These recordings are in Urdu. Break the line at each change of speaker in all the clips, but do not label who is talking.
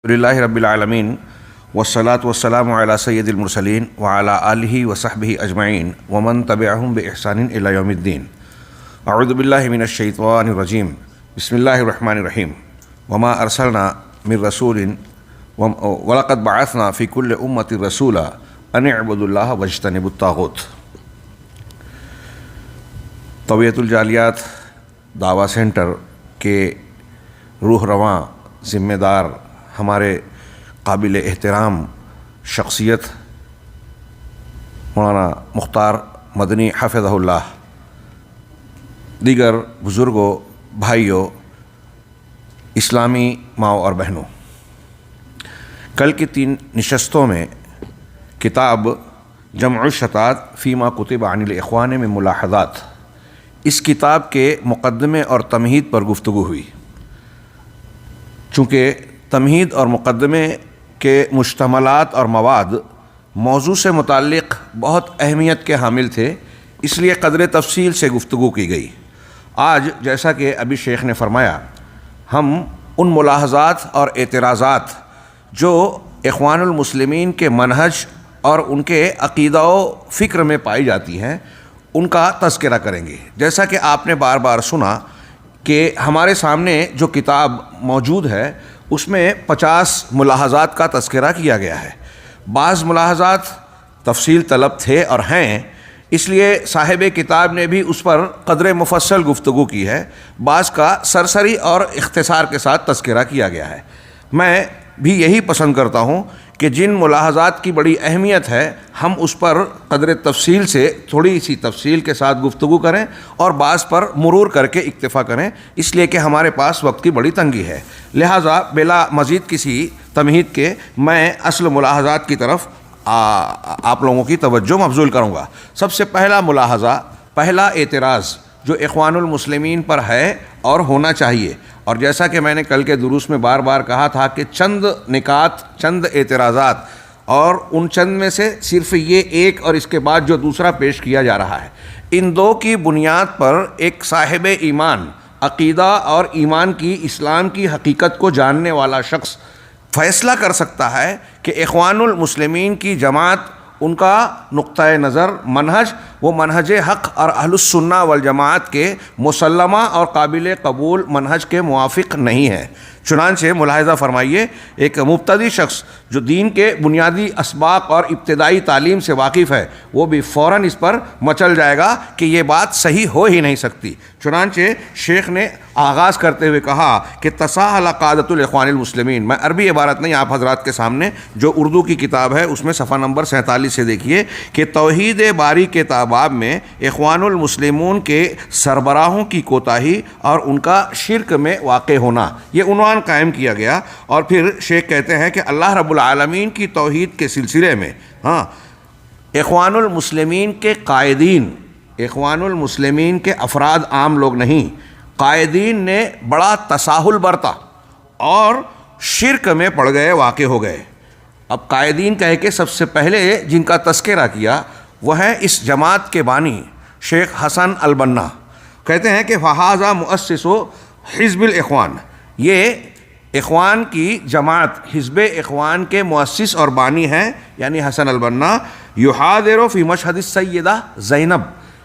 للہ رب العالمین والصلاة والسلام علی سید المرسلین وعلی آلہ وصحبہ اجمعین ومن تبعہم بإحسان الی یوم الدین۔ اعوذ باللہ من الشیطان الرجیم، بسم اللہ الرحمن الرحیم۔ وما ارسلنا من رسول ولقد بعثنا فی کل امۃ رسولا ان اعبدوا اللہ واجتنبوا الطاغوت۔ طویت الجالیات دعویٰ سینٹر کے روح رواں ذمہ دار ہمارے قابل احترام شخصیت مولانا مختار مدنی حفظہ اللہ، دیگر بزرگوں، بھائیوں، اسلامی ماؤں اور بہنوں، کل کی 3 نشستوں میں کتاب جمع الشتات فیما کتب عن الاخوان میں ملاحظات، اس کتاب کے مقدمے اور تمہید پر گفتگو ہوئی۔ چونکہ تمہید اور مقدمے کے مشتملات اور مواد موضوع سے متعلق بہت اہمیت کے حامل تھے، اس لیے قدر تفصیل سے گفتگو کی گئی۔ آج جیسا کہ ابھی شیخ نے فرمایا، ہم ان ملاحظات اور اعتراضات جو اخوان المسلمین کے منہج اور ان کے عقیدہ و فکر میں پائی جاتی ہیں ان کا تذکرہ کریں گے۔ جیسا کہ آپ نے بار بار سنا کہ ہمارے سامنے جو کتاب موجود ہے اس میں 50 ملاحظات کا تذکرہ کیا گیا ہے۔ بعض ملاحظات تفصیل طلب تھے اور ہیں، اس لیے صاحب کتاب نے بھی اس پر قدر مفصل گفتگو کی ہے، بعض کا سرسری اور اختصار کے ساتھ تذکرہ کیا گیا ہے۔ میں بھی یہی پسند کرتا ہوں کہ جن ملاحظات کی بڑی اہمیت ہے ہم اس پر قدر تفصیل سے تھوڑی سی تفصیل کے ساتھ گفتگو کریں اور بعض پر مرور کر کے اکتفا کریں، اس لیے کہ ہمارے پاس وقت کی بڑی تنگی ہے۔ لہٰذا بلا مزید کسی تمہید کے میں اصل ملاحظات کی طرف آپ لوگوں کی توجہ مبذول کروں گا۔ سب سے پہلا ملاحظہ، پہلا اعتراض جو اخوان المسلمین پر ہے اور ہونا چاہیے، اور جیسا کہ میں نے کل کے دروس میں بار بار کہا تھا کہ چند نکات، چند اعتراضات، اور ان چند میں سے صرف یہ ایک اور اس کے بعد جو دوسرا پیش کیا جا رہا ہے، ان دو کی بنیاد پر ایک صاحب ایمان، عقیدہ اور ایمان کی، اسلام کی حقیقت کو جاننے والا شخص فیصلہ کر سکتا ہے کہ اخوان المسلمین کی جماعت، ان کا نقطہ نظر، منہج، وہ منہج حق اور اہل السنہ والجماعت کے مسلمہ اور قابل قبول منہج کے موافق نہیں ہے۔ چنانچہ ملاحظہ فرمائیے، ایک مبتدی شخص جو دین کے بنیادی اسباق اور ابتدائی تعلیم سے واقف ہے وہ بھی فوراً اس پر مچل جائے گا کہ یہ بات صحیح ہو ہی نہیں سکتی۔ چنانچہ شیخ نے آغاز کرتے ہوئے کہا کہ تساہل قادۃ الاخوان المسلمین، میں عربی عبارت نہیں، آپ حضرات کے سامنے جو اردو کی کتاب ہے اس میں صفحہ نمبر 47 سے دیکھیے کہ توحید باری کے باب میں اخوان المسلمون کے سربراہوں کی کوتاہی اور ان کا شرک میں واقع ہونا، یہ عنوان قائم کیا گیا۔ اور پھر شیخ کہتے ہیں کہ اللہ رب العالمین کی توحید کے سلسلے میں اخوان المسلمین کے قائدین، اخوان المسلمین کے افراد عام لوگ نہیں، قائدین نے بڑا تساہل برتا اور شرک میں پڑ گئے، واقع ہو گئے۔ اب قائدین کہہ کے سب سے پہلے جن کا تذکرہ کیا وہ ہے اس جماعت کے بانی شیخ حسن البنا۔ کہتے ہیں کہ فہذا مؤسس حزب الاخوان، یہ اخوان کی جماعت، حزب اخوان کے مؤسس اور بانی ہیں، یعنی حسن البنا۔ یحاضر فی مشہد السیدہ زینب،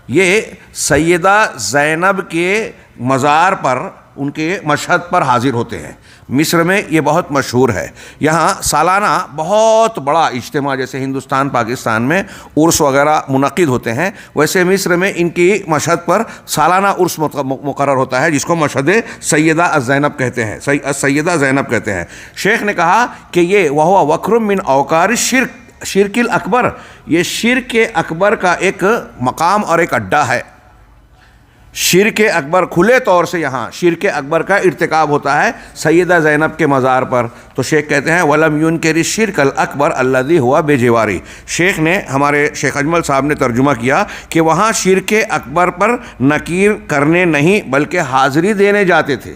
یہ سیدہ زینب کے مزار پر، ان کے مشہد پر حاضر ہوتے ہیں۔ مصر میں یہ بہت مشہور ہے، یہاں سالانہ بہت بڑا اجتماع، جیسے ہندوستان پاکستان میں عرس وغیرہ منعقد ہوتے ہیں، ویسے مصر میں ان کی مشہد پر سالانہ عرس مقرر ہوتا ہے، جس کو مشہد سیدہ زینب کہتے ہیں، سیدہ زینب کہتے ہیں۔ شیخ نے کہا کہ یہ وہو وکر من اوقار الشرک، شرک الاکبر، یہ شرک اکبر کا ایک مقام اور ایک اڈا ہے۔ شرک اکبر، کھلے طور سے یہاں شرک اکبر کا ارتکاب ہوتا ہے سیدہ زینب کے مزار پر۔ تو شیخ کہتے ہیں وَلَمْ يُنْكِرِ الشِّرْكَ الْأَكْبَرَ الَّذِي هُوَ بِجِوَارِ، شیخ نے، ہمارے شیخ اجمل صاحب نے ترجمہ کیا کہ وہاں شرک اکبر پر نکیر کرنے نہیں بلکہ حاضری دینے جاتے تھے۔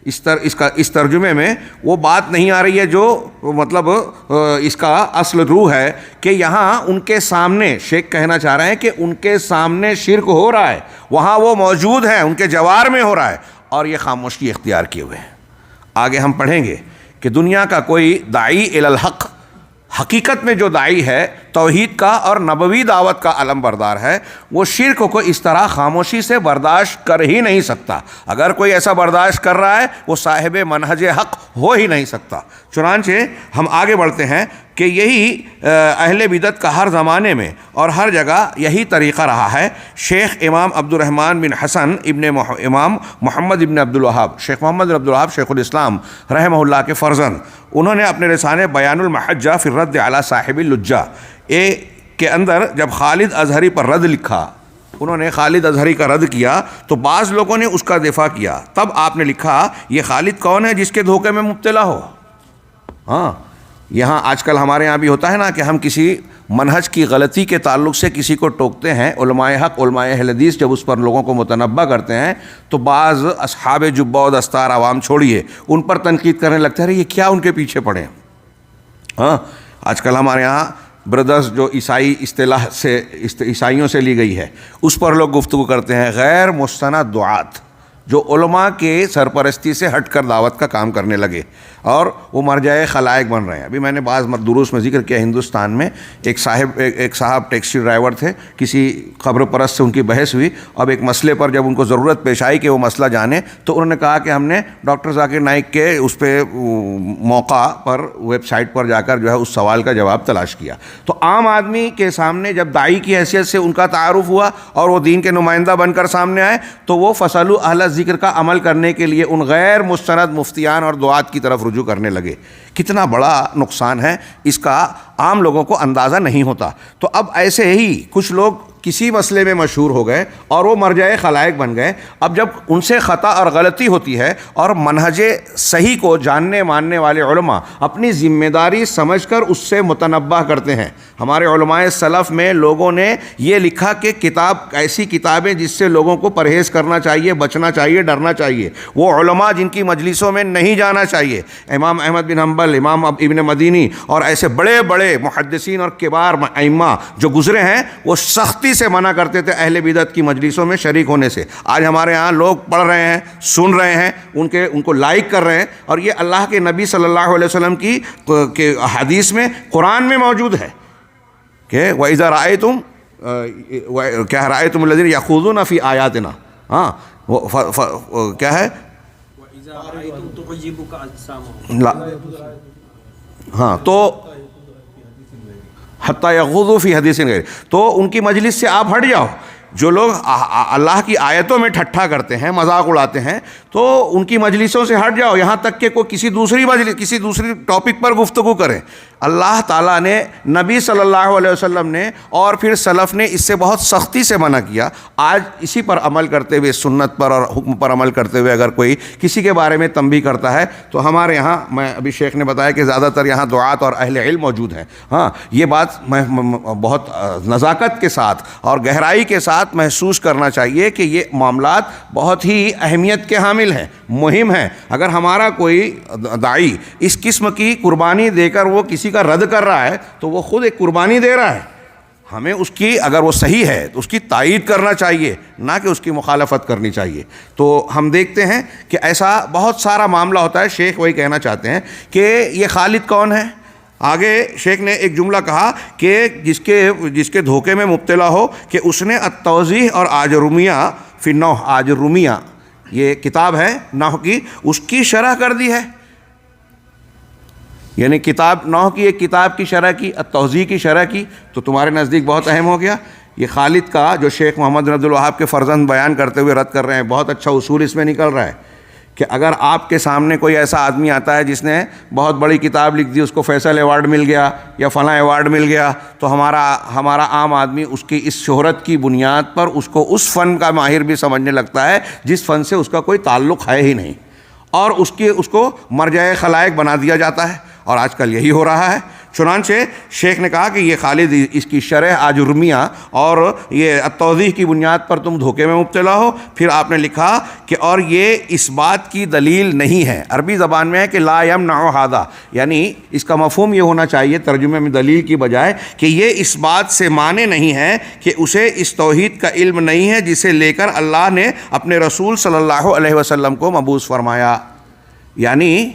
اس ترجمے میں وہ بات نہیں آ رہی ہے جو مطلب اس کا اصل روح ہے کہ یہاں ان کے سامنے، شیخ کہنا چاہ رہے ہیں کہ ان کے سامنے شرک ہو رہا ہے، وہاں وہ موجود ہیں، ان کے جوار میں ہو رہا ہے، اور یہ خاموشی اختیار کیے ہوئے ہیں۔ آگے ہم پڑھیں گے کہ دنیا کا کوئی داعی الی الحق، حقیقت میں جو داعی ہے توحید کا اور نبوی دعوت کا علم بردار ہے، وہ شرک کو اس طرح خاموشی سے برداشت کر ہی نہیں سکتا۔ اگر کوئی ایسا برداشت کر رہا ہے وہ صاحب منہج حق ہو ہی نہیں سکتا۔ چنانچہ ہم آگے بڑھتے ہیں کہ یہی اہل بدعت کا ہر زمانے میں اور ہر جگہ یہی طریقہ رہا ہے۔ شیخ امام عبد الرحمن بن حسن ابن امام محمد ابن عبد الوہاب، شیخ محمد بن عبد الوہاب شیخ الاسلام رحمہ اللہ کے فرزند، انہوں نے اپنے رسالے بیان المحجہ فی الرد علی صاحب اللجہ کے اندر جب خالد اظہری پر رد لکھا، انہوں نے خالد اظہری کا رد کیا تو بعض لوگوں نے اس کا دفاع کیا۔ تب آپ نے لکھا یہ خالد کون ہے جس کے دھوکے میں مبتلا ہو؟ ہاں، یہاں آج کل ہمارے یہاں بھی ہوتا ہے نا کہ ہم کسی منہج کی غلطی کے تعلق سے کسی کو ٹوکتے ہیں، علماء حق علماء اہل حدیث جب اس پر لوگوں کو متنبہ کرتے ہیں تو بعض اصحاب جبہ و دستار عوام چھوڑیے ان پر تنقید کرنے لگتے ہیں، یہ کیا ان کے پیچھے پڑے ہیں۔ ہاں، آج کل ہمارے یہاں بردرز جو عیسائی اصطلاح سے عیسائیوں سے لی گئی ہے اس پر لوگ گفتگو کرتے ہیں، غیر مستند دعات جو علماء کے سرپرستی سے ہٹ کر دعوت کا کام کرنے لگے اور وہ مرجع خلائق بن رہے ہیں۔ ابھی میں نے بعض دروس میں ذکر کیا، ہندوستان میں ایک صاحب ٹیکسی ڈرائیور تھے، کسی خبر پرست سے ان کی بحث ہوئی، اب ایک مسئلے پر جب ان کو ضرورت پیش آئی کہ وہ مسئلہ جانے تو انہوں نے کہا کہ ہم نے ڈاکٹر ذاکر نائک کے اس پہ موقع پر ویب سائٹ پر جا کر جو ہے اس سوال کا جواب تلاش کیا۔ تو عام آدمی کے سامنے جب داعی کی حیثیت سے ان کا تعارف ہوا اور وہ دین کے نمائندہ بن کر سامنے آئے تو وہ فصلوا اہل ذکر کا عمل کرنے کے لیے ان غیر مستند مفتیان اور دعات کی طرف رجوع کرنے لگے۔ کتنا بڑا نقصان ہے اس کا عام لوگوں کو اندازہ نہیں ہوتا۔ تو اب ایسے ہی کچھ لوگ کسی مسئلے میں مشہور ہو گئے اور وہ مرجع خلائق بن گئے۔ اب جب ان سے خطا اور غلطی ہوتی ہے اور منہج صحیح کو جاننے ماننے والے علماء اپنی ذمہ داری سمجھ کر اس سے متنبہ کرتے ہیں۔ ہمارے علماء سلف میں لوگوں نے یہ لکھا کہ کتاب ایسی کتابیں جس سے لوگوں کو پرہیز کرنا چاہیے، بچنا چاہیے، ڈرنا چاہیے، وہ علماء جن کی مجلسوں میں نہیں جانا چاہیے۔ امام احمد بن حنبل، امام ابن مدینی اور ایسے بڑے بڑے محدثین اور کبار ائمہ جو گزرے ہیں وہ سختی سے منع کرتے تھے اہل بدعت کی مجلسوں میں شریک ہونے سے۔ آج ہمارے ہاں لوگ پڑھ رہے ہیں، سن رہے ہیں، ان کو لائک کر رہے ہیں، اور یہ اللہ کے نبی صلی اللہ علیہ وسلم کی حدیث میں قرآن میں موجود ہے کہ وَإِذَا رَأَيْتُمْ کیا رَأَيْتُمُ الَّذِينَ يَخُوضُونَ فِي آيَاتِنَا، ہاں کیا ہے، ہاں تو حتیٰ یغوضوا فی حدیث غیر، تو ان کی مجلس سے آپ ہٹ جاؤ۔ جو لوگ اللہ کی آیتوں میں ٹھٹھا کرتے ہیں، مذاق اڑاتے ہیں، تو ان کی مجلسوں سے ہٹ جاؤ، یہاں تک کہ کوئی کسی دوسری ٹاپک پر گفتگو کریں۔ اللہ تعالیٰ نے، نبی صلی اللہ علیہ وسلم نے اور پھر سلف نے اس سے بہت سختی سے منع کیا۔ آج اسی پر عمل کرتے ہوئے، سنت پر اور حکم پر عمل کرتے ہوئے اگر کوئی کسی کے بارے میں تنبیہ کرتا ہے تو ہمارے یہاں، میں ابھی شیخ نے بتایا کہ زیادہ تر یہاں دعات اور اہل علم موجود ہیں۔ ہاں، یہ بات میں بہت نزاکت کے ساتھ اور گہرائی کے ساتھ محسوس کرنا چاہیے کہ یہ معاملات بہت ہی اہمیت کے حامل ہیں، مہم ہیں۔ اگر ہمارا کوئی داعی اس قسم کی قربانی دے کر وہ کسی کا رد کر رہا ہے تو وہ خود ایک قربانی دے رہا ہے۔ ہمیں اس کی، اگر وہ صحیح ہے تو اس کی تائید کرنا چاہیے، نہ کہ اس کی مخالفت کرنی چاہیے۔ تو ہم دیکھتے ہیں کہ ایسا بہت سارا معاملہ ہوتا ہے۔ شیخ وہی کہنا چاہتے ہیں کہ یہ خالد کون ہے۔ آگے شیخ نے ایک جملہ کہا کہ جس کے دھوکے میں مبتلا ہو کہ اس نے التوضیح اور آجرومیہ فی النحو، آجرومیہ یہ کتاب ہے نحو کی، اس کی شرح کر دی ہے۔ یعنی کتاب نحو کی ایک کتاب کی شرح کی، التوضیح کی شرح کی، تو تمہارے نزدیک بہت اہم ہو گیا۔ یہ خالد کا جو شیخ محمد بن عبد الوہاب کے فرزند بیان کرتے ہوئے رد کر رہے ہیں، بہت اچھا اصول اس میں نکل رہا ہے کہ اگر آپ کے سامنے کوئی ایسا آدمی آتا ہے جس نے بہت بڑی کتاب لکھ دی، اس کو فیصل ایوارڈ مل گیا یا فلاں ایوارڈ مل گیا، تو ہمارا عام آدمی اس کی اس شہرت کی بنیاد پر اس کو اس فن کا ماہر بھی سمجھنے لگتا ہے جس فن سے اس کا کوئی تعلق ہے ہی نہیں، اور اس کو مرجع خلائق بنا دیا جاتا ہے، اور آج کل یہی ہو رہا ہے۔ چنانچہ شیخ نے کہا کہ یہ خالد اس کی شرح آجرمیہ اور یہ التوضیح کی بنیاد پر تم دھوکے میں مبتلا ہو۔ پھر آپ نے لکھا کہ اور یہ اس بات کی دلیل نہیں ہے، عربی زبان میں ہے کہ لا یمنع ھذا، یعنی اس کا مفہوم یہ ہونا چاہیے ترجمے میں دلیل کی بجائے کہ یہ اس بات سے مانے نہیں ہے کہ اسے اس توحید کا علم نہیں ہے جسے لے کر اللہ نے اپنے رسول صلی اللہ علیہ وسلم کو مبعوث فرمایا۔ یعنی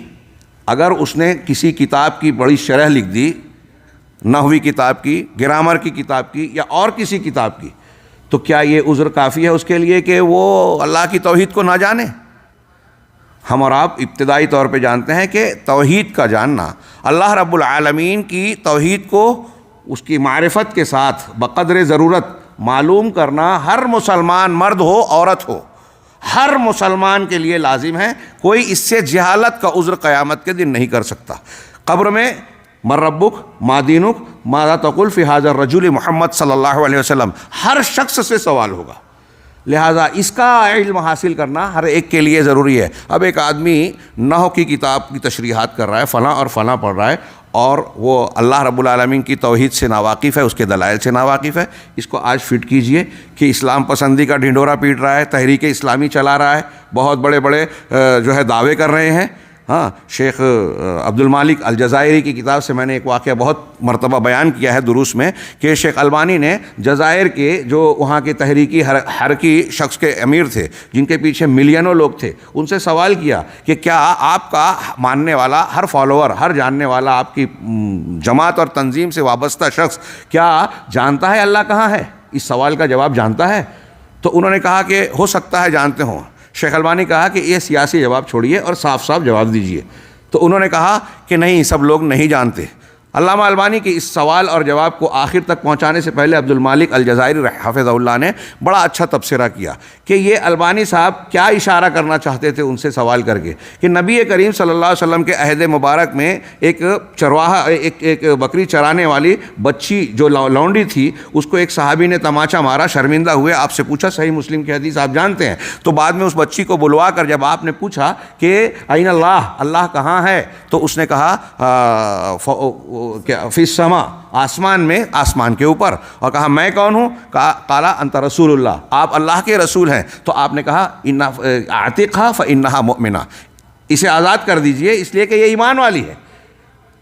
اگر اس نے کسی کتاب کی بڑی شرح لکھ دی، نحوی کتاب کی، گرامر کی کتاب کی یا اور کسی کتاب کی، تو کیا یہ عذر کافی ہے اس کے لیے کہ وہ اللہ کی توحید کو نہ جانے؟ ہم اور آپ ابتدائی طور پہ جانتے ہیں کہ توحید کا جاننا، اللہ رب العالمین کی توحید کو اس کی معرفت کے ساتھ بقدر ضرورت معلوم کرنا ہر مسلمان، مرد ہو عورت ہو، ہر مسلمان کے لیے لازم ہے۔ کوئی اس سے جہالت کا عذر قیامت کے دن نہیں کر سکتا۔ قبر میں من ربک ما دینک ماذا تقول فی ھذا الرجل محمد صلی اللہ علیہ وسلم، ہر شخص سے سوال ہوگا، لہٰذا اس کا علم حاصل کرنا ہر ایک کے لیے ضروری ہے۔ اب ایک آدمی نحو کی کتاب کی تشریحات کر رہا ہے، فلاں اور فلاں پڑھ رہا ہے، اور وہ اللہ رب العالمین کی توحید سے ناواقف ہے، اس کے دلائل سے ناواقف ہے، اس کو آج فٹ کیجئے کہ اسلام پسندی کا ڈھنڈورا پیٹ رہا ہے، تحریک اسلامی چلا رہا ہے، بہت بڑے بڑے جو ہے دعوے کر رہے ہیں۔ ہاں، شیخ عبد المالک الجزائری کی کتاب سے میں نے ایک واقعہ بہت مرتبہ بیان کیا ہے دروس میں کہ شیخ البانی نے جزائر کے جو وہاں کے تحریکی حرکی شخص کے امیر تھے، جن کے پیچھے ملینوں لوگ تھے، ان سے سوال کیا کہ کیا آپ کا ماننے والا، ہر فالوور، ہر جاننے والا، آپ کی جماعت اور تنظیم سے وابستہ شخص کیا جانتا ہے اللہ کہاں ہے؟ اس سوال کا جواب جانتا ہے؟ تو انہوں نے کہا کہ ہو سکتا ہے جانتے ہوں۔ شیخ البانی کہا کہ یہ سیاسی جواب چھوڑیے اور صاف صاف جواب دیجیے۔ تو انہوں نے کہا کہ نہیں، سب لوگ نہیں جانتے۔ علامہ البانی کے اس سوال اور جواب کو آخر تک پہنچانے سے پہلے عبد المالک الجزائری حفظہ اللہ نے بڑا اچھا تبصرہ کیا کہ یہ البانی صاحب کیا اشارہ کرنا چاہتے تھے ان سے سوال کر کے، کہ نبی کریم صلی اللہ علیہ وسلم کے عہد مبارک میں ایک چرواہا، ایک بکری چرانے والی بچی جو لونڈی تھی، اس کو ایک صحابی نے تماچا مارا، شرمندہ ہوئے، آپ سے پوچھا، صحیح مسلم کی حدیث آپ جانتے ہیں، تو بعد میں اس بچی کو بلوا کر جب آپ نے پوچھا کہ این اللہ، اللہ کہاں ہے، تو اس نے کہا فی السما، آسمان میں، آسمان کے اوپر، اور کہا میں کون ہوں؟ قال انت رسول اللہ، آپ اللہ کے رسول ہیں۔ تو آپ نے کہا اعتقھا فانھا مؤمنہ، اسے آزاد کر دیجئے اس لیے کہ یہ ایمان والی ہے۔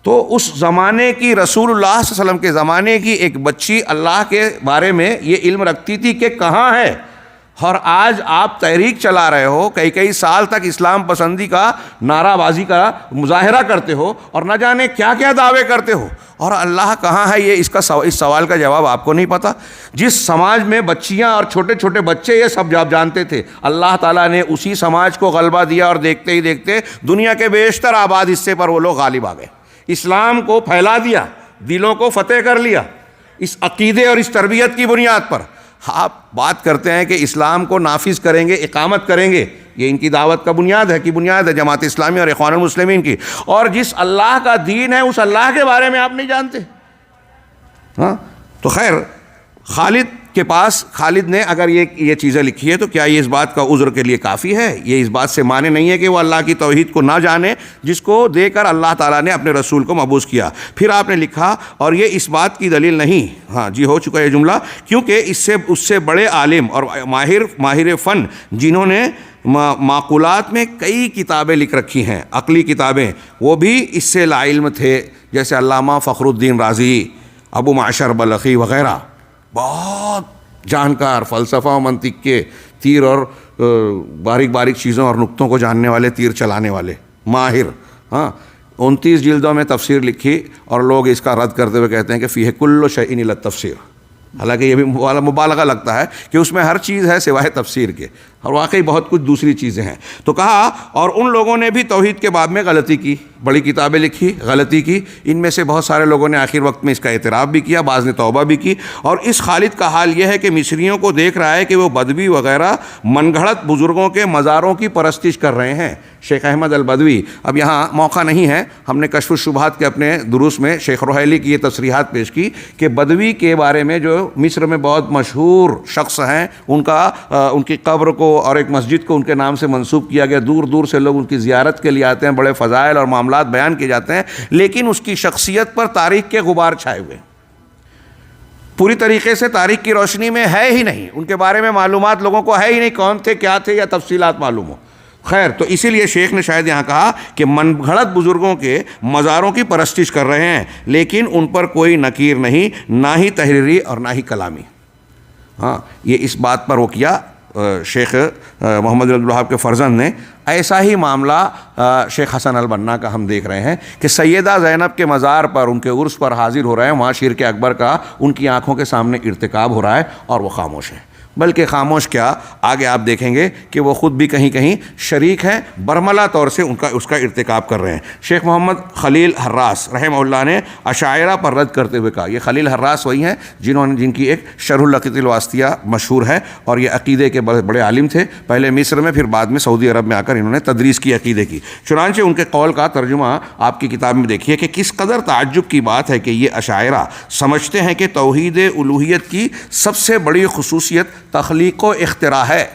تو اس زمانے کی، رسول اللہ صلی اللہ علیہ وسلم کے زمانے کی ایک بچی اللہ کے بارے میں یہ علم رکھتی تھی کہ کہاں ہے، اور آج آپ تحریک چلا رہے ہو، کئی سال تک اسلام پسندی کا نعرہ بازی کا مظاہرہ کرتے ہو اور نہ جانے کیا کیا دعوے کرتے ہو، اور اللہ کہاں ہے یہ اس سوال کا جواب آپ کو نہیں پتہ۔ جس سماج میں بچیاں اور چھوٹے چھوٹے بچے یہ سب جانتے تھے، اللہ تعالیٰ نے اسی سماج کو غلبہ دیا، اور دیکھتے ہی دیکھتے دنیا کے بیشتر آباد حصے پر وہ لوگ غالب آ گئے، اسلام کو پھیلا دیا، دلوں کو فتح کر لیا، اس عقیدے اور اس تربیت کی بنیاد پر۔ آپ بات کرتے ہیں کہ اسلام کو نافذ کریں گے، اقامت کریں گے، یہ ان کی دعوت کا بنیاد ہے، کی بنیاد ہے جماعت اسلامی اور اخوان المسلمین کی، اور جس اللہ کا دین ہے اس اللہ کے بارے میں آپ نہیں جانتے۔ ہاں، تو خیر، خالد نے اگر یہ چیزیں لکھی ہے تو کیا یہ اس بات کا عذر کے لیے کافی ہے؟ یہ اس بات سے مانے نہیں ہے کہ وہ اللہ کی توحید کو نہ جانے جس کو دے کر اللہ تعالیٰ نے اپنے رسول کو مبعوث کیا۔ پھر آپ نے لکھا، اور یہ اس بات کی دلیل نہیں، ہاں جی ہو چکا یہ جملہ، کیونکہ اس سے بڑے عالم اور ماہر فن جنہوں نے معقولات میں کئی کتابیں لکھ رکھی ہیں، عقلی کتابیں، وہ بھی اس سے لا علم تھے، جیسے علامہ فخر الدین رازی، ابو معشر بلخی وغیرہ، بہت جانکار، فلسفہ و منطق کے تیر اور باریک چیزوں اور نقطوں کو جاننے والے، تیر چلانے والے ماہر۔ ہاں، 29 جلدوں میں تفسیر لکھی، اور لوگ اس کا رد کرتے ہوئے کہتے ہیں کہ فیہ کل شیء الا التفسیر، حالانکہ یہ بھی مبالغہ لگتا ہے کہ اس میں ہر چیز ہے سوائے تفسیر کے، اور واقعی بہت کچھ دوسری چیزیں ہیں۔ تو کہا، اور ان لوگوں نے بھی توحید کے باب میں غلطی کی، بڑی کتابیں لکھی، غلطی کی، ان میں سے بہت سارے لوگوں نے آخر وقت میں اس کا اعتراف بھی کیا، بعض نے توبہ بھی کی۔ اور اس خالد کا حال یہ ہے کہ مصریوں کو دیکھ رہا ہے کہ وہ بدوی وغیرہ من گھڑت بزرگوں کے مزاروں کی پرستش کر رہے ہیں۔ شیخ احمد البدوی، اب یہاں موقع نہیں ہے، ہم نے کشف الشبہات کے اپنے دروس میں شیخ رحیلی کی یہ تصریحات پیش کی کہ بدوی کے بارے میں جو مصر میں بہت مشہور شخص ہیں، ان کی قبر کو اور ایک مسجد کو ان کے نام سے منسوب کیا گیا، دور دور سے لوگ ان کی زیارت کے لیے آتے ہیں، بڑے فضائل اور معاملات بیان کیے جاتے ہیں، لیکن اس کی شخصیت پر تاریخ کے غبار چھائے ہوئے، پوری طریقے سے تاریخ کی روشنی میں ہے ہی نہیں، ان کے بارے میں معلومات لوگوں کو ہے ہی نہیں، کون تھے، کیا تھے، یا تفصیلات معلوم ہو۔ خیر، تو اسی لیے شیخ نے شاید یہاں کہا کہ من گھڑت بزرگوں کے مزاروں کی پرستش کر رہے ہیں، لیکن ان پر کوئی نکیر نہیں، نہ ہی تحریری اور نہ ہی کلامی۔ ہاں، یہ اس بات پر وہ کیا شیخ محمد بن عبد الوہاب کے فرزند نے، ایسا ہی معاملہ شیخ حسن البنا کا ہم دیکھ رہے ہیں کہ سیدہ زینب کے مزار پر ان کے عرس پر حاضر ہو رہے ہیں، وہاں شرک اکبر کا ان کی آنکھوں کے سامنے ارتکاب ہو رہا ہے اور وہ خاموش ہیں۔ بلکہ خاموش کیا، آگے آپ دیکھیں گے کہ وہ خود بھی کہیں کہیں شریک ہیں، برملا طور سے اس کا ارتکاب کر رہے ہیں۔ شیخ محمد خلیل حراس رحمہ اللہ نے اشاعرہ پر رد کرتے ہوئے کہا، یہ خلیل حراس وہی ہیں جن کی ایک شرح العقیدۃ الواسطیہ مشہور ہے، اور یہ عقیدے کے بڑے عالم تھے، پہلے مصر میں پھر بعد میں سعودی عرب میں آ کر انہوں نے تدریس کی عقیدے کی۔ چنانچہ ان کے قول کا ترجمہ آپ کی کتاب میں دیکھیے کہ کس قدر تعجب کی بات ہے کہ یہ اشاعرہ سمجھتے ہیں کہ توحید الوہیت کی سب سے بڑی خصوصیت تخلیق و اختراع ہے،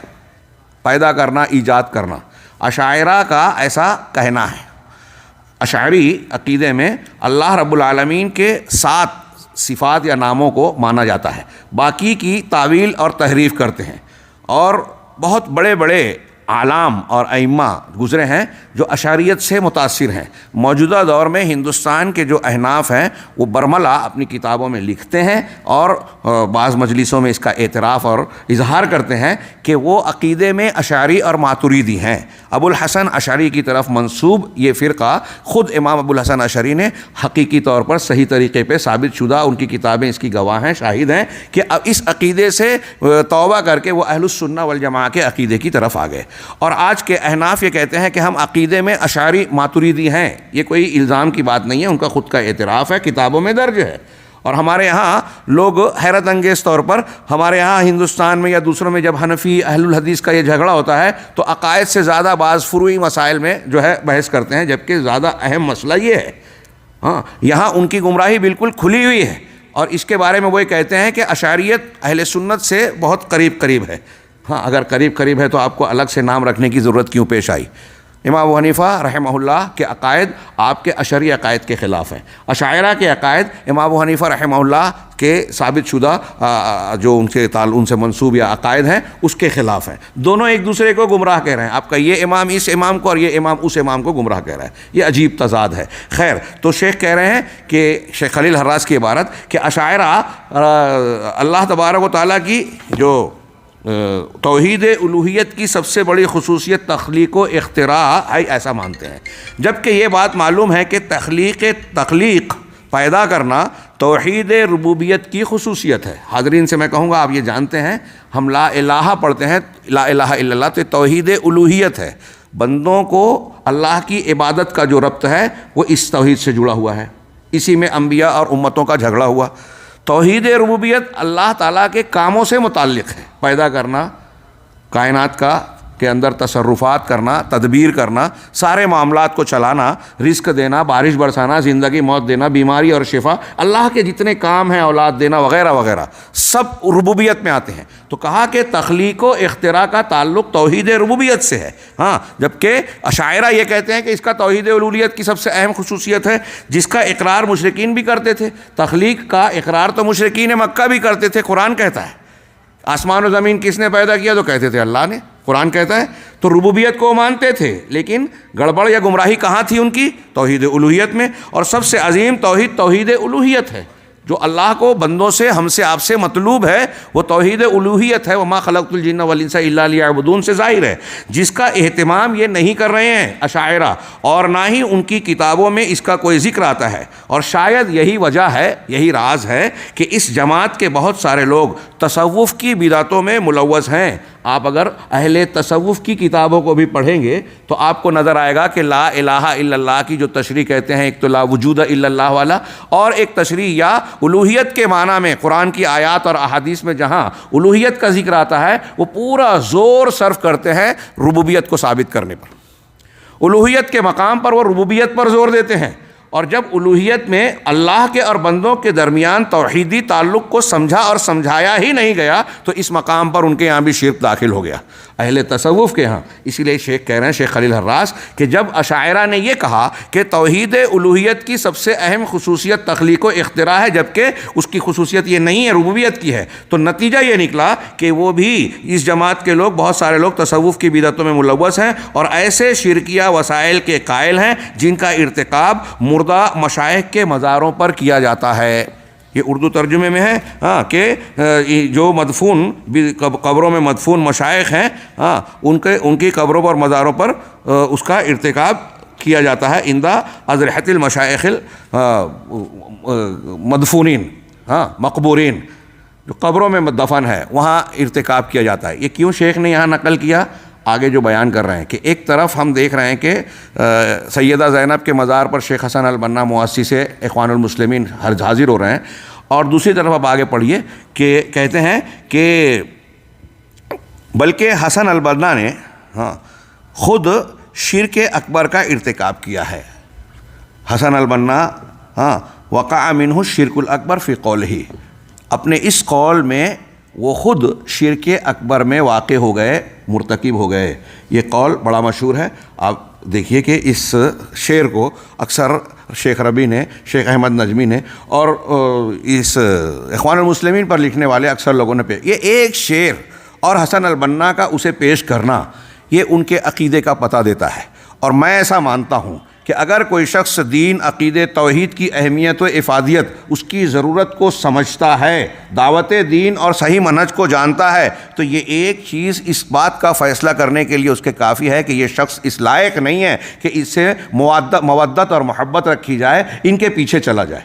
پیدا کرنا، ایجاد کرنا۔ اشاعرہ کا ایسا کہنا ہے۔ اشعری عقیدے میں اللہ رب العالمین کے 7 صفات یا ناموں کو مانا جاتا ہے، باقی کی تعویل اور تحریف کرتے ہیں، اور بہت بڑے بڑے عالم اور ائمہ گزرے ہیں جو اشعریت سے متاثر ہیں۔ موجودہ دور میں ہندوستان کے جو احناف ہیں وہ برملا اپنی کتابوں میں لکھتے ہیں اور بعض مجلسوں میں اس کا اعتراف اور اظہار کرتے ہیں کہ وہ عقیدے میں اشعری اور ماتریدی ہیں۔ ابو الحسن اشعری کی طرف منسوب یہ فرقہ خود امام ابو الحسن اشعری نے حقیقی طور پر صحیح طریقے پہ ثابت شدہ، ان کی کتابیں اس کی گواہ ہیں، شاہد ہیں کہ اب اس عقیدے سے توبہ کر کے وہ اہل السنہ والجماعہ کے عقیدے کی طرف آ گئے۔ اور آج کے احناف یہ کہتے ہیں کہ ہم عقیدے میں اشعری ماتریدی ہیں۔ یہ کوئی الزام کی بات نہیں ہے، ان کا خود کا اعتراف ہے، کتابوں میں درج ہے۔ اور ہمارے ہاں لوگ حیرت انگیز طور پر، ہمارے ہاں ہندوستان میں یا دوسروں میں جب حنفی اہل الحدیث کا یہ جھگڑا ہوتا ہے تو عقائد سے زیادہ بعض فروعی مسائل میں جو ہے بحث کرتے ہیں، جبکہ زیادہ اہم مسئلہ یہ ہے۔ ہاں، یہاں ان کی گمراہی بالکل کھلی ہوئی ہے، اور اس کے بارے میں وہ کہتے ہیں کہ اشعریت اہل سنت سے بہت قریب ہے۔ ہاں، اگر قریب ہے تو آپ کو الگ سے نام رکھنے کی ضرورت کیوں پیش آئی؟ امام ابو حنیفہ رحمہ اللہ کے عقائد آپ کے اشعری عقائد کے خلاف ہیں، اشاعرہ کے عقائد امام ابو حنیفہ رحمہ اللہ کے ثابت شدہ جو ان سے منسوب یا عقائد ہیں اس کے خلاف ہیں۔ دونوں ایک دوسرے کو گمراہ کہہ رہے ہیں، آپ کا یہ امام اس امام کو اور یہ امام اس امام کو گمراہ کہہ رہا ہے۔ یہ عجیب تضاد ہے۔ خیر، تو شیخ کہہ رہے ہیں کہ شیخ خلیل حراس کی عبارت کہ اشاعرہ اللہ تبارک و تعالیٰ کی جو توحید الوہیت کی سب سے بڑی خصوصیت تخلیق و اختراع ہے، ایسا مانتے ہیں، جبکہ یہ بات معلوم ہے کہ تخلیق پیدا کرنا توحید ربوبیت کی خصوصیت ہے۔ حاضرین سے میں کہوں گا، آپ یہ جانتے ہیں ہم لا الہ پڑھتے ہیں، لا الہ الا اللہ، تو توحید الوہیت ہے۔ بندوں کو اللہ کی عبادت کا جو ربط ہے وہ اس توحید سے جڑا ہوا ہے، اسی میں انبیاء اور امتوں کا جھگڑا ہوا۔ توحید ربوبیت اللہ تعالیٰ کے کاموں سے متعلق ہے، پیدا کرنا، کائنات کے اندر تصرفات کرنا، تدبیر کرنا، سارے معاملات کو چلانا، رزق دینا، بارش برسانا، زندگی موت دینا، بیماری اور شفا، اللہ کے جتنے کام ہیں، اولاد دینا وغیرہ وغیرہ، سب ربوبیت میں آتے ہیں۔ تو کہا کہ تخلیق و اختراع کا تعلق توحید ربوبیت سے ہے۔ ہاں، جبکہ اشاعرہ یہ کہتے ہیں کہ اس کا توحید الوہیت کی سب سے اہم خصوصیت ہے، جس کا اقرار مشرکین بھی کرتے تھے۔ تخلیق کا اقرار تو مشرکین مکہ بھی کرتے تھے، قرآن کہتا ہے۔ آسمان و زمین کس نے پیدا کیا؟ تو کہتے تھے اللہ نے، قرآن کہتا ہے۔ تو ربوبیت کو مانتے تھے، لیکن گڑبڑ یا گمراہی کہاں تھی ان کی؟ توحید الوہیت میں۔ اور سب سے عظیم توحید الوہیت ہے، جو اللہ کو بندوں سے، ہم سے، آپ سے مطلوب ہے، وہ توحید الوہیت ہے۔ وما خلقت الجن والانس الا لیعبدون سے ظاہر ہے، جس کا اہتمام یہ نہیں کر رہے ہیں اشاعرہ، اور نہ ہی ان کی کتابوں میں اس کا کوئی ذکر آتا ہے۔ اور شاید یہی وجہ ہے، یہی راز ہے کہ اس جماعت کے بہت سارے لوگ تصوف کی بدعتوں میں ملوث ہیں۔ آپ اگر اہل تصوف کی کتابوں کو بھی پڑھیں گے تو آپ کو نظر آئے گا کہ لا الہ الا اللہ کی جو تشریح کہتے ہیں، ایک تو لا وجود الا اللہ والا، اور ایک تشریح یا الوہیت کے معنی میں قرآن کی آیات اور احادیث میں جہاں الوہیت کا ذکر آتا ہے، وہ پورا زور صرف کرتے ہیں ربوبیت کو ثابت کرنے پر۔ الوہیت کے مقام پر وہ ربوبیت پر زور دیتے ہیں، اور جب الوہیت میں اللہ کے اور بندوں کے درمیان توحیدی تعلق کو سمجھا اور سمجھایا ہی نہیں گیا تو اس مقام پر ان کے یہاں بھی شرک داخل ہو گیا، اہل تصوف کے ہاں۔ اسی لیے شیخ کہہ رہے ہیں، شیخ خلیل حراس، کہ جب اشاعرہ نے یہ کہا کہ توحید الوہیت کی سب سے اہم خصوصیت تخلیق و اختراع ہے، جبکہ اس کی خصوصیت یہ نہیں ہے، ربوبیت کی ہے، تو نتیجہ یہ نکلا کہ وہ بھی، اس جماعت کے لوگ، بہت سارے لوگ تصوف کی بدعتوں میں ملوث ہیں اور ایسے شرکیہ وسائل کے قائل ہیں جن کا ارتکاب مردہ مشائخ کے مزاروں پر کیا جاتا ہے۔ یہ اردو ترجمے میں ہے کہ جو مدفون قبروں میں مدفون مشائخ ہیں ان کی قبروں پر مزاروں پر اس کا ارتکاب کیا جاتا ہے عند اضرحۃ المشائخ مدفونین مقبورین، جو قبروں میں دفن ہے وہاں ارتکاب کیا جاتا ہے۔ یہ کیوں شیخ نے یہاں نقل کیا؟ آگے جو بیان کر رہے ہیں کہ ایک طرف ہم دیکھ رہے ہیں کہ سیدہ زینب کے مزار پر شیخ حسن البنا مؤسس اخوان المسلمین حاضر ہو رہے ہیں، اور دوسری طرف اب آگے پڑھیے کہ کہتے ہیں کہ بلکہ حسن البنا نے خود شرک اکبر کا ارتکاب کیا ہے۔ حسن البنا وقع منہ الشرک الاکبر فی قولہ، اپنے اس قول میں وہ خود شرک اکبر میں واقع ہو گئے، مرتکب ہو گئے۔ یہ قول بڑا مشہور ہے۔ آپ دیکھیے کہ اس شعر کو اکثر شیخ ربیع نے، شیخ احمد نجمی نے اور اس اخوان المسلمین پر لکھنے والے اکثر لوگوں نے یہ ایک شعر اور حسن البنا کا اسے پیش کرنا، یہ ان کے عقیدے کا پتہ دیتا ہے۔ اور میں ایسا مانتا ہوں کہ اگر کوئی شخص دین، عقیدے، توحید کی اہمیت و افادیت، اس کی ضرورت کو سمجھتا ہے، دعوت دین اور صحیح منہج کو جانتا ہے، تو یہ ایک چیز اس بات کا فیصلہ کرنے کے لیے اس کے کافی ہے کہ یہ شخص اس لائق نہیں ہے کہ اس سے مودت اور محبت رکھی جائے، ان کے پیچھے چلا جائے۔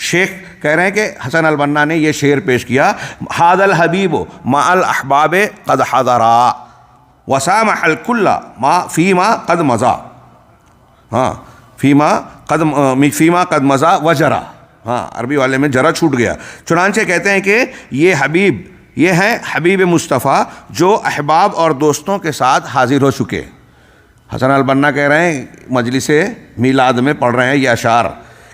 شیخ کہہ رہے ہیں کہ حسن البنا نے یہ شعر پیش کیا، ھذا الحبیب مع الاحباب قد حضرا وسامح الکل فیما قد مضى، فیما قد مضى وجرا، عربی والے میں جرا چھوٹ گیا۔ چنانچہ کہتے ہیں کہ یہ حبیب، یہ ہیں حبیب مصطفیٰ جو احباب اور دوستوں کے ساتھ حاضر ہو چکے۔ حسن البنا کہہ رہے ہیں مجلس میلاد میں پڑھ رہے ہیں یہ اشعار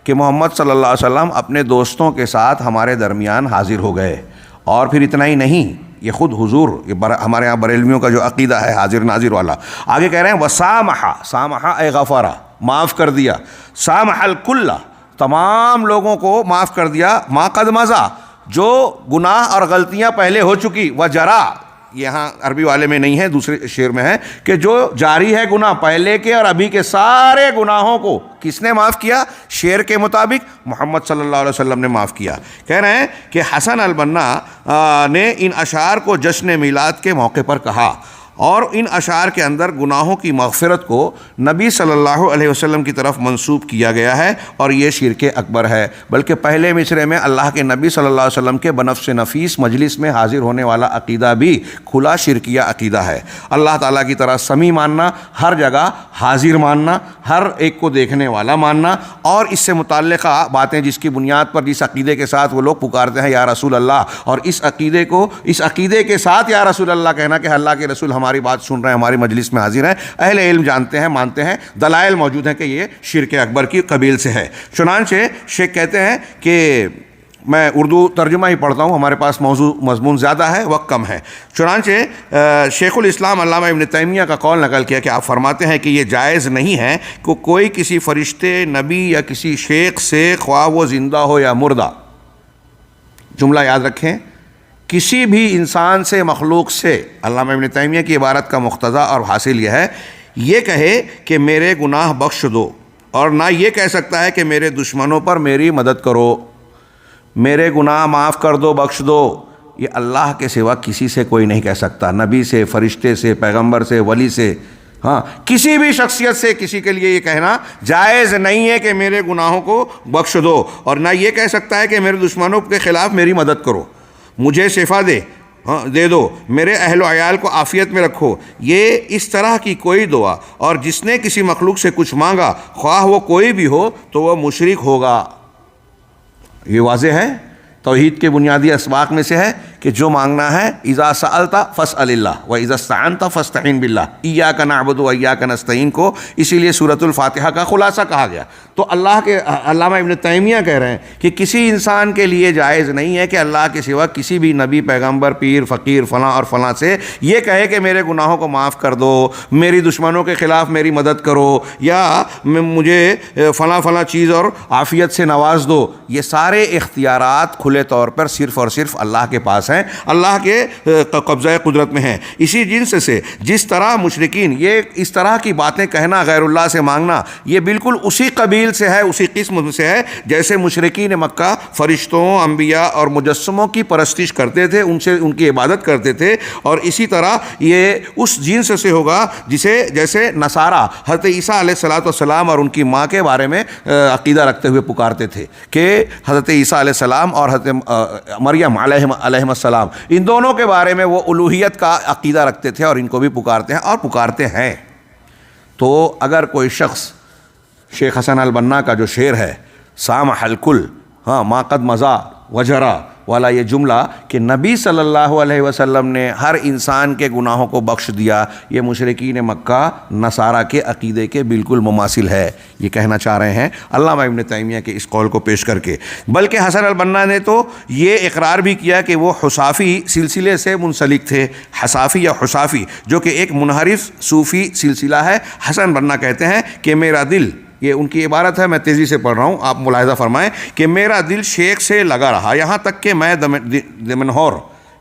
کہ محمد صلی اللہ علیہ وسلم اپنے دوستوں کے ساتھ ہمارے درمیان حاضر ہو گئے۔ اور پھر اتنا ہی نہیں، یہ خود حضور، یہ ہمارے یہاں بریلویوں کا جو عقیدہ ہے حاضر ناظر والا، آگے کہہ رہے ہیں وسامحا، سامحا اے غفرا، معاف کر دیا، سامح الکل، تمام لوگوں کو معاف کر دیا، ما قد مضى، جو گناہ اور غلطیاں پہلے ہو چکی، وجرا، یہاں عربی والے میں نہیں ہے، دوسرے شعر میں ہے کہ جو جاری ہے گناہ، پہلے کے اور ابھی کے سارے گناہوں کو کس نے معاف کیا؟ شعر کے مطابق محمد صلی اللہ علیہ وسلم نے معاف کیا۔ کہہ رہے ہیں کہ حسن البنا نے ان اشعار کو جشن میلاد کے موقع پر کہا، اور ان اشعار کے اندر گناہوں کی مغفرت کو نبی صلی اللہ علیہ وسلم کی طرف منسوب کیا گیا ہے، اور یہ شرک اکبر ہے۔ بلکہ پہلے مصرعے میں اللہ کے نبی صلی اللہ علیہ وسلم کے بنفس نفیس مجلس میں حاضر ہونے والا عقیدہ بھی کھلا شرکیہ عقیدہ ہے۔ اللہ تعالیٰ کی طرح سمیع ماننا، ہر جگہ حاضر ماننا، ہر ایک کو دیکھنے والا ماننا، اور اس سے متعلقہ باتیں جس کی بنیاد پر جس عقیدے کے ساتھ وہ لوگ پکارتے ہیں یا رسول اللہ، اور اس عقیدے کے ساتھ یا رسول اللہ کہنا کہ اللہ کے رسول ہماری بات سن رہے ہیں، ہماری مجلس میں حاضر ہیں، اہل علم جانتے ہیں، مانتے ہیں، دلائل موجود ہیں کہ یہ شرک اکبر کی قبیل سے ہے۔ چنانچہ شیخ کہتے ہیں کہ میں اردو ترجمہ ہی پڑھتا ہوں، ہمارے پاس مضمون زیادہ ہے، وقت کم ہے۔ چنانچہ شیخ الاسلام علامہ ابن تیمیہ کا قول نقل کیا کہ آپ فرماتے ہیں کہ یہ جائز نہیں ہے کہ کوئی کسی فرشتے، نبی یا کسی شیخ سے، خواہ وہ زندہ ہو یا مردہ، جملہ یاد رکھیں، کسی بھی انسان سے، مخلوق سے، علامہ ابن تیمیہ کی عبارت کا مقتضا اور حاصل یہ ہے، یہ کہے کہ میرے گناہ بخش دو، اور نہ یہ کہہ سکتا ہے کہ میرے دشمنوں پر میری مدد کرو، میرے گناہ معاف کر دو، بخش دو۔ یہ اللہ کے سوا کسی سے کوئی نہیں کہہ سکتا، نبی سے، فرشتے سے، پیغمبر سے، ولی سے، کسی بھی شخصیت سے کسی کے لیے یہ کہنا جائز نہیں ہے کہ میرے گناہوں کو بخش دو، اور نہ یہ کہہ سکتا ہے کہ میرے دشمنوں کے خلاف میری مدد کرو، مجھے شفا دے دو، میرے اہل و عیال کو عافیت میں رکھو۔ یہ اس طرح کی کوئی دعا، اور جس نے کسی مخلوق سے کچھ مانگا، خواہ وہ کوئی بھی ہو، تو وہ مشرک ہوگا۔ یہ واضح ہے، توحید کے بنیادی اسباق میں سے ہے کہ جو مانگنا ہے، اذا سألت فاسأل اللہ واذا استعنت فاستعن باللہ، ایاک نعبد و ایاک نستعین کو اسی لیے سورۃ الفاتحہ کا خلاصہ کہا گیا۔ تو اللہ کے علامہ ابن تیمیہ کہہ رہے ہیں کہ کسی انسان کے لیے جائز نہیں ہے کہ اللہ کے سوا کسی بھی نبی، پیغمبر، پیر، فقیر، فلاں اور فلاں سے یہ کہے کہ میرے گناہوں کو معاف کر دو، میری دشمنوں کے خلاف میری مدد کرو، یا مجھے فلاں چیز اور عافیت سے نواز دو۔ یہ سارے اختیارات کھلے طور پر صرف اور صرف اللہ کے پاس ہیں، اللہ کے قبضہ قدرت میں ہیں۔ اسی جنس سے جس طرح مشرکین یہ اس طرح کی باتیں کہنا، غیر اللہ سے مانگنا، یہ بالکل اسی قبیل سے ہے، اسی قسم سے ہے جیسے مشرکین مکہ فرشتوں، انبیاء اور مجسموں کی پرستش کرتے تھے، ان کی عبادت کرتے تھے، اور اسی طرح یہ اس جنس سے ہوگا جیسے نصارہ حضرت عیسیٰ علیہ السلام اور ان کی ماں کے بارے میں عقیدہ رکھتے ہوئے پکارتے تھے کہ حضرت عیسیٰ علیہ السلام اور حضرت مریم علیہ السلام، ان دونوں کے بارے میں وہ الوہیت کا عقیدہ رکھتے تھے، اور ان کو بھی پکارتے ہیں اور پکارتے ہیں۔ تو اگر کوئی شخص شیخ حسن البنا کا جو شعر ہے سامح الکل، ما قد مضى وجرا والا، یہ جملہ کہ نبی صلی اللہ علیہ وسلم نے ہر انسان کے گناہوں کو بخش دیا، یہ مشرکین مکہ نصارہ کے عقیدے کے بالکل مماثل ہے، یہ کہنا چاہ رہے ہیں علامہ ابن تیمیہ کے اس قول کو پیش کر کے۔ بلکہ حسن البنا نے تو یہ اقرار بھی کیا کہ وہ حصافی سلسلے سے منسلک تھے، حصافی یا حصافی، جو کہ ایک منحرف صوفی سلسلہ ہے۔ حسن بنا کہتے ہیں کہ میرا دل، یہ ان کی عبارت ہے، میں تیزی سے پڑھ رہا ہوں، آپ ملاحظہ فرمائیں، کہ میرا دل شیخ سے لگا رہا یہاں تک کہ میں دمنہور،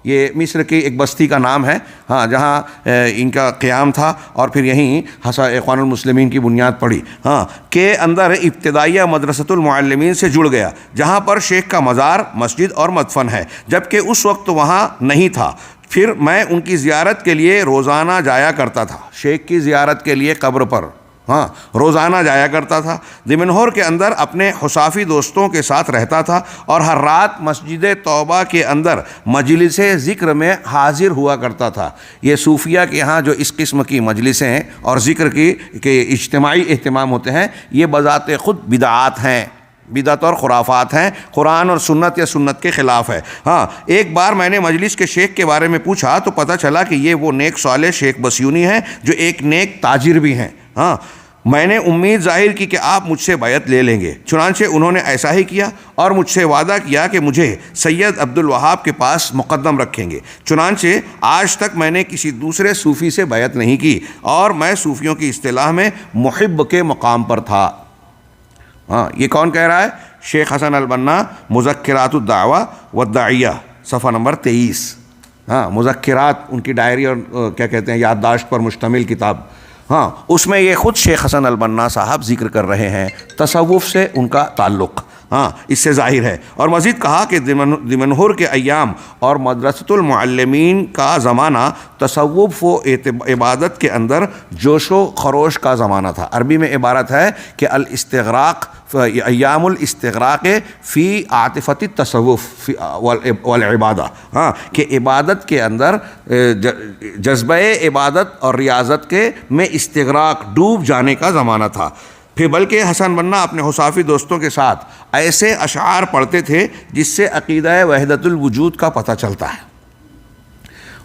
یہ مصر کی ایک بستی کا نام ہے، جہاں ان کا قیام تھا، اور پھر یہیں اخوان المسلمین کی بنیاد پڑی، کے اندر ابتدائیہ مدرسۃ المعلمین سے جڑ گیا، جہاں پر شیخ کا مزار، مسجد اور مدفن ہے، جبکہ اس وقت وہاں نہیں تھا۔ پھر میں ان کی زیارت کے لیے روزانہ جایا کرتا تھا، شیخ کی زیارت کے لیے قبر پر روزانہ جایا کرتا تھا۔ دمنہور کے اندر اپنے حصافی دوستوں کے ساتھ رہتا تھا، اور ہر رات مسجد توبہ کے اندر مجلس ذکر میں حاضر ہوا کرتا تھا۔ یہ صوفیہ کے ہاں جو اس قسم کی مجلسیں اور ذکر کے اجتماعی اہتمام ہوتے ہیں، یہ بذات خود بدعات ہیں، بدعت اور خرافات ہیں، قرآن اور سنت یا سنت کے خلاف ہے۔ ایک بار میں نے مجلس کے شیخ کے بارے میں پوچھا تو پتہ چلا کہ یہ وہ نیک صالح شیخ بسیونی ہیں جو ایک نیک تاجر بھی ہیں۔ میں نے امید ظاہر کی کہ آپ مجھ سے بیعت لے لیں گے، چنانچہ انہوں نے ایسا ہی کیا، اور مجھ سے وعدہ کیا کہ مجھے سید عبد الوہاب کے پاس مقدم رکھیں گے۔ چنانچہ آج تک میں نے کسی دوسرے صوفی سے بیعت نہیں کی، اور میں صوفیوں کی اصطلاح میں محب کے مقام پر تھا۔ یہ کون کہہ رہا ہے؟ شیخ حسن البنا، مذکرات الدعوہ والداعیہ، صفحہ نمبر 23۔ مذکرات ان کی ڈائری اور کیا کہتے ہیں یادداشت پر مشتمل کتاب، اس میں یہ خود شیخ حسن البنا صاحب ذکر کر رہے ہیں، تصوف سے ان کا تعلق اس سے ظاہر ہے۔ اور مزید کہا کہ دمنہور کے ایام اور مدرسۃ المعلمین کا زمانہ تصوف و عبادت کے اندر جوش و خروش کا زمانہ تھا۔ عربی میں عبارت ہے کہ الاستغراق، ایام الاستغراق فی عاطفۃ التصوف والعبادہ، کہ عبادت کے اندر جذبہ عبادت اور ریاضت کے میں استغراق، ڈوب جانے کا زمانہ تھا۔ پھر بلکہ حسن بنا اپنے حصافی دوستوں کے ساتھ ایسے اشعار پڑھتے تھے جس سے عقیدہ وحدت الوجود کا پتہ چلتا ہے۔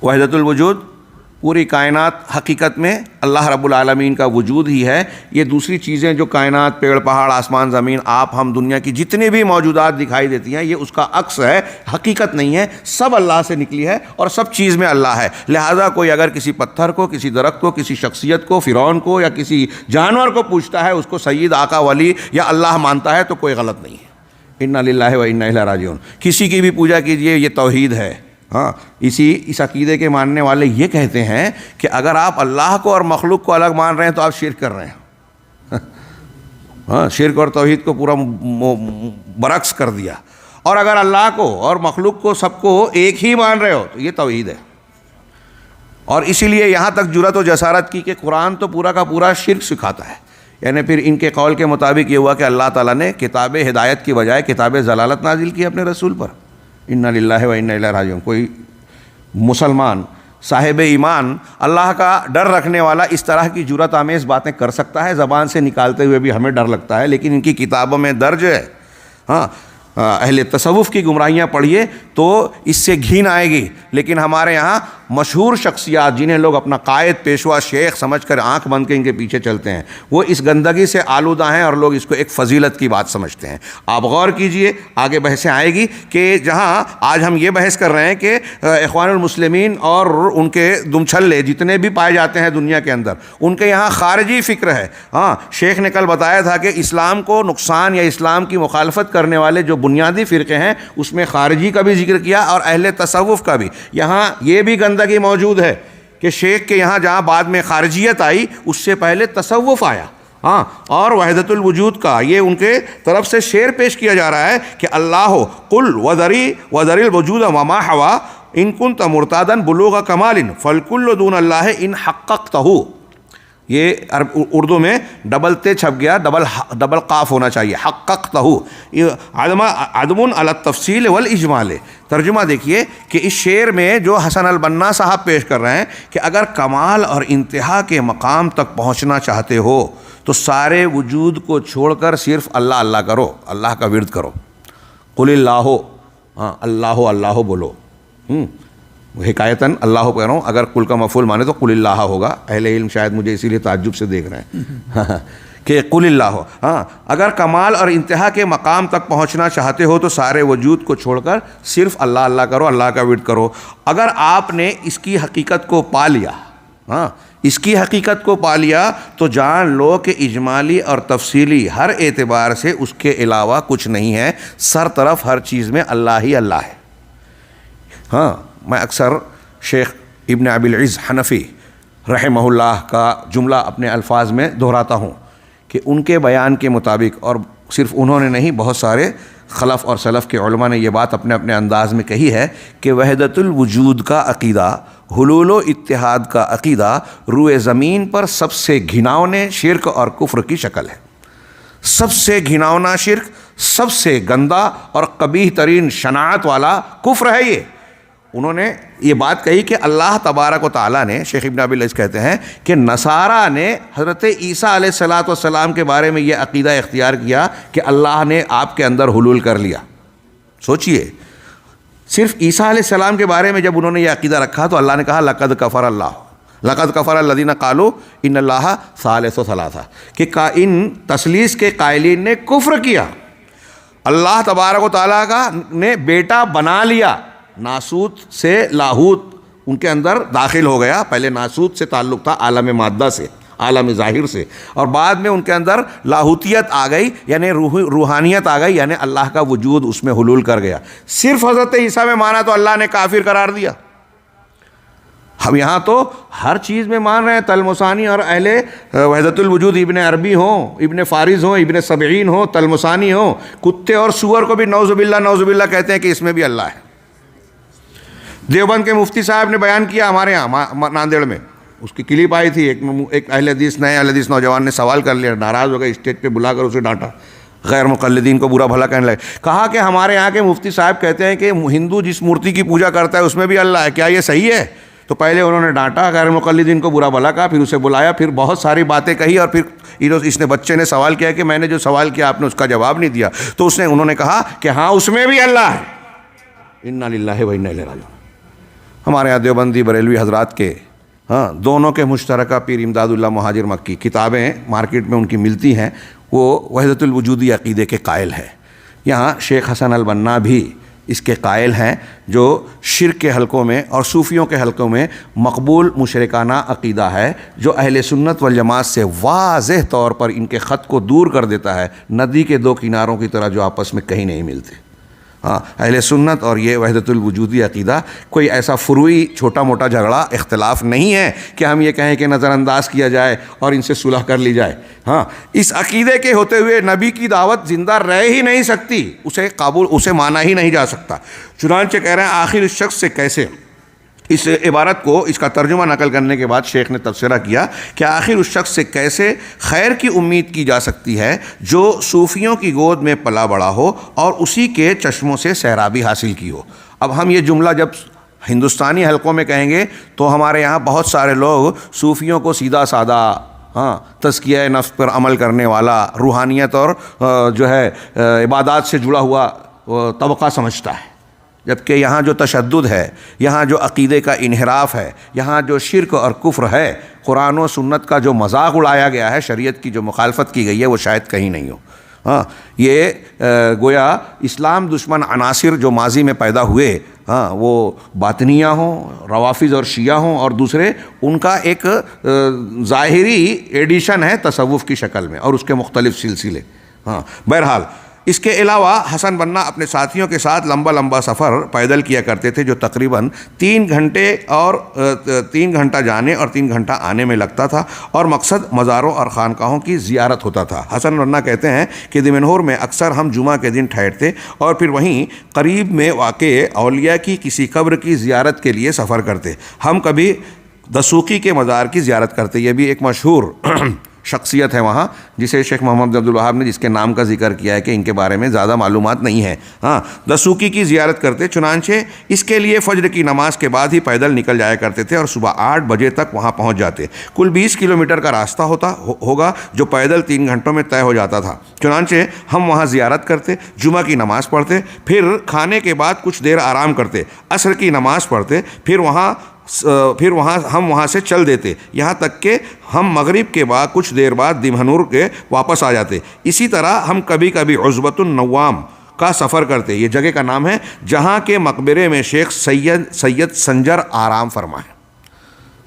وحدت الوجود، پوری کائنات حقیقت میں اللہ رب العالمین کا وجود ہی ہے، یہ دوسری چیزیں جو کائنات، پیڑ پہاڑ، آسمان زمین، آپ ہم، دنیا کی جتنی بھی موجودات دکھائی دیتی ہیں، یہ اس کا عکس ہے، حقیقت نہیں ہے، سب اللہ سے نکلی ہے اور سب چیز میں اللہ ہے۔ لہٰذا کوئی اگر کسی پتھر کو، کسی درخت کو، کسی شخصیت کو، فرعون کو یا کسی جانور کو پوچھتا ہے، اس کو سید، آقا، ولی یا اللہ مانتا ہے تو کوئی غلط نہیں ہے۔ انا للہ و انا الیہ راجعون۔ کسی کی بھی پوجا کیجئے، یہ توحید ہے۔ اس عقیدے کے ماننے والے یہ کہتے ہیں کہ اگر آپ اللہ کو اور مخلوق کو الگ مان رہے ہیں تو آپ شرک کر رہے ہیں۔ شرک اور توحید کو پورا برعکس کر دیا، اور اگر اللہ کو اور مخلوق کو سب کو ایک ہی مان رہے ہو تو یہ توحید ہے۔ اور اسی لیے یہاں تک جرأت و جسارت کی کہ قرآن تو پورا کا پورا شرک سکھاتا ہے، یعنی پھر ان کے قول کے مطابق یہ ہوا کہ اللہ تعالیٰ نے کتاب ہدایت کی بجائے کتاب ضلالت نازل کی اپنے رسول پر۔ انا للہ و انا الیہ راجعون۔ کوئی مسلمان صاحب ایمان، اللہ کا ڈر رکھنے والا اس طرح کی جرأت آمیز باتیں کر سکتا ہے؟ زبان سے نکالتے ہوئے بھی ہمیں ڈر لگتا ہے، لیکن ان کی کتابوں میں درج ہے۔ اہل تصوف کی گمراہیاں پڑھیے تو اس سے گھین آئے گی، لیکن ہمارے یہاں مشہور شخصیات جنہیں لوگ اپنا قائد، پیشوا، شیخ سمجھ کر آنکھ بند کے ان کے پیچھے چلتے ہیں، وہ اس گندگی سے آلودہ ہیں اور لوگ اس کو ایک فضیلت کی بات سمجھتے ہیں۔ آپ غور کیجئے، آگے بحثیں آئے گی کہ جہاں آج ہم یہ بحث کر رہے ہیں کہ اخوان المسلمین اور ان کے دمچھلے جتنے بھی پائے جاتے ہیں دنیا کے اندر، ان کے یہاں خارجی فکر ہے۔ شیخ نے کل بتایا تھا کہ اسلام کو نقصان یا اسلام کی مخالفت کرنے والے جو بنیادی فرقے ہیں اس میں خارجی کا بھی ذکر کیا اور اہل تصوف کا بھی. یہاں یہ بھی گندگی موجود ہے کہ شیخ کے یہاں جہاں بعد میں خارجیت آئی اس سے پہلے تصوف آیا. ہاں، اور وحدت الوجود کا یہ ان کے طرف سے شعر پیش کیا جا رہا ہے کہ اللہ قل وذری الوجود وما حوا ان کنت مرتادا بلوغ کمال فالکل دون اللہ ان حققتہ. یہ اردو میں ڈبل تے چھپ گیا، ڈبل قاف ہونا چاہیے، حققتہ. عدم علی التفصیل والاجمال. ترجمہ دیکھیے کہ اس شعر میں جو حسن البنا صاحب پیش کر رہے ہیں کہ اگر کمال اور انتہا کے مقام تک پہنچنا چاہتے ہو تو سارے وجود کو چھوڑ کر صرف اللہ اللہ کرو، اللہ کا ورد کرو. قل اللہ، ہاں اللہ اللہ بولو. حکایتاً اللہ کہہ رہا ہوں، اگر کل کا مفعول مانے تو قل اللہ ہوگا. اہل علم شاید مجھے اسی لیے تعجب سے دیکھ رہے ہیں کہ قل اللہ. ہاں، اگر کمال اور انتہا کے مقام تک پہنچنا چاہتے ہو تو سارے وجود کو چھوڑ کر صرف اللہ اللہ کرو، اللہ کا ورد کرو. اگر آپ نے اس کی حقیقت کو پا لیا، ہاں اس کی حقیقت کو پا لیا تو جان لو کہ اجمالی اور تفصیلی ہر اعتبار سے اس کے علاوہ کچھ نہیں ہے، سر طرف ہر چیز میں اللہ ہی اللہ ہے. ہاں، میں اکثر شیخ ابن ابی العز حنفی رحمہ اللہ کا جملہ اپنے الفاظ میں دہراتا ہوں کہ ان کے بیان کے مطابق، اور صرف انہوں نے نہیں بہت سارے خلف اور سلف کے علماء نے یہ بات اپنے اپنے انداز میں کہی ہے کہ وحدت الوجود کا عقیدہ، حلول و اتحاد کا عقیدہ روئے زمین پر سب سے گھناؤنے شرک اور کفر کی شکل ہے. سب سے گھناؤنا شرک، سب سے گندا اور قبیح ترین شناعت والا کفر ہے یہ. انہوں نے یہ بات کہی کہ اللہ تبارک و تعالیٰ نے، شیخ ابن ابی العز کہتے ہیں کہ نصارہ نے حضرت عیسیٰ علیہ السلام کے بارے میں یہ عقیدہ اختیار کیا کہ اللہ نے آپ کے اندر حلول کر لیا. سوچئے، صرف عیسیٰ علیہ السلام کے بارے میں جب انہوں نے یہ عقیدہ رکھا تو اللہ نے کہا لقد کفر الذین قالوا ان اللہ ثالث ثلاثہ، کہ ان تثلیث کے قائلین نے کفر کیا، اللہ تبارک و تعالیٰ کا نے بیٹا بنا لیا. ناسوت سے لاہوت ان کے اندر داخل ہو گیا. پہلے ناسوت سے تعلق تھا عالم مادہ سے، عالم ظاہر سے، اور بعد میں ان کے اندر لاہوتیت آ گئی، یعنی روحانیت آ گئی، یعنی اللہ کا وجود اس میں حلول کر گیا. صرف حضرت عیسیٰ میں مانا تو اللہ نے کافر قرار دیا. ہم یہاں تو ہر چیز میں مان رہے ہیں. تلمسانی اور اہل وحدت الوجود ابن عربی ہوں، ابن فارز ہوں، ابن سبعین ہوں، تلمسانی ہوں، کتے اور سور کو بھی نعوذ باللہ کہتے ہیں کہ اس میں بھی اللہ ہے. دیوبند کے مفتی صاحب نے بیان کیا ہمارے یہاں ناندیڑ میں، اس کی کلپ آئی تھی، ایک اہل حدیث نوجوان نے سوال کر لیا، ناراض ہو گئے، اسٹیج پہ بلا کر اسے ڈانٹا، غیر مقلدین کو برا بھلا کہنے لگے. کہا کہ ہمارے یہاں کے مفتی صاحب کہتے ہیں کہ ہندو جس مورتی کی پوجا کرتا ہے اس میں بھی اللہ ہے، کیا یہ صحیح ہے؟ تو پہلے انہوں نے ڈانٹا، غیر مقلدین کو برا بھلا کہا، پھر اسے بلایا، پھر بہت ساری باتیں کہی، اور پھر اس نے بچے نے سوال کیا کہ میں نے جو سوال کیا آپ نے اس کا جواب نہیں دیا. تو انہوں نے کہا کہ ہاں اس میں بھی اللہ ہے. انا للہ و انا الیہ راجعون. ہمارے یہاں دیوبندی بریلوی حضرات کے دونوں کے مشترکہ پیر امداد اللہ مہاجر مکی کتابیں مارکیٹ میں ان کی ملتی ہیں، وہ وحدت الوجودی عقیدے کے قائل ہے. یہاں شیخ حسن البنا بھی اس کے قائل ہیں، جو شرک کے حلقوں میں اور صوفیوں کے حلقوں میں مقبول مشرکانہ عقیدہ ہے، جو اہل سنت والجماعت سے واضح طور پر ان کے خط کو دور کر دیتا ہے، ندی کے دو کناروں کی طرح جو آپس میں کہیں نہیں ملتے. اہل سنت اور یہ وحدت الوجودی عقیدہ کوئی ایسا فروعی چھوٹا موٹا جھگڑا اختلاف نہیں ہے کہ ہم یہ کہیں کہ نظر انداز کیا جائے اور ان سے صلح کر لی جائے. اس عقیدے کے ہوتے ہوئے نبی کی دعوت زندہ رہ ہی نہیں سکتی، اسے مانا ہی نہیں جا سکتا. چنانچہ کہہ رہے ہیں آخر اس شخص سے کیسے، اس عبارت کو اس کا ترجمہ نقل کرنے کے بعد شیخ نے تبصرہ کیا کہ آخر اس شخص سے کیسے خیر کی امید کی جا سکتی ہے جو صوفیوں کی گود میں پلا بڑا ہو اور اسی کے چشموں سے سیرابی حاصل کی ہو. اب ہم یہ جملہ جب ہندوستانی حلقوں میں کہیں گے تو ہمارے یہاں بہت سارے لوگ صوفیوں کو سیدھا سادہ تزکیہ نفس پر عمل کرنے والا، روحانیت اور جو ہے عبادات سے جڑا ہوا طبقہ سمجھتا ہے، جبکہ یہاں جو تشدد ہے، یہاں جو عقیدے کا انحراف ہے، یہاں جو شرک اور کفر ہے، قرآن و سنت کا جو مذاق اڑایا گیا ہے، شریعت کی جو مخالفت کی گئی ہے، وہ شاید کہیں نہیں ہو. یہ گویا اسلام دشمن عناصر جو ماضی میں پیدا ہوئے، وہ باطنیہ ہوں، روافظ اور شیعہ ہوں اور دوسرے، ان کا ایک ظاہری ایڈیشن ہے تصوف کی شکل میں اور اس کے مختلف سلسلے. بہرحال اس کے علاوہ حسن بنا اپنے ساتھیوں کے ساتھ لمبا لمبا سفر پیدل کیا کرتے تھے، جو تقریباً 3 گھنٹے اور 3 گھنٹہ جانے اور 3 گھنٹہ آنے میں لگتا تھا، اور مقصد مزاروں اور خانقاہوں کی زیارت ہوتا تھا۔ حسن بنا کہتے ہیں کہ دمنہور میں اکثر ہم جمعہ کے دن ٹھہرتے اور پھر وہیں قریب میں واقع اولیاء کی کسی قبر کی زیارت کے لیے سفر کرتے۔ ہم کبھی دسوقی کے مزار کی زیارت کرتے، یہ بھی ایک مشہور شخصیت ہے وہاں، جسے شیخ محمد بن عبد الوہاب نے جس کے نام کا ذکر کیا ہے کہ ان کے بارے میں زیادہ معلومات نہیں ہے۔ دسوقی کی زیارت کرتے، چنانچہ اس کے لیے فجر کی نماز کے بعد ہی پیدل نکل جایا کرتے تھے اور صبح 8 بجے تک وہاں پہنچ جاتے۔ کل 20 کلومیٹر کا راستہ ہوگا جو پیدل 3 گھنٹوں میں طے ہو جاتا تھا۔ چنانچہ ہم وہاں زیارت کرتے، جمعہ کی نماز پڑھتے، پھر کھانے کے بعد کچھ دیر آرام کرتے، عصر کی نماز پڑھتے، پھر ہم وہاں سے چل دیتے، یہاں تک کہ ہم مغرب کے بعد کچھ دیر بعد دمنہور کے واپس آ جاتے۔ اسی طرح ہم کبھی کبھی عزبۃ النوام کا سفر کرتے، یہ جگہ کا نام ہے جہاں کے مقبرے میں شیخ سید سنجر آرام فرمائے۔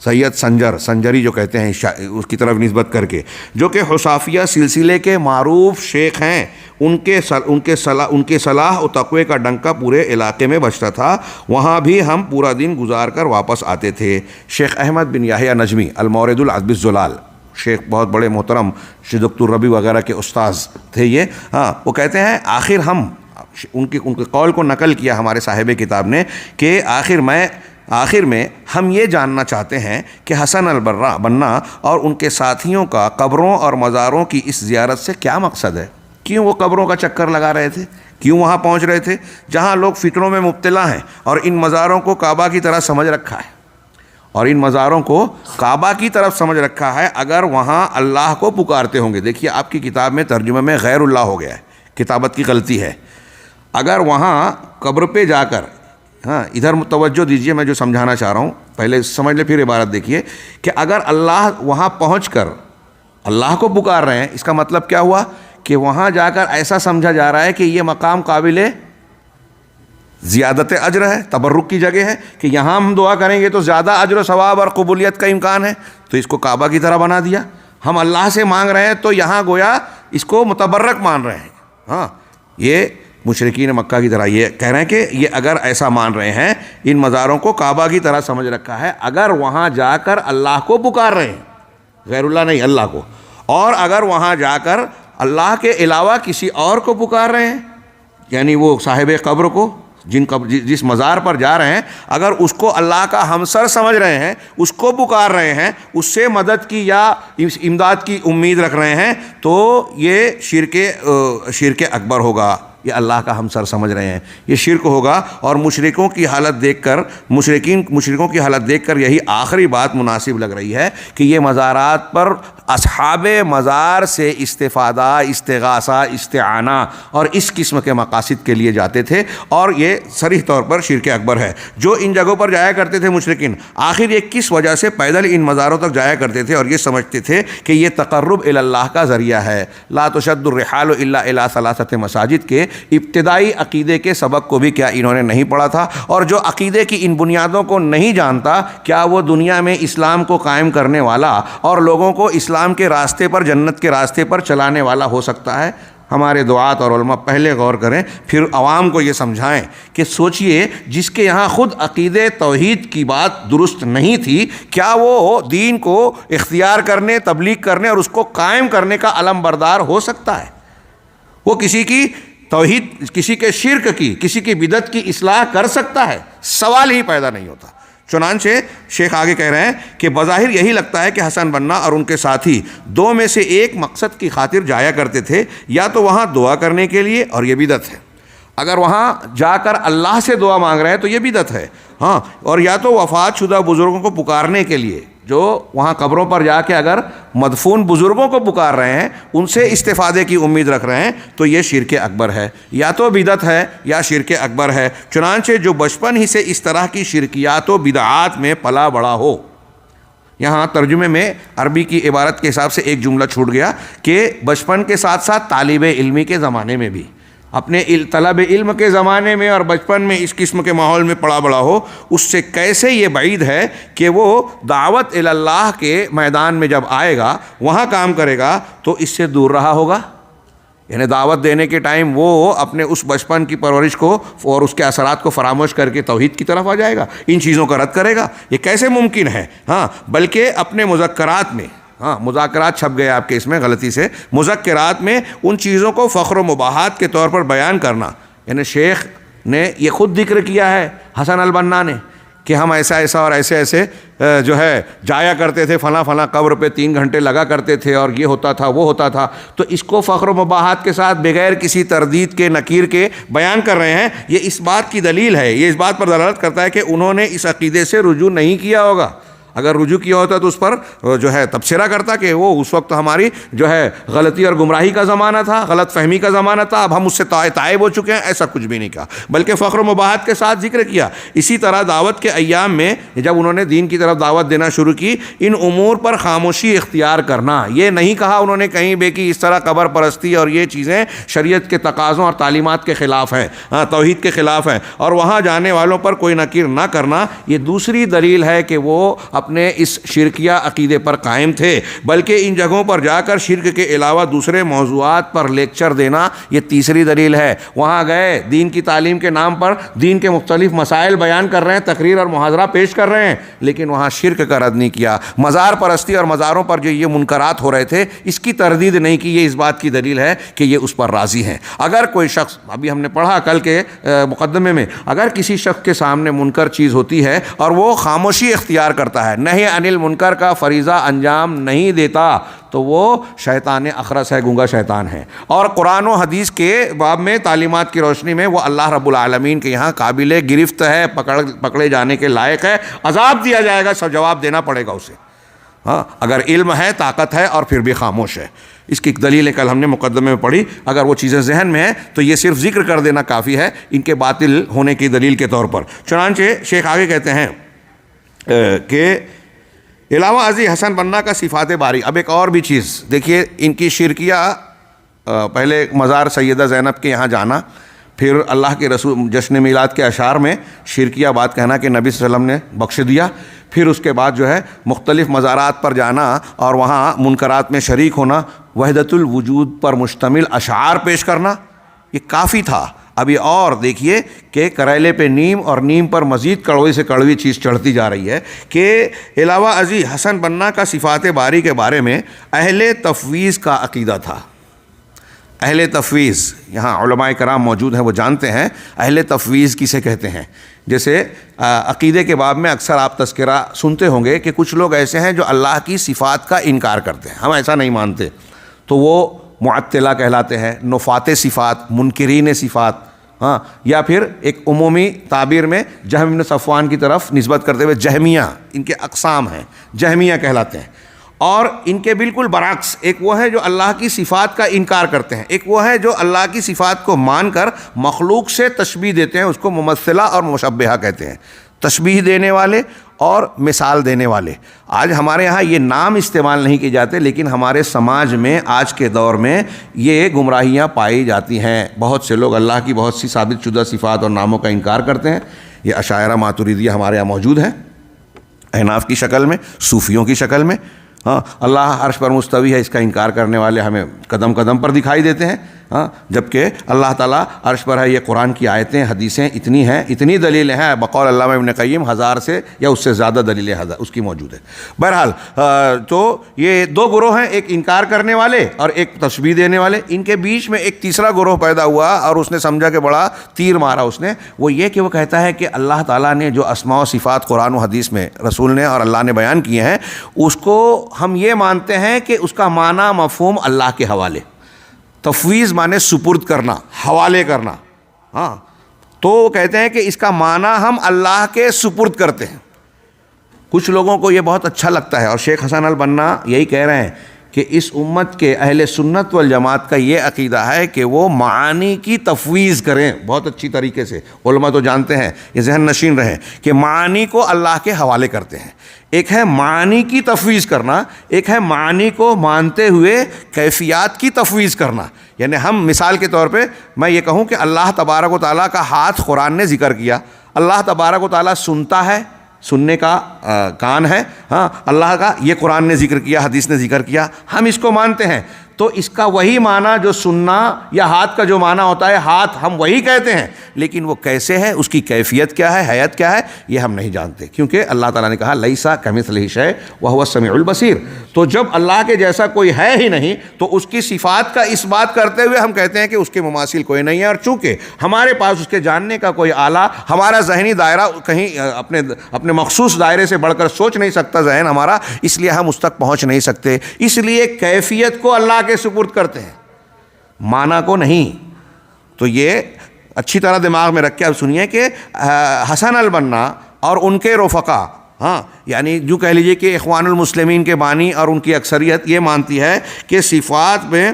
سید سنجری جو کہتے ہیں اس کی طرف نسبت کر کے، جو کہ حصافیہ سلسلے کے معروف شیخ ہیں، ان کے صلاح و تقوی کا ڈنکا پورے علاقے میں بجتا تھا۔ وہاں بھی ہم پورا دن گزار کر واپس آتے تھے۔ شیخ احمد بن یحییٰ نجمی المورد العذب الزلال، شیخ بہت بڑے محترم دکتور ربی وغیرہ کے استاذ تھے یہ، وہ کہتے ہیں آخر ہم ان کے قول کو نقل کیا ہمارے صاحب کتاب نے کہ آخر میں ہم یہ جاننا چاہتے ہیں کہ حسن بنا اور ان کے ساتھیوں کا قبروں اور مزاروں کی اس زیارت سے کیا مقصد ہے؟ کیوں وہ قبروں کا چکر لگا رہے تھے؟ کیوں وہاں پہنچ رہے تھے جہاں لوگ فتنوں میں مبتلا ہیں اور ان مزاروں کو کعبہ کی طرح سمجھ رکھا ہے اگر وہاں اللہ کو پکارتے ہوں گے؟ دیکھیے آپ کی کتاب میں ترجمہ میں غیر اللہ ہو گیا ہے، کتابت کی غلطی ہے۔ اگر وہاں قبر پہ جا کر، ادھر توجہ دیجئے، میں جو سمجھانا چاہ رہا ہوں پہلے سمجھ لیں پھر عبارت دیکھیے، کہ اگر اللہ وہاں پہنچ کر اللہ کو پکار رہے ہیں، اس کا مطلب کیا ہوا کہ وہاں جا کر ایسا سمجھا جا رہا ہے کہ یہ مقام قابل زیادت اجر ہے، تبرک کی جگہ ہے، کہ یہاں ہم دعا کریں گے تو زیادہ اجر و ثواب اور قبولیت کا امکان ہے، تو اس کو کعبہ کی طرح بنا دیا۔ ہم اللہ سے مانگ رہے ہیں تو یہاں گویا اس کو متبرک مان رہے ہیں۔ یہ مشرکین مکہ کی طرح یہ کہہ رہے ہیں کہ یہ اگر ایسا مان رہے ہیں، ان مزاروں کو کعبہ کی طرح سمجھ رکھا ہے، اگر وہاں جا کر اللہ کو پکار رہے ہیں، غیر اللہ نہیں، اللہ کو، اور اگر وہاں جا کر اللہ کے علاوہ کسی اور کو پکار رہے ہیں، یعنی وہ صاحب قبر کو، جس مزار پر جا رہے ہیں، اگر اس کو اللہ کا ہمسر سمجھ رہے ہیں، اس کو پکار رہے ہیں، اس سے مدد کی یا امداد کی امید رکھ رہے ہیں، تو یہ شرک اکبر ہوگا۔ یہ اللہ کا ہمسر سمجھ رہے ہیں، یہ شرک ہوگا۔ اور مشرکوں کی حالت دیکھ کر یہی آخری بات مناسب لگ رہی ہے کہ یہ مزارات پر اصحاب مزار سے استفادہ، استغاثہ، استعانہ اور اس قسم کے مقاصد کے لیے جاتے تھے، اور یہ صریح طور پر شرک اکبر ہے۔ جو ان جگہوں پر جایا کرتے تھے مشرکین، آخر یہ کس وجہ سے پیدل ان مزاروں تک جایا کرتے تھے؟ اور یہ سمجھتے تھے کہ یہ تقرب الی اللہ کا ذریعہ ہے۔ لا تشد الرحال الا الی ثلاثۃ مساجد کے ابتدائی عقیدے کے سبق کو بھی کیا انہوں نے نہیں پڑھا تھا؟ اور جو عقیدے کی ان بنیادوں کو نہیں جانتا، کیا وہ دنیا میں اسلام کو قائم کرنے والا اور لوگوں کو اسلام کے راستے پر، جنت کے راستے پر چلانے والا ہو سکتا ہے؟ ہمارے دعات اور علماء پہلے غور کریں، پھر عوام کو یہ سمجھائیں کہ سوچئے جس کے یہاں خود عقیدے توحید کی بات درست نہیں تھی، کیا وہ دین کو اختیار کرنے، تبلیغ کرنے اور اس کو قائم کرنے کا علم بردار ہو سکتا ہے؟ وہ کسی کی توحید، کسی کے شرک کی، کسی کی بدعت کی اصلاح کر سکتا ہے؟ سوال ہی پیدا نہیں ہوتا۔ چنانچہ شیخ آگے کہہ رہے ہیں کہ بظاہر یہی لگتا ہے کہ حسن بنا اور ان کے ساتھی دو میں سے ایک مقصد کی خاطر جایا کرتے تھے، یا تو وہاں دعا کرنے کے لیے، اور یہ بدعت ہے۔ اگر وہاں جا کر اللہ سے دعا مانگ رہے ہیں تو یہ بدعت ہے، اور یا تو وفات شدہ بزرگوں کو پکارنے کے لیے، جو وہاں قبروں پر جا کے اگر مدفون بزرگوں کو پکار رہے ہیں، ان سے استفادے کی امید رکھ رہے ہیں، تو یہ شرک اکبر ہے، یا تو بدعت ہے یا شرک اکبر ہے۔ چنانچہ جو بچپن ہی سے اس طرح کی شرکیات و بدعات میں پلا بڑا ہو، یہاں ترجمے میں عربی کی عبارت کے حساب سے ایک جملہ چھوٹ گیا کہ بچپن کے ساتھ ساتھ طالب علمی کے زمانے میں بھی، اپنے طلب علم کے زمانے میں اور بچپن میں اس قسم کے ماحول میں پڑا بڑا ہو، اس سے کیسے یہ بعید ہے کہ وہ دعوت الی اللہ کے میدان میں جب آئے گا، وہاں کام کرے گا، تو اس سے دور رہا ہوگا؟ یعنی دعوت دینے کے ٹائم وہ اپنے اس بچپن کی پرورش کو اور اس کے اثرات کو فراموش کر کے توحید کی طرف آ جائے گا، ان چیزوں کا رد کرے گا؟ یہ کیسے ممکن ہے؟ بلکہ اپنے مذکرات میں، مذاکرات چھپ گئے آپ کے اس میں غلطی سے، مذکرات میں ان چیزوں کو فخر و مباحات کے طور پر بیان کرنا، یعنی شیخ نے یہ خود ذکر کیا ہے حسن البنا نے کہ ہم ایسا ایسا اور ایسے ایسے جو ہے جایا کرتے تھے فلاں فلاں قبر پہ 3 گھنٹے لگا کرتے تھے اور یہ ہوتا تھا وہ ہوتا تھا، تو اس کو فخر و مباحات کے ساتھ بغیر کسی تردید کے نکیر کے بیان کر رہے ہیں۔ یہ اس بات کی دلیل ہے، یہ اس بات پر دلالت کرتا ہے کہ انہوں نے اس عقیدے سے رجوع نہیں کیا ہوگا۔ اگر رجوع کیا ہوتا تو اس پر جو ہے تبصرہ کرتا کہ وہ اس وقت ہماری جو ہے غلطی اور گمراہی کا زمانہ تھا، غلط فہمی کا زمانہ تھا، اب ہم اس سے تائب ہو چکے ہیں، ایسا کچھ بھی نہیں کہا، بلکہ فخر و مباحات کے ساتھ ذکر کیا۔ اسی طرح دعوت کے ایام میں جب انہوں نے دین کی طرف دعوت دینا شروع کی، ان امور پر خاموشی اختیار کرنا، یہ نہیں کہا انہوں نے کہیں بے کہ اس طرح قبر پرستی اور یہ چیزیں شریعت کے تقاضوں اور تعلیمات کے خلاف ہیں، توحید کے خلاف ہیں، اور وہاں جانے والوں پر کوئی نکیر نہ کرنا، یہ دوسری دلیل ہے کہ وہ اپنے اس شرکیہ عقیدے پر قائم تھے۔ بلکہ ان جگہوں پر جا کر شرک کے علاوہ دوسرے موضوعات پر لیکچر دینا، یہ تیسری دلیل ہے۔ وہاں گئے، دین کی تعلیم کے نام پر دین کے مختلف مسائل بیان کر رہے ہیں، تقریر اور محاضرہ پیش کر رہے ہیں، لیکن وہاں شرک کا رد نہیں کیا۔ مزار پرستی اور مزاروں پر جو یہ منکرات ہو رہے تھے، اس کی تردید نہیں کی۔ یہ اس بات کی دلیل ہے کہ یہ اس پر راضی ہیں۔ اگر کوئی شخص، ابھی ہم نے پڑھا کل کے مقدمے میں، اگر کسی شخص کے سامنے منکر چیز ہوتی ہے اور وہ خاموشی اختیار کرتا ہے، نہی انل منکر کا فریضہ انجام نہیں دیتا، تو وہ شیطان اخرس ہے، گونگا شیطان ہے، اور قرآن و حدیث کے باب میں تعلیمات کی روشنی میں وہ اللہ رب العالمین کے یہاں قابل گرفت ہے، پکڑے جانے کے لائق ہے، عذاب دیا جائے گا، سب جواب دینا پڑے گا اسے۔ اگر علم ہے، طاقت ہے، اور پھر بھی خاموش ہے۔ اس کی دلیلیں کل ہم نے مقدمے میں پڑھی، اگر وہ چیزیں ذہن میں ہیں تو یہ صرف ذکر کر دینا کافی ہے ان کے باطل ہونے کی دلیل کے طور پر۔ چنانچہ شیخ آگے کہتے ہیں کہ علاوہ ازیں حسن بنا کا صفات باری۔ اب ایک اور بھی چیز دیکھیے، ان کی شرکیہ، پہلے مزار سیدہ زینب کے یہاں جانا، پھر اللہ کے رسول جشن میلاد کے اشعار میں شرکیہ بات کہنا کہ نبی صلی اللہ علیہ وسلم نے بخش دیا، پھر اس کے بعد جو ہے مختلف مزارات پر جانا اور وہاں منکرات میں شریک ہونا، وحدت الوجود پر مشتمل اشعار پیش کرنا، یہ کافی تھا۔ ابھی اور دیکھیے کہ کریلے پہ نیم اور نیم پر مزید کڑوی سے کڑوی چیز چڑھتی جا رہی ہے کہ علاوہ ازیں حسن بنا کا صفات باری کے بارے میں اہل تفویض کا عقیدہ تھا۔ اہل تفویض، یہاں علماء کرام موجود ہیں، وہ جانتے ہیں اہل تفویض کسے کہتے ہیں۔ جیسے عقیدے کے باب میں اکثر آپ تذکرہ سنتے ہوں گے کہ کچھ لوگ ایسے ہیں جو اللہ کی صفات کا انکار کرتے ہیں، ہم ایسا نہیں مانتے، تو وہ معطلہ کہلاتے ہیں، نفات صفات، منکرین صفات، یا پھر ایک عمومی تعبیر میں جہم بن صفوان کی طرف نسبت کرتے ہوئے جہمیہ، ان کے اقسام ہیں، جہمیہ کہلاتے ہیں۔ اور ان کے بالکل برعکس ایک وہ ہے جو اللہ کی صفات کا انکار کرتے ہیں، ایک وہ ہے جو اللہ کی صفات کو مان کر مخلوق سے تشبیہ دیتے ہیں، اس کو ممثلہ اور مشبہہ کہتے ہیں، تشبیہ دینے والے اور مثال دینے والے۔ آج ہمارے ہاں یہ نام استعمال نہیں کیے جاتے، لیکن ہمارے سماج میں آج کے دور میں یہ گمراہیاں پائی جاتی ہیں۔ بہت سے لوگ اللہ کی بہت سی ثابت شدہ صفات اور ناموں کا انکار کرتے ہیں۔ یہ اشاعرہ ماتریدیہ ہمارے یہاں موجود ہیں، احناف کی شکل میں، صوفیوں کی شکل میں۔ اللہ عرش پر مستوی ہے، اس کا انکار کرنے والے ہمیں قدم قدم پر دکھائی دیتے ہیں، جبکہ اللہ تعالیٰ عرش پر ہے۔ یہ قرآن کی آیتیں، حدیثیں اتنی ہیں، اتنی دلیلیں ہیں، بقول علامہ ابن قیم 1000 سے یا اس سے زیادہ دلیلیں اس کی موجود ہے۔ بہرحال تو یہ دو گروہ ہیں، ایک انکار کرنے والے اور ایک تشبیہ دینے والے۔ ان کے بیچ میں ایک تیسرا گروہ پیدا ہوا اور اس نے سمجھا کہ بڑا تیر مارا اس نے، وہ یہ کہ وہ کہتا ہے کہ اللہ تعالیٰ نے جو اسماء و صفات قرآن و حدیث میں رسول نے اور اللہ نے بیان کیے ہیں، اس کو ہم یہ مانتے ہیں کہ اس کا معنی مفہوم اللہ کے حوالے۔ تفویض مانے سپرد کرنا، حوالے کرنا، تو کہتے ہیں کہ اس کا معنی ہم اللہ کے سپرد کرتے ہیں۔ کچھ لوگوں کو یہ بہت اچھا لگتا ہے، اور شیخ حسن البنا یہی کہہ رہے ہیں کہ اس امت کے اہل سنت والجماعت کا یہ عقیدہ ہے کہ وہ معانی کی تفویض کریں بہت اچھی طریقے سے۔ علماء تو جانتے ہیں، یہ ذہن نشین رہے کہ معانی کو اللہ کے حوالے کرتے ہیں۔ ایک ہے معانی کی تفویض کرنا، ایک ہے معانی کو مانتے ہوئے کیفیات کی تفویض کرنا۔ یعنی ہم مثال کے طور پہ میں یہ کہوں کہ اللہ تبارک و تعالیٰ کا ہاتھ قرآن نے ذکر کیا، اللہ تبارک و تعالیٰ سنتا ہے، سننے کا کان ہے، اللہ کا یہ قرآن نے ذکر کیا، حدیث نے ذکر کیا، ہم اس کو مانتے ہیں۔ تو اس کا وہی معنی جو سننا یا ہاتھ کا جو معنی ہوتا ہے ہاتھ ہم وہی کہتے ہیں، لیکن وہ کیسے ہے، اس کی کیفیت کیا ہے، حیت کیا ہے، یہ ہم نہیں جانتے، کیونکہ اللہ تعالیٰ نے کہا لیسا کمثلہ شیء وہو السمیع البصیر۔ تو جب اللہ کے جیسا کوئی ہے ہی نہیں تو اس کی صفات کا اس بات کرتے ہوئے ہم کہتے ہیں کہ اس کے مماثل کوئی نہیں ہے، اور چونکہ ہمارے پاس اس کے جاننے کا کوئی آلہ، ہمارا ذہنی دائرہ کہیں اپنے مخصوص دائرے سے بڑھ کر سوچ نہیں سکتا ذہن ہمارا، اس لیے ہم اس تک پہنچ نہیں سکتے، اس لیے کیفیت کو اللہ کے سپرد کرتے ہیں، معنی کو نہیں۔ تو یہ اچھی طرح دماغ میں رکھ کے اب سنیے کہ حسن البنا اور ان کے رفقا، یعنی جو کہہ لیجئے کہ اخوان المسلمین کے بانی اور ان کی اکثریت یہ مانتی ہے کہ صفات میں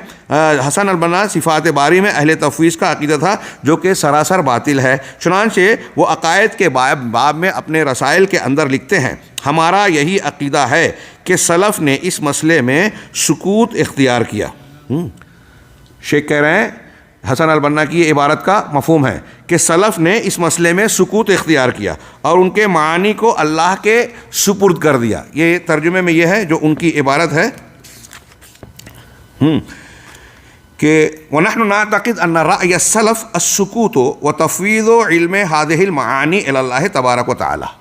حسن البنا صفات باری میں اہل تفویض کا عقیدہ تھا، جو کہ سراسر باطل ہے۔ چنانچہ وہ عقائد کے باب میں اپنے رسائل کے اندر لکھتے ہیں، ہمارا یہی عقیدہ ہے کہ سلف نے اس مسئلے میں سکوت اختیار کیا۔ شیخ کہہ رہے ہیں، حسن البنا کی یہ عبارت کا مفہوم ہے کہ سلف نے اس مسئلے میں سکوت اختیار کیا اور ان کے معانی کو اللہ کے سپرد کر دیا۔ یہ ترجمے میں یہ ہے جو ان کی عبارت ہے کہ وَنَحْنُ نَعْتَقِدْ أَنَّ رَأْيَ السَّلَفِ السُّكُوتُ وَتَفْوِيضُ عِلْمِ هذه المعانی إلى اللہ تبارک و تعالی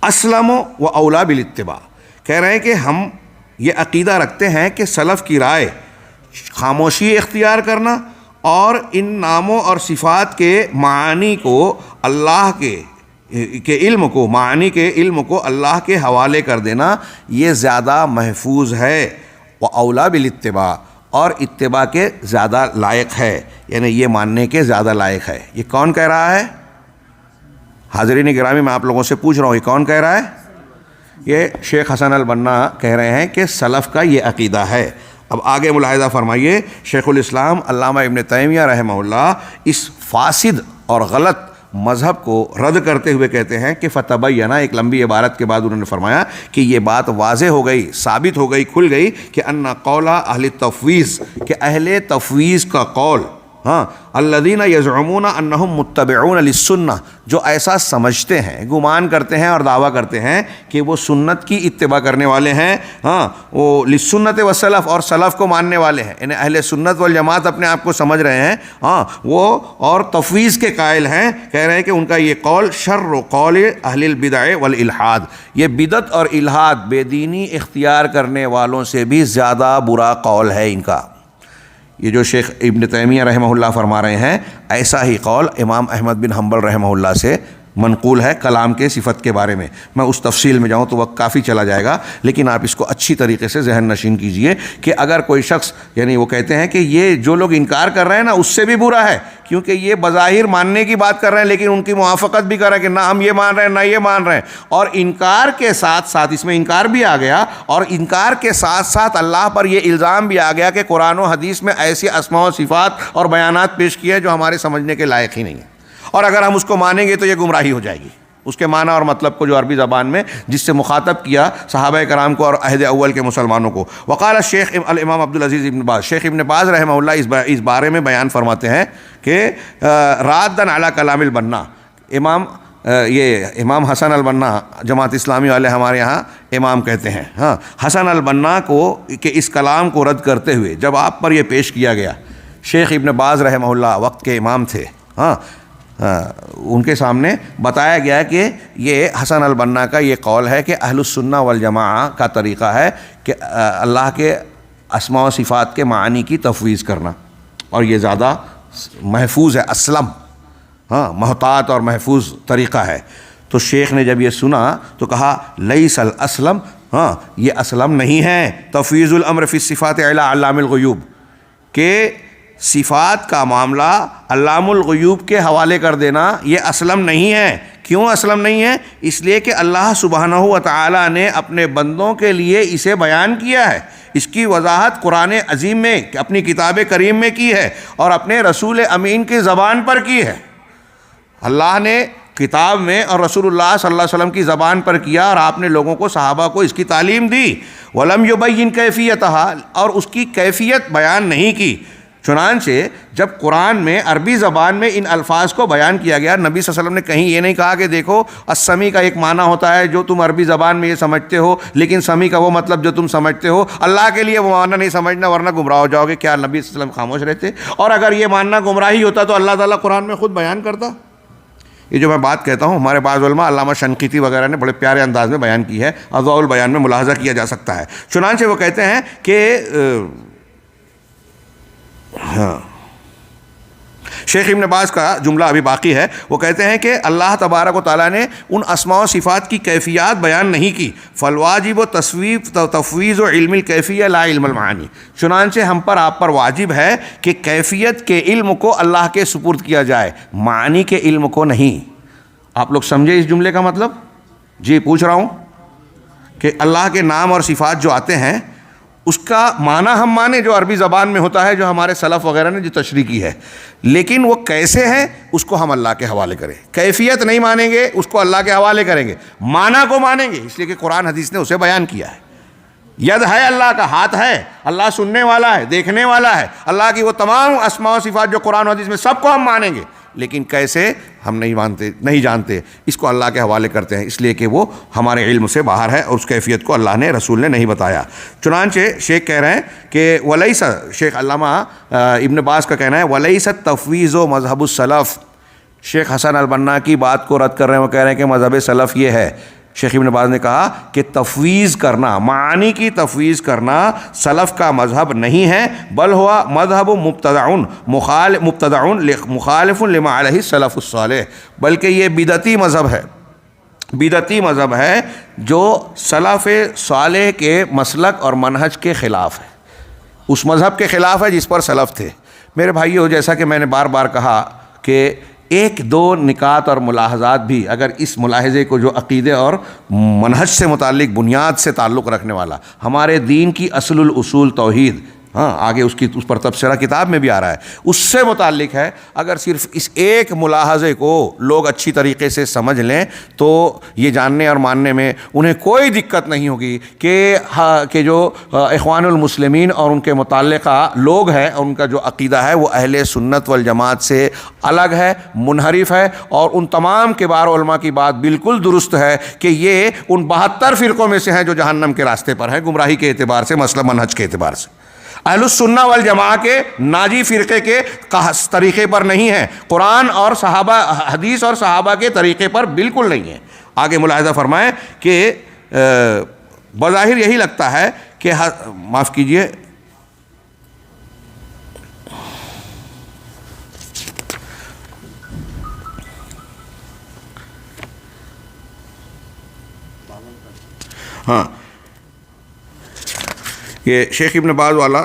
اسلم و اولا بالاتباع۔ کہہ رہے ہیں کہ ہم یہ عقیدہ رکھتے ہیں کہ سلف کی رائے خاموشی اختیار کرنا اور ان ناموں اور صفات کے معانی کو اللہ کے علم کو، معانی کے علم کو اللہ کے حوالے کر دینا، یہ زیادہ محفوظ ہے، و اولا بالاتباع، اور اتباع کے زیادہ لائق ہے، یعنی یہ ماننے کے زیادہ لائق ہے۔ یہ کون کہہ رہا ہے؟ حاضرین گرامی، میں آپ لوگوں سے پوچھ رہا ہوں، یہ کون کہہ رہا ہے؟ یہ شیخ حسن البنا کہہ رہے ہیں کہ سلف کا یہ عقیدہ ہے۔ اب آگے ملاحظہ فرمائیے، شیخ الاسلام علامہ ابن تیمیہ رحمہ اللہ اس فاسد اور غلط مذہب کو رد کرتے ہوئے کہتے ہیں کہ فتبینہ، ایک لمبی عبارت کے بعد انہوں نے فرمایا کہ یہ بات واضح ہو گئی، ثابت ہو گئی، کھل گئی کہ ان قول اہل تفویض، کہ اہل تفویض کا قول، الذین یزعمون انہم متبعون للسنہ، جو ایسا سمجھتے ہیں، گمان کرتے ہیں اور دعویٰ کرتے ہیں کہ وہ سنت کی اتباع کرنے والے ہیں، وہ للسنت والسلف، اور سلف کو ماننے والے ہیں، یعنی اہل سنت والجماعت اپنے آپ کو سمجھ رہے ہیں، وہ اور تفویض کے قائل ہیں، کہہ رہے ہیں کہ ان کا یہ قول شر قول اہل البدع والالحاد، یہ بدعت اور الحاد، بے دینی اختیار کرنے والوں سے بھی زیادہ برا قول ہے ان کا۔ یہ جو شیخ ابن تیمیہ رحمہ اللہ فرما رہے ہیں، ایسا ہی قول امام احمد بن حنبل رحمہ اللہ سے منقول ہے کلام کے صفت کے بارے میں۔ میں اس تفصیل میں جاؤں تو وقت کافی چلا جائے گا، لیکن آپ اس کو اچھی طریقے سے ذہن نشین کیجئے کہ اگر کوئی شخص، یعنی وہ کہتے ہیں کہ یہ جو لوگ انکار کر رہے ہیں نا، اس سے بھی برا ہے، کیونکہ یہ بظاہر ماننے کی بات کر رہے ہیں لیکن ان کی موافقت بھی کر رہے ہیں کہ نہ ہم یہ مان رہے ہیں نہ یہ مان رہے ہیں، اور انکار کے ساتھ ساتھ، اس میں انکار بھی آ گیا، اور انکار کے ساتھ ساتھ اللہ پر یہ الزام بھی آ گیا کہ قرآن و حدیث میں ایسی اسماء و صفات اور بیانات پیش کیے جو ہمارے سمجھنے کے لائق ہی نہیں ہیں، اور اگر ہم اس کو مانیں گے تو یہ گمراہی ہو جائے گی۔ اس کے معنی اور مطلب کو جو عربی زبان میں جس سے مخاطب کیا صحابہ کرام کو اور عہد اول کے مسلمانوں کو۔ وقال الشیخ الامام عبدالعزیز ابن باز، شیخ ابن باز رحمہ اللہ اس بارے میں بیان فرماتے ہیں کہ رادًا علی کلام البنا، امام حسن البنا، جماعت اسلامی والے ہمارے ہاں امام کہتے ہیں، حسن البنا کو کہ اس کلام کو رد کرتے ہوئے جب آپ پر یہ پیش کیا گیا، شیخ ابن باز رحمہ اللہ وقت کے امام تھے، ان کے سامنے بتایا گیا کہ یہ حسن البنا کا یہ قول ہے کہ اہل السنہ والجماعہ کا طریقہ ہے کہ اللہ کے اسماء و صفات کے معانی کی تفویض کرنا، اور یہ زیادہ محفوظ ہے، اسلم، محتاط اور محفوظ طریقہ ہے۔ تو شیخ نے جب یہ سنا تو کہا لیس الاسلم، یہ اسلم نہیں ہے، تفویض الامر فی الصفات الی علام الغیوب، کہ صفات کا معاملہ علام الغیوب کے حوالے کر دینا یہ اسلم نہیں ہے۔ کیوں اسلم نہیں ہے؟ اس لیے کہ اللہ سبحانہ و تعالی نے اپنے بندوں کے لیے اسے بیان کیا ہے، اس کی وضاحت قرآن عظیم میں اپنی کتاب کریم میں کی ہے اور اپنے رسول امین کی زبان پر کی ہے۔ اللہ نے کتاب میں اور رسول اللہ صلی اللہ علیہ وسلم کی زبان پر کیا، اور آپ نے لوگوں کو، صحابہ کو اس کی تعلیم دی۔ وَلَمْ يُبَيِّنْ كَيْفِيَّتَهَا، اور اس کی کیفیت بیان نہیں کی۔ چنانچہ جب قرآن میں عربی زبان میں ان الفاظ کو بیان کیا گیا، نبی صلی اللہ علیہ وسلم نے کہیں یہ نہیں کہا کہ دیکھو السمیع کا ایک معنی ہوتا ہے جو تم عربی زبان میں یہ سمجھتے ہو، لیکن سمیع کا وہ مطلب جو تم سمجھتے ہو، اللہ کے لیے وہ معنی نہیں سمجھنا ورنہ گمراہ ہو جاؤ گے۔ کیا نبی صلی اللہ علیہ وسلم خاموش رہتے؟ اور اگر یہ ماننا گمراہی ہوتا تو اللہ تعالیٰ قرآن میں خود بیان کرتا۔ یہ جو میں بات کہتا ہوں ہمارے بعض علماء علامہ شنقیطی وغیرہ نے بڑے پیارے انداز میں بیان کی ہے، اضواء البیان میں ملاحظہ کیا جا سکتا ہے۔ چنانچہ وہ کہتے ہیں کہ شیخ ابن باز کا جملہ ابھی باقی ہے، وہ کہتے ہیں کہ اللہ تبارک و تعالیٰ نے ان اسماء و صفات کی کیفیات بیان نہیں کی، فالواجب و تفویض و علم الکیفیہ لا علم المعانی، چنانچہ ہم پر آپ پر واجب ہے کہ کیفیت کے علم کو اللہ کے سپرد کیا جائے، معانی کے علم کو نہیں۔ آپ لوگ سمجھے اس جملے کا مطلب؟ جی پوچھ رہا ہوں کہ اللہ کے نام اور صفات جو آتے ہیں اس کا معنی ہم مانیں جو عربی زبان میں ہوتا ہے، جو ہمارے سلف وغیرہ نے جو تشریح کی ہے، لیکن وہ کیسے ہیں اس کو ہم اللہ کے حوالے کریں۔ کیفیت نہیں مانیں گے، اس کو اللہ کے حوالے کریں گے، معنی کو مانیں گے، اس لیے کہ قرآن حدیث نے اسے بیان کیا ہے۔ ید ہے اللہ کا، ہاتھ ہے، اللہ سننے والا ہے، دیکھنے والا ہے، اللہ کی وہ تمام اسماء و صفات جو قرآن و حدیث میں سب کو ہم مانیں گے، لیکن کیسے ہم نہیں جانتے، اس کو اللہ کے حوالے کرتے ہیں، اس لیے کہ وہ ہمارے علم سے باہر ہے اور اس کیفیت کو اللہ نے رسول نے نہیں بتایا۔ چنانچہ شیخ کہہ رہے ہیں کہ ولیس، شیخ علامہ ابن باز کا کہنا ہے ولیس تفویض و مذہب السلف، شیخ حسن البنا کی بات کو رد کر رہے ہیں، وہ کہہ رہے ہیں کہ مذہب سلف یہ ہے۔ شیخ ابن باز نے کہا کہ تفویض کرنا، معانی کی تفویض کرنا سلف کا مذہب نہیں ہے، بل ہوا مذہب مبتدع مخالف لما علیہ السلف الصالح، بلکہ یہ بدعتی مذہب ہے، بدعتی مذہب ہے جو سلف صالح کے مسلک اور منہج کے خلاف ہے، اس مذہب کے خلاف ہے جس پر سلف تھے۔ میرے بھائیو، جیسا کہ میں نے بار بار کہا کہ ایک دو نکات اور ملاحظات بھی اگر اس ملاحظے کو جو عقیدے اور منہج سے متعلق بنیاد سے تعلق رکھنے والا، ہمارے دین کی اصل الاصول توحید، ہاں آگے اس پر تبصرہ کتاب میں بھی آ رہا ہے، اس سے متعلق ہے، اگر صرف اس ایک ملاحظے کو لوگ اچھی طریقے سے سمجھ لیں تو یہ جاننے اور ماننے میں انہیں کوئی دقت نہیں ہوگی کہ جو اخوان المسلمین اور ان کے متعلقہ لوگ ہیں اور ان کا جو عقیدہ ہے وہ اہل سنت والجماعت سے الگ ہے، منحرف ہے، اور ان تمام کبار علماء کی بات بالکل درست ہے کہ یہ ان 72 فرقوں میں سے ہیں جو جہنم کے راستے پر ہیں، گمراہی کے اعتبار سے، مسئلہ منہج کے اعتبار سے۔ اہل السنہ والجماعہ کے ناجی فرقے کے طریقے پر نہیں ہیں، قرآن اور صحابہ، حدیث اور صحابہ کے طریقے پر بالکل نہیں ہے۔ آگے ملاحظہ فرمائیں کہ بظاہر یہی لگتا ہے کہ معاف کیجئے، ہاں یہ شیخ ابن باز والا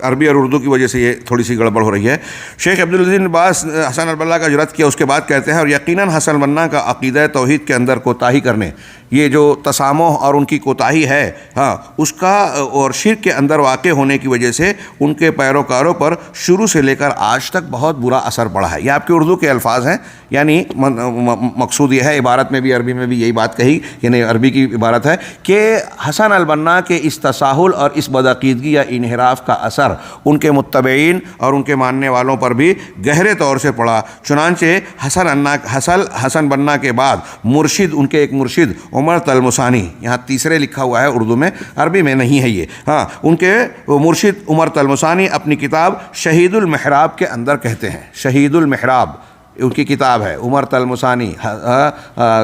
عربی اور اردو کی وجہ سے یہ تھوڑی سی گڑبڑ ہو رہی ہے۔ شیخ عبدالعزیز بن باز حسن البنا کا جرات کیا، اس کے بعد کہتے ہیں اور یقیناً حسن البنا کا عقیدہ توحید کے اندر کوتاہی کرنے، یہ جو تسامح اور ان کی کوتاہی ہے، ہاں اس کا اور شرک کے اندر واقع ہونے کی وجہ سے ان کے پیروکاروں پر شروع سے لے کر آج تک بہت برا اثر پڑا ہے۔ یہ آپ کے اردو کے الفاظ ہیں، یعنی مقصود یہ ہے، عبارت میں بھی عربی میں بھی یہی بات کہی، یعنی عربی کی عبارت ہے کہ حسن البنا کے اس تساہل اور اس بدعقیدگی یا انحراف کا اثر ان کے متبعین اور ان کے ماننے والوں پر بھی گہرے طور سے پڑا۔ چنانچہ حسن بنا کے بعد مرشد، ان کے ایک مرشد عمر تلمسانی، یہاں تیسرے لکھا ہوا ہے اردو میں، عربی میں نہیں ہے یہ، ہاں ان کے مرشد عمر تلمسانی اپنی کتاب شہید المحراب کے اندر کہتے ہیں، شہید المحراب ان کی کتاب ہے، عمر تلمسانی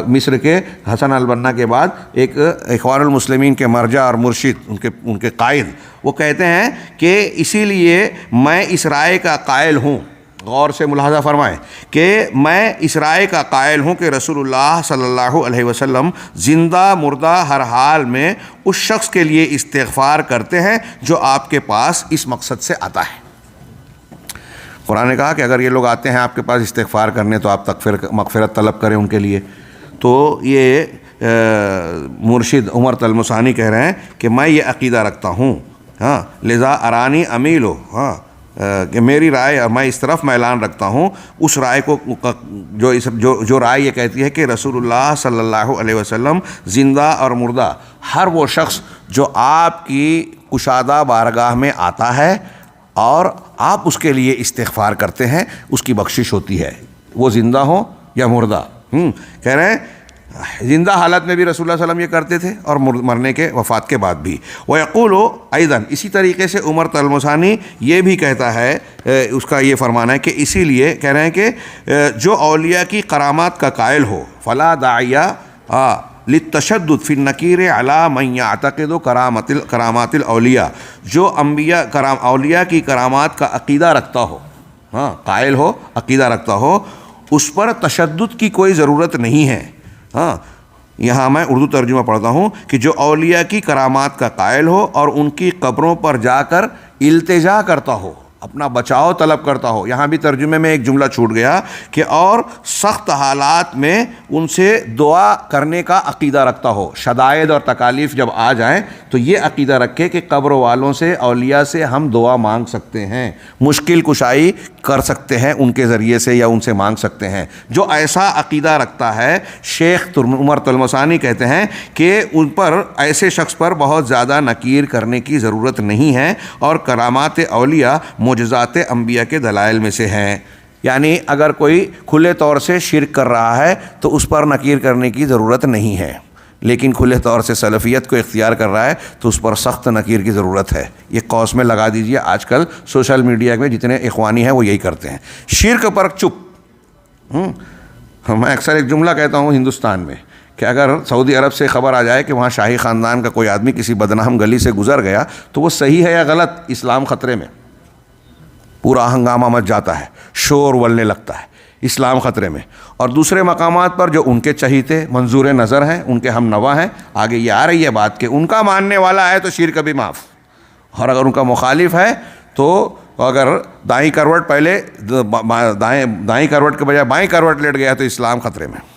مصر کے حسن البنا کے بعد ایک اخوان المسلمین کے مرجع اور مرشد، ان کے قائد، وہ کہتے ہیں کہ اسی لیے میں اس رائے کا قائل ہوں، غور سے ملاحظہ فرمائیں کہ میں اس رائے کا قائل ہوں کہ رسول اللہ صلی اللہ علیہ وسلم زندہ مردہ ہر حال میں اس شخص کے لیے استغفار کرتے ہیں جو آپ کے پاس اس مقصد سے آتا ہے۔ قرآن نے کہا کہ اگر یہ لوگ آتے ہیں آپ کے پاس استغفار کرنے تو آپ مغفرت طلب کریں ان کے لیے، تو یہ مرشد عمر تلمسانی کہہ رہے ہیں کہ میں یہ عقیدہ رکھتا ہوں، ہاں لذا ارانی امیل ہو، ہاں کہ میری رائے، میں اس طرف میں اعلان رکھتا ہوں اس رائے کو جو رائے یہ کہتی ہے کہ رسول اللہ صلی اللہ علیہ وسلم زندہ اور مردہ ہر وہ شخص جو آپ کی کشادہ بارگاہ میں آتا ہے اور آپ اس کے لیے استغفار کرتے ہیں، اس کی بخشش ہوتی ہے، وہ زندہ ہو یا مردہ۔ کہہ رہے ہیں زندہ حالت میں بھی رسول اللہ صلی اللہ علیہ وسلم یہ کرتے تھے اور مرنے کے وفات کے بعد بھی۔ وَيَقُولُ أَيْضًا، اسی طریقے سے عمر طلمسانی یہ بھی کہتا ہے، اس کا یہ فرمانا ہے کہ اسی لیے کہہ رہے ہیں کہ جو اولیاء کی کرامات کا قائل ہو فلا داعیہ للتشدد فی النکیر علی من یعتقد کرامات الاولیاء، جو اولیاء کی کرامات کا عقیدہ رکھتا ہو، قائل ہو، عقیدہ رکھتا ہو، اس پر تشدد کی کوئی ضرورت نہیں ہے۔ یہاں میں اردو ترجمہ پڑھتا ہوں کہ جو اولیاء کی کرامات کا قائل ہو اور ان کی قبروں پر جا کر التجا کرتا ہو، اپنا بچاؤ طلب کرتا ہو۔ یہاں بھی ترجمے میں ایک جملہ چھوٹ گیا کہ اور سخت حالات میں ان سے دعا کرنے کا عقیدہ رکھتا ہو، شدائد اور تکالیف جب آ جائیں تو یہ عقیدہ رکھے کہ قبر والوں سے، اولیاء سے ہم دعا مانگ سکتے ہیں، مشکل کشائی کر سکتے ہیں ان کے ذریعے سے یا ان سے مانگ سکتے ہیں۔ جو ایسا عقیدہ رکھتا ہے، شیخ عمر طلمسانی کہتے ہیں کہ ان پر، ایسے شخص پر بہت زیادہ نکیر کرنے کی ضرورت نہیں ہے، اور کرامات اولیاء معجزات انبیاء کے دلائل میں سے ہیں۔ یعنی اگر کوئی کھلے طور سے شرک کر رہا ہے تو اس پر نکیر کرنے کی ضرورت نہیں ہے، لیکن کھلے طور سے سلفیت کو اختیار کر رہا ہے تو اس پر سخت نکیر کی ضرورت ہے۔ یہ قوس میں لگا دیجئے، آج کل سوشل میڈیا میں جتنے اخوانی ہیں وہ یہی کرتے ہیں، شرک پر چپ۔ میں اکثر ایک جملہ کہتا ہوں ہندوستان میں کہ اگر سعودی عرب سے خبر آ جائے کہ وہاں شاہی خاندان کا کوئی آدمی کسی بدنام گلی سے گزر گیا تو وہ صحیح ہے یا غلط، اسلام خطرے میں، پورا ہنگامہ مچ جاتا ہے، شور ولنے لگتا ہے، اسلام خطرے میں۔ اور دوسرے مقامات پر جو ان کے چہیتے منظور نظر ہیں، ان کے ہم نوا ہیں، آگے یہ آ رہی ہے بات کہ ان کا ماننے والا ہے تو شرک بھی معاف، اور اگر ان کا مخالف ہے تو اگر دائیں کروٹ پہلے دائیں کروٹ کے بجائے بائیں کروٹ لیٹ گیا تو اسلام خطرے میں۔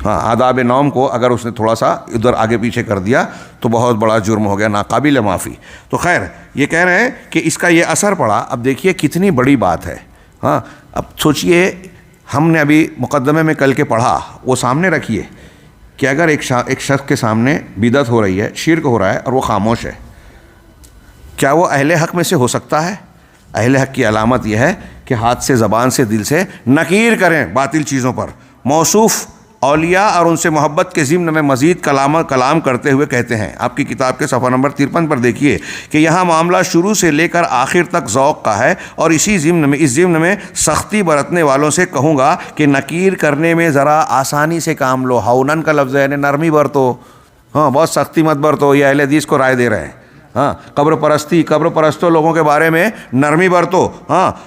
آداب نوم کو اگر اس نے تھوڑا سا ادھر آگے پیچھے کر دیا تو بہت بڑا جرم ہو گیا، ناقابل معافی۔ تو خیر یہ کہہ رہے ہیں کہ اس کا یہ اثر پڑا۔ اب دیکھیے کتنی بڑی بات ہے۔ اب سوچئے، ہم نے ابھی مقدمے میں کل کے پڑھا، وہ سامنے رکھیے کہ اگر ایک شخص کے سامنے بدعت ہو رہی ہے، شرک ہو رہا ہے اور وہ خاموش ہے، کیا وہ اہل حق میں سے ہو سکتا ہے؟ اہل حق کی علامت یہ ہے کہ ہاتھ سے، زبان سے، دل سے نکیر کریں باطل چیزوں پر۔ موصوف اولیاء اور ان سے محبت کے ضمن میں مزید کلام کرتے ہوئے کہتے ہیں، آپ کی کتاب کے صفحہ نمبر 53 پر دیکھیے کہ یہاں معاملہ شروع سے لے کر آخر تک ذوق کا ہے، اور اس ضمن میں سختی برتنے والوں سے کہوں گا کہ نکیر کرنے میں ذرا آسانی سے کام لو۔ ہونن کا لفظ ہے، یعنی نرمی برتو، بہت سختی مت برتو۔ یہ اہل حدیث کو رائے دے رہے ہیں۔ قبر پرستوں لوگوں کے بارے میں نرمی برتو۔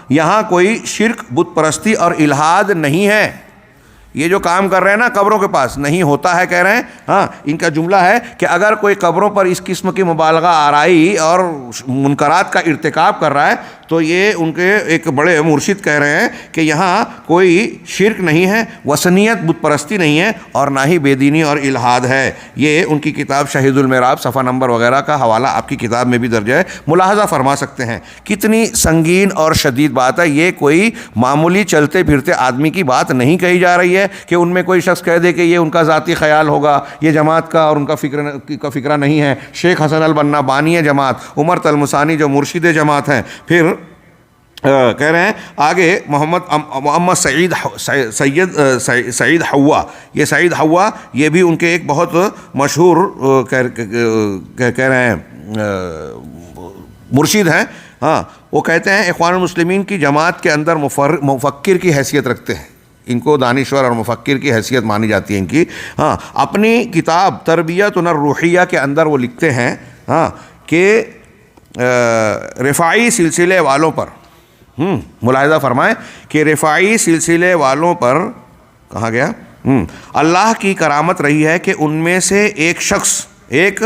یہاں کوئی شرک، بت پرستی اور الحاد نہیں ہے۔ یہ جو کام کر رہے ہیں نا قبروں کے پاس، نہیں ہوتا ہے، کہہ رہے ہیں۔ ان کا جملہ ہے کہ اگر کوئی قبروں پر اس قسم کی مبالغہ آرائی اور منکرات کا ارتکاب کر رہا ہے تو یہ ان کے ایک بڑے مرشد کہہ رہے ہیں کہ یہاں کوئی شرک نہیں ہے، وثنیت، بت پرستی نہیں ہے، اور نہ ہی بے دینی اور الحاد ہے۔ یہ ان کی کتاب شہید المعراج، صفحہ نمبر وغیرہ کا حوالہ آپ کی کتاب میں بھی درج ہے، ملاحظہ فرما سکتے ہیں۔ کتنی سنگین اور شدید بات ہے۔ یہ کوئی معمولی چلتے پھرتے آدمی کی بات نہیں کہی جا رہی ہے کہ ان میں کوئی شخص کہہ دے کہ یہ ان کا ذاتی خیال ہوگا، یہ جماعت کا اور ان کا فکرہ نہیں ہے۔ شیخ حسن البنا بانی جماعت، عمر طلمسانی جو مرشد جماعت ہیں، پھر کہہ رہے ہیں آگے محمد سعید حوا، یہ سعید حوا یہ بھی ان کے ایک بہت مشہور کہہ رہے ہیں مرشد ہیں۔ وہ کہتے ہیں اخوان المسلمین کی جماعت کے اندر مفکر کی حیثیت رکھتے ہیں، ان کو دانشور اور مفکر کی حیثیت مانی جاتی ہے ان کی۔ اپنی کتاب تربیت الروحیہ کے اندر وہ لکھتے ہیں کہ رفاعی سلسلے والوں پر، ملاحظہ فرمائیں کہ رفاعی سلسلے والوں پر کہا گیا اللہ کی کرامت رہی ہے کہ ان میں سے ایک شخص، ایک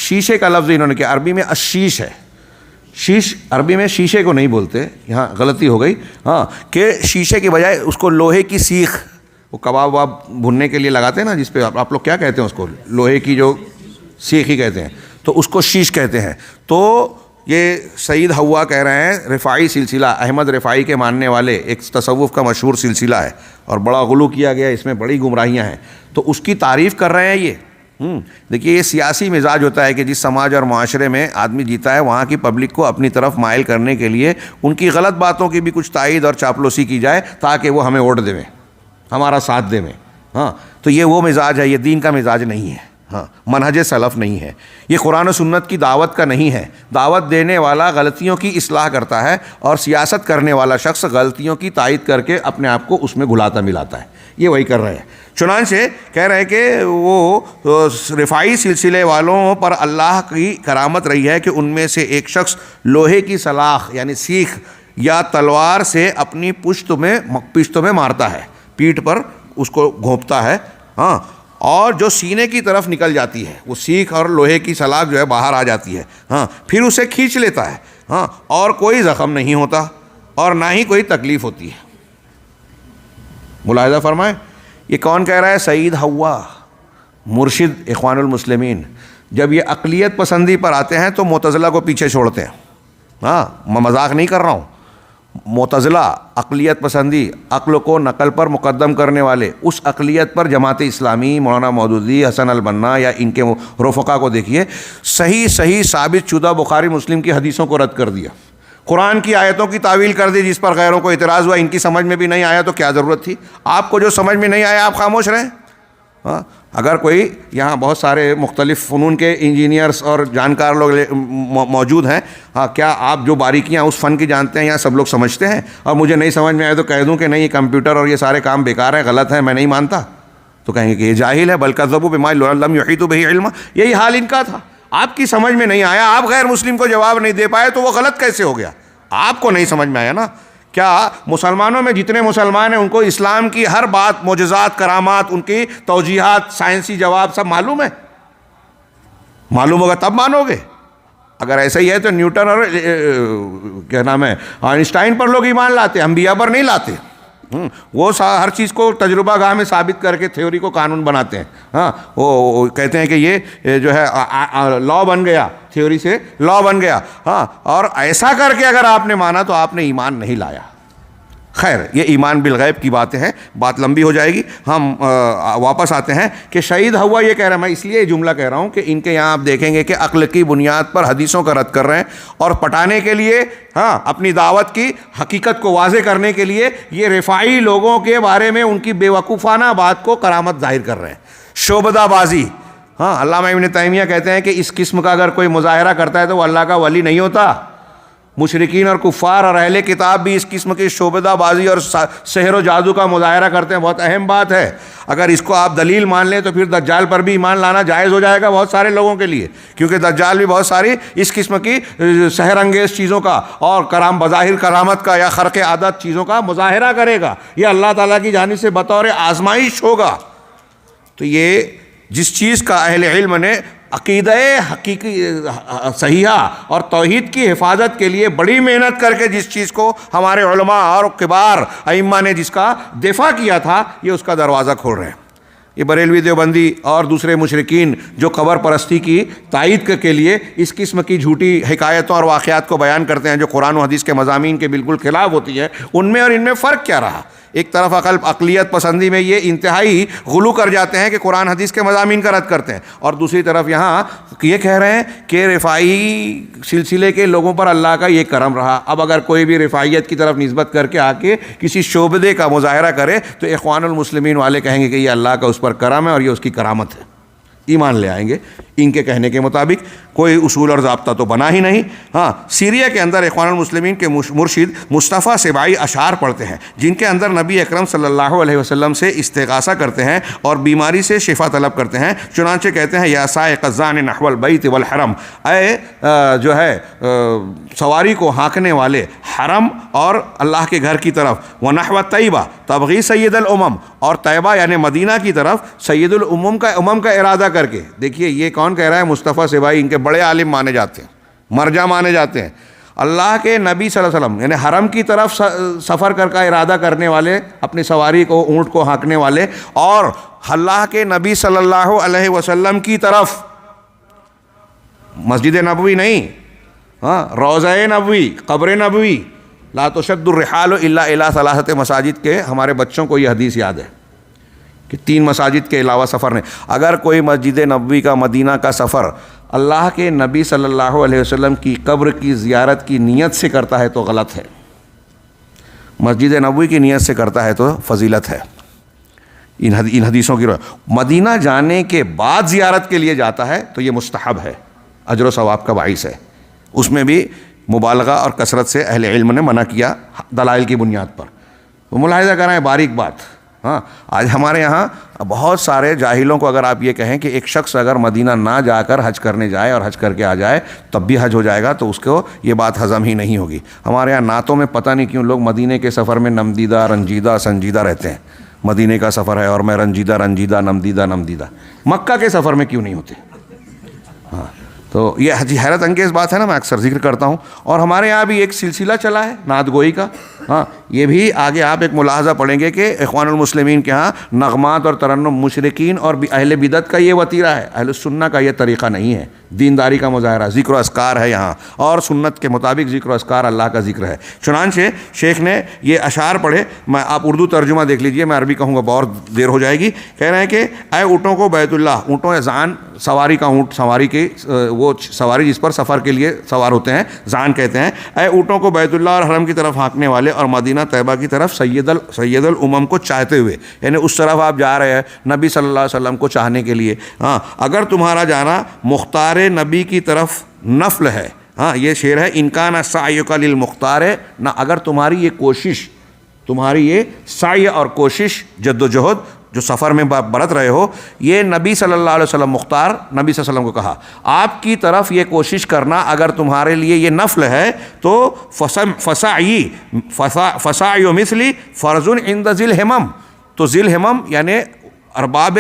شیشے کا لفظ انہوں نے کیا، عربی میں الشیش ہے، شیش عربی میں شیشے کو نہیں بولتے، یہاں غلطی ہو گئی، کہ شیشے کی بجائے اس کو لوہے کی سیخ، وہ کباب واب بھننے کے لیے لگاتے ہیں نا، جس پہ آپ لوگ کیا کہتے ہیں اس کو، لوہے کی جو سیخ ہی کہتے ہیں، تو اس کو شیش کہتے ہیں۔ تو یہ سعید حوا کہہ رہے ہیں رفاعی سلسلہ، احمد رفاعی کے ماننے والے، ایک تصوف کا مشہور سلسلہ ہے اور بڑا غلو کیا گیا، اس میں بڑی گمراہیاں ہیں، تو اس کی تعریف کر رہے ہیں یہ دیکھیے یہ سیاسی مزاج ہوتا ہے کہ جس سماج اور معاشرے میں آدمی جیتا ہے وہاں کی پبلک کو اپنی طرف مائل کرنے کے لیے ان کی غلط باتوں کی بھی کچھ تائید اور چاپلوسی کی جائے تاکہ وہ ہمیں ووٹ دیں، ہمارا ساتھ دیں۔ ہاں تو یہ وہ مزاج ہے، یہ دین کا مزاج نہیں ہے، ہاں منہج سلف نہیں ہے، یہ قرآن و سنت کی دعوت کا نہیں ہے۔ دعوت دینے والا غلطیوں کی اصلاح کرتا ہے اور سیاست کرنے والا شخص غلطیوں کی تائید کر کے اپنے آپ کو اس میں گھلاتا ملاتا ہے، یہ وہی کر رہے ہیں۔ چنانچہ کہہ رہے ہیں کہ وہ رفاعی سلسلے والوں پر اللہ کی کرامت رہی ہے کہ ان میں سے ایک شخص لوہے کی سلاخ یعنی سیخ یا تلوار سے اپنی پشتوں میں مارتا ہے، پیٹھ پر اس کو گھونپتا ہے، ہاں، اور جو سینے کی طرف نکل جاتی ہے، وہ سیخ اور لوہے کی سلاخ جو ہے باہر آ جاتی ہے، ہاں، پھر اسے کھینچ لیتا ہے، ہاں، اور کوئی زخم نہیں ہوتا اور نہ ہی کوئی تکلیف ہوتی ہے۔ ملاحظہ فرمائیں، یہ کون کہہ رہا ہے؟ سعید حوا، مرشد اخوان المسلمین۔ جب یہ عقلیت پسندی پر آتے ہیں تو معتزلہ کو پیچھے چھوڑتے ہیں، ہاں میں مذاق نہیں کر رہا ہوں۔ معتزلہ عقلیت پسندی، عقل کو نقل پر مقدم کرنے والے، اس عقلیت پر جماعت اسلامی، مولانا مودودی، حسن البنا یا ان کے رفقا کو دیکھیے، صحیح ثابت شدہ بخاری مسلم کی حدیثوں کو رد کر دیا، قرآن کی آیتوں کی تعویل کر دی جس پر غیروں کو اعتراض ہوا۔ ان کی سمجھ میں بھی نہیں آیا تو کیا ضرورت تھی؟ آپ کو جو سمجھ میں نہیں آیا آپ خاموش رہیں۔ ہاں اگر کوئی یہاں بہت سارے مختلف فنون کے انجینئرز اور جانکار لوگ موجود ہیں، ہاں کیا آپ جو باریکیاں اس فن کی جانتے ہیں یہاں سب لوگ سمجھتے ہیں؟ اور مجھے نہیں سمجھ میں آئے تو کہہ دوں کہ نہیں یہ کمپیوٹر اور یہ سارے کام بیکار ہیں، غلط ہیں، میں نہیں مانتا، تو کہیں گے کہ یہ جاہل ہے، بل کذبوا بما لم یحیطوا بہ علما۔ یہی حال ان کا تھا، آپ کی سمجھ میں نہیں آیا، آپ غیر مسلم کو جواب نہیں دے پائے تو وہ غلط کیسے ہو گیا؟ آپ کو نہیں سمجھ میں آیا نا۔ کیا مسلمانوں میں جتنے مسلمان ہیں ان کو اسلام کی ہر بات، معجزات، کرامات، ان کی توجیحات، سائنسی جواب سب معلوم ہے؟ معلوم ہوگا تب مانو گے۔ اگر ایسا ہی ہے تو نیوٹن اور کیا نام ہے آئنسٹائن پر لوگ ایمان لاتے ہیں، انبیاء پر نہیں لاتے۔ وہ ہر چیز کو تجربہ گاہ میں ثابت کر کے تھیوری کو قانون بناتے ہیں، ہاں وہ کہتے ہیں کہ یہ جو ہے لا بن گیا، تھیوری سے لا بن گیا، ہاں، اور ایسا کر کے اگر آپ نے مانا تو آپ نے ایمان نہیں لایا۔ خیر یہ ایمان بالغیب کی باتیں ہیں، بات لمبی ہو جائے گی، ہم واپس آتے ہیں کہ شہید ہوا یہ کہہ رہا ہے، میں اس لیے یہ جملہ کہہ رہا ہوں کہ ان کے یہاں آپ دیکھیں گے کہ عقل کی بنیاد پر حدیثوں کا رد کر رہے ہیں اور پٹانے کے لیے، ہاں اپنی دعوت کی حقیقت کو واضح کرنے کے لیے یہ رفاعی لوگوں کے بارے میں ان کی بے وقوفانہ بات کو کرامت ظاہر کر رہے ہیں، شعبدہ بازی۔ ہاں علامہ ابن تیمیہ کہتے ہیں کہ اس قسم کا اگر کوئی مظاہرہ کرتا ہے تو وہ اللہ کا ولی نہیں ہوتا۔ مشرکین اور کفار اور اہل کتاب بھی اس قسم کی شعبدہ بازی اور سحر و جادو کا مظاہرہ کرتے ہیں، بہت اہم بات ہے۔ اگر اس کو آپ دلیل مان لیں تو پھر دجال پر بھی ایمان لانا جائز ہو جائے گا بہت سارے لوگوں کے لیے، کیونکہ دجال بھی بہت ساری اس قسم کی سحر انگیز چیزوں کا اور بظاہر کرامت کا یا خرق عادت چیزوں کا مظاہرہ کرے گا، یہ اللہ تعالیٰ کی جانب سے بطور آزمائش ہوگا۔ تو یہ جس چیز کا اہل علم نے عقیدہ حقیقی صحیحہ اور توحید کی حفاظت کے لیے بڑی محنت کر کے جس چیز کو ہمارے علماء اور کبار ائمہ نے جس کا دفاع کیا تھا، یہ اس کا دروازہ کھول رہے ہیں۔ یہ بریلوی دیوبندی اور دوسرے مشرکین جو قبر پرستی کی تائید کے لیے اس قسم کی جھوٹی حکایتوں اور واقعات کو بیان کرتے ہیں جو قرآن و حدیث کے مضامین کے بالکل خلاف ہوتی ہے، ان میں اور ان میں فرق کیا رہا؟ ایک طرف عقلیت پسندی میں یہ انتہائی غلو کر جاتے ہیں کہ قرآن حدیث کے مضامین کا رد کرتے ہیں، اور دوسری طرف یہاں یہ کہہ رہے ہیں کہ رفاعی سلسلے کے لوگوں پر اللہ کا یہ کرم رہا۔ اب اگر کوئی بھی رفاعیت کی طرف نسبت کر کے آ کے کسی شعبدے کا مظاہرہ کرے تو اخوان المسلمین والے کہیں گے کہ یہ اللہ کا اس پر کرم ہے اور یہ اس کی کرامت ہے، ایمان لے آئیں گے۔ ان کے کہنے کے مطابق کوئی اصول اور ضابطہ تو بنا ہی نہیں۔ ہاں سیریا کے اندر اخوان المسلمین کے مرشد مصطفیٰ سبائی اشعار پڑھتے ہیں جن کے اندر نبی اکرم صلی اللہ علیہ وسلم سے استغاثہ کرتے ہیں اور بیماری سے شفا طلب کرتے ہیں۔ چنانچہ کہتے ہیں یا سائق الزان نحو البیت والحرم، اے جو ہے سواری کو ہانکنے والے حرم اور اللہ کے گھر کی طرف، ونحو طیبہ تبغی سید الامم، اور طیبہ یعنی مدینہ کی طرف سید الامم کا ارادہ کر کے۔ دیکھیے یہ کون کہہ رہا ہے؟ مصطفیٰ سبائی، ان کے بڑے عالم مانے جاتے ہیں، مرجع مانے جاتے ہیں۔ اللہ کے نبی صلی اللہ علیہ وسلم یعنی حرم کی طرف سفر کر کا ارادہ کرنے والے، اپنی سواری کو اونٹ کو ہانکنے والے، اور اللہ کے نبی صلی اللہ علیہ وسلم کی طرف، مسجد نبوی نہیں، ہاں روضہ نبوی، قبر نبوی، لا تشد الرحال الا الی ثلاثۃ مساجد کے ہمارے بچوں کو یہ حدیث یاد ہے کہ 3 مساجد کے علاوہ سفر نہیں. اگر کوئی مسجد نبوی کا مدینہ کا سفر اللہ کے نبی صلی اللہ علیہ وسلم کی قبر کی زیارت کی نیت سے کرتا ہے تو غلط ہے. مسجد نبوی کی نیت سے کرتا ہے تو فضیلت ہے. ان حدیثوں کی مدینہ جانے کے بعد زیارت کے لیے جاتا ہے تو یہ مستحب ہے, اجر و ثواب کا باعث ہے. اس میں بھی مبالغہ اور کثرت سے اہل علم نے منع کیا دلائل کی بنیاد پر. تو ملاحظہ کرائیں باریک بات. ہاں, آج ہمارے یہاں بہت سارے جاہلوں کو اگر آپ یہ کہیں کہ ایک شخص اگر مدینہ نہ جا کر حج کرنے جائے اور حج کر کے آ جائے تب بھی حج ہو جائے گا, تو اس کو یہ بات ہضم ہی نہیں ہوگی. ہمارے یہاں نعتوں میں پتہ نہیں کیوں لوگ مدینے کے سفر میں نمدیدہ رنجیدہ سنجیدہ رہتے ہیں. مدینے کا سفر ہے اور میں رنجیدہ رنجیدہ نمدیدہ. مکہ کے سفر میں کیوں نہیں ہوتے؟ ہاں, تو یہ حیرت انگیز بات ہے نا, میں اکثر ذکر کرتا ہوں. اور ہمارے یہاں بھی ایک سلسلہ چلا ہے نعت گوئی کا. ہاں, یہ بھی آگے آپ ایک ملاحظہ پڑھیں گے کہ اخوان المسلمین کے ہاں نغمات اور ترنم مشرکین اور اہل بدعت کا یہ وتیرہ ہے, اہل السنہ کا یہ طریقہ نہیں ہے. دینداری کا مظاہرہ, ذکر و اذکار ہے یہاں, اور سنت کے مطابق ذکر و اذکار اللہ کا ذکر ہے. چنانچہ شیخ نے یہ اشعار پڑھے, آپ اردو ترجمہ دیکھ لیجئے, میں عربی کہوں گا بہت دیر ہو جائے گی. کہہ رہے ہیں کہ اے اونٹوں کو بیت اللہ, اونٹوں زان سواری کا اونٹ, سواری کی وہ سواری جس پر سفر کے لیے سوار ہوتے ہیں, زان کہتے ہیں. اے اونٹوں کو بیت اللہ اور حرم کی طرف ہانکنے والے اور مدینہ طیبہ کی طرف سید الامم کو چاہتے ہوئے, یعنی اس طرف آپ جا رہے ہیں نبی صلی اللہ علیہ وسلم کو چاہنے کے لیے. ہاں, اگر تمہارا جانا مختار نبی کی طرف نفل ہے, ہاں یہ شعر ہے, انکان سعیک للمختار, نہ اگر تمہاری یہ کوشش, تمہاری یہ سعی اور کوشش جد و جہد جو سفر میں برت رہے ہو, یہ نبی صلی اللہ علیہ وسلم مختار نبی صلی اللہ علیہ وسلم کو کہا, آپ کی طرف یہ کوشش کرنا اگر تمہارے لیے یہ نفل ہے تو فسعی مثلی فرض عند ذی الہمم. تو ذی الہمم یعنی ارباب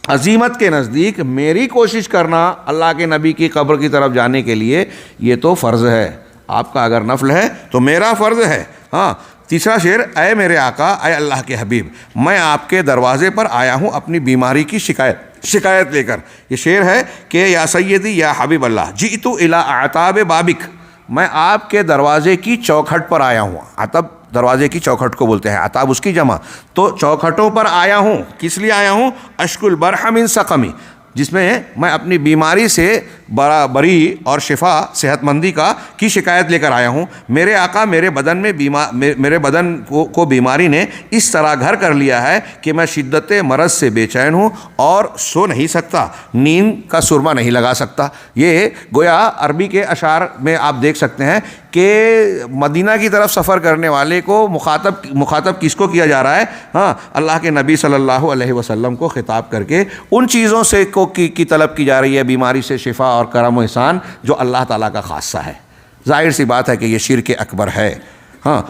عظیمت کے نزدیک میری کوشش کرنا اللہ کے نبی کی قبر کی طرف جانے کے لیے یہ تو فرض ہے. آپ کا اگر نفل ہے تو میرا فرض ہے. ہاں, تیسرا شعر, اے میرے آقا اے اللہ کے حبیب, میں آپ کے دروازے پر آیا ہوں اپنی بیماری کی شکایت لے کر. یہ شعر ہے کہ یا سیدی یا حبیب اللہ جئت الی اعتاب بابک, میں آپ کے دروازے کی چوکھٹ پر آیا ہوں. عتب دروازے کی چوکھٹ کو بولتے ہیں, عتاب اس کی جمع. تو چوکھٹوں پر آیا ہوں, کس لیے آیا ہوں؟ اشکو البرح من سقمی, جس میں میں اپنی بیماری سے بری اور شفا صحت مندی کی شکایت لے کر آیا ہوں. میرے آقا میرے بدن میں میرے بدن کو بیماری نے اس طرح گھر کر لیا ہے کہ میں شدت مرض سے بے چین ہوں اور سو نہیں سکتا, نیند کا سرما نہیں لگا سکتا. یہ گویا عربی کے اشعار میں آپ دیکھ سکتے ہیں کہ مدینہ کی طرف سفر کرنے والے کو مخاطب کس کو کیا جا رہا ہے؟ ہاں, اللہ کے نبی صلی اللہ علیہ وسلم کو خطاب کر کے ان چیزوں سے کی طلب کی جا رہی ہے, بیماری سے شفا اور کرم و احسان جو اللہ تعالیٰ کا خاصہ ہے. ظاہر سی بات ہے کہ یہ شرک اکبر ہے. ہاں,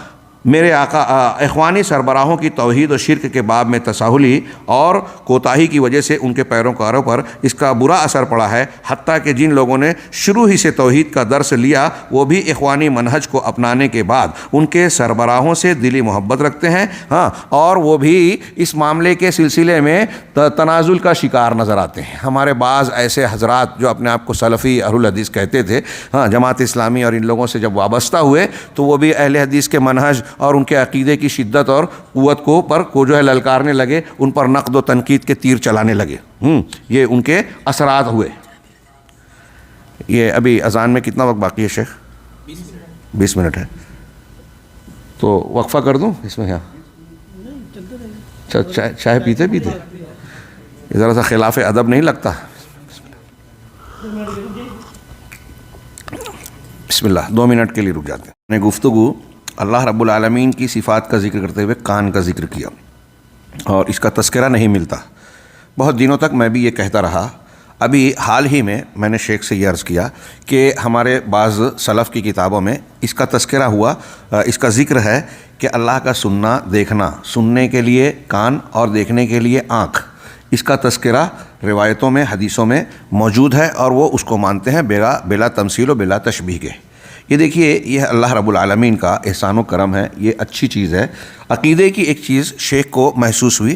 میرے آقا اخوانی سربراہوں کی توحید و شرک کے باب میں تساہلی اور کوتاہی کی وجہ سے ان کے پیروکاروں پر اس کا برا اثر پڑا ہے. حتیٰ کہ جن لوگوں نے شروع ہی سے توحید کا درس لیا وہ بھی اخوانی منہج کو اپنانے کے بعد ان کے سربراہوں سے دلی محبت رکھتے ہیں. ہاں, اور وہ بھی اس معاملے کے سلسلے میں تنازل کا شکار نظر آتے ہیں. ہمارے بعض ایسے حضرات جو اپنے آپ کو سلفی اہل الحدیث کہتے تھے, ہاں, جماعت اسلامی اور ان لوگوں سے جب وابستہ ہوئے تو وہ بھی اہل حدیث کے منہج اور ان کے عقیدے کی شدت اور قوت کو جو ہے للکارنے لگے, ان پر نقد و تنقید کے تیر چلانے لگے. یہ ان کے اثرات ہوئے. یہ ابھی اذان میں کتنا وقت باقی ہے شیخ؟ 20 منٹ ہے, تو وقفہ کر دوں اس میں؟ کیا چائے پیتے ذرا سا خلاف ادب نہیں لگتا؟ بسم اللہ. 2 منٹ کے لیے رک جاتے ہیں. میں گفتگو اللہ رب العالمین کی صفات کا ذکر کرتے ہوئے کان کا ذکر کیا, اور اس کا تذکرہ نہیں ملتا. بہت دنوں تک میں بھی یہ کہتا رہا. ابھی حال ہی میں نے شیخ سے یہ عرض کیا کہ ہمارے بعض سلف کی کتابوں میں اس کا تذکرہ ہوا, اس کا ذکر ہے کہ اللہ کا سننا دیکھنا, سننے کے لیے کان اور دیکھنے کے لیے آنکھ, اس کا تذکرہ روایتوں میں حدیثوں میں موجود ہے, اور وہ اس کو مانتے ہیں بلا تمثیل و بلا تشبیہ کے. یہ دیکھیے, یہ اللہ رب العالمین کا احسان و کرم ہے, یہ اچھی چیز ہے. عقیدے کی ایک چیز شیخ کو محسوس ہوئی,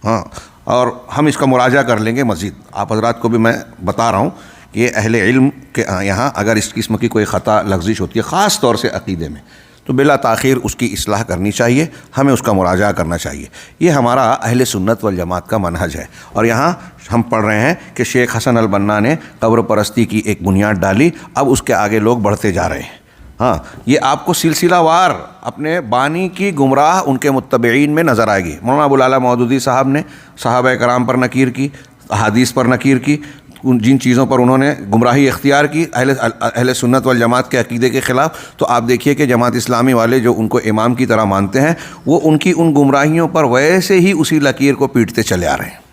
ہاں, اور ہم اس کا مراجعہ کر لیں گے مزید. آپ حضرات کو بھی میں بتا رہا ہوں کہ اہل علم کے یہاں اگر اس قسم کی کوئی خطا لغزش ہوتی ہے خاص طور سے عقیدے میں, تو بلا تاخیر اس کی اصلاح کرنی چاہیے، ہمیں اس کا مراجعہ کرنا چاہیے۔ یہ ہمارا اہل سنت والجماعت کا منہج ہے۔ اور یہاں ہم پڑھ رہے ہیں کہ شیخ حسن البنا نے قبر پرستی کی ایک بنیاد ڈالی، اب اس کے آگے لوگ بڑھتے جا رہے ہیں۔ ہاں، یہ آپ کو سلسلہ وار اپنے بانی کی گمراہ ان کے متبعین میں نظر آئے گی۔ مولانا ابوالعلا مودودی صاحب نے صحابہ کرام پر نکیر کی، احادیث پر نکیر کی، جن چیزوں پر انہوں نے گمراہی اختیار کی اہل سنت والجماعت کے عقیدے کے خلاف، تو آپ دیکھیے کہ جماعت اسلامی والے جو ان کو امام کی طرح مانتے ہیں، وہ ان کی ان گمراہیوں پر ویسے ہی اسی لکیر کو پیٹتے چلے آ رہے ہیں۔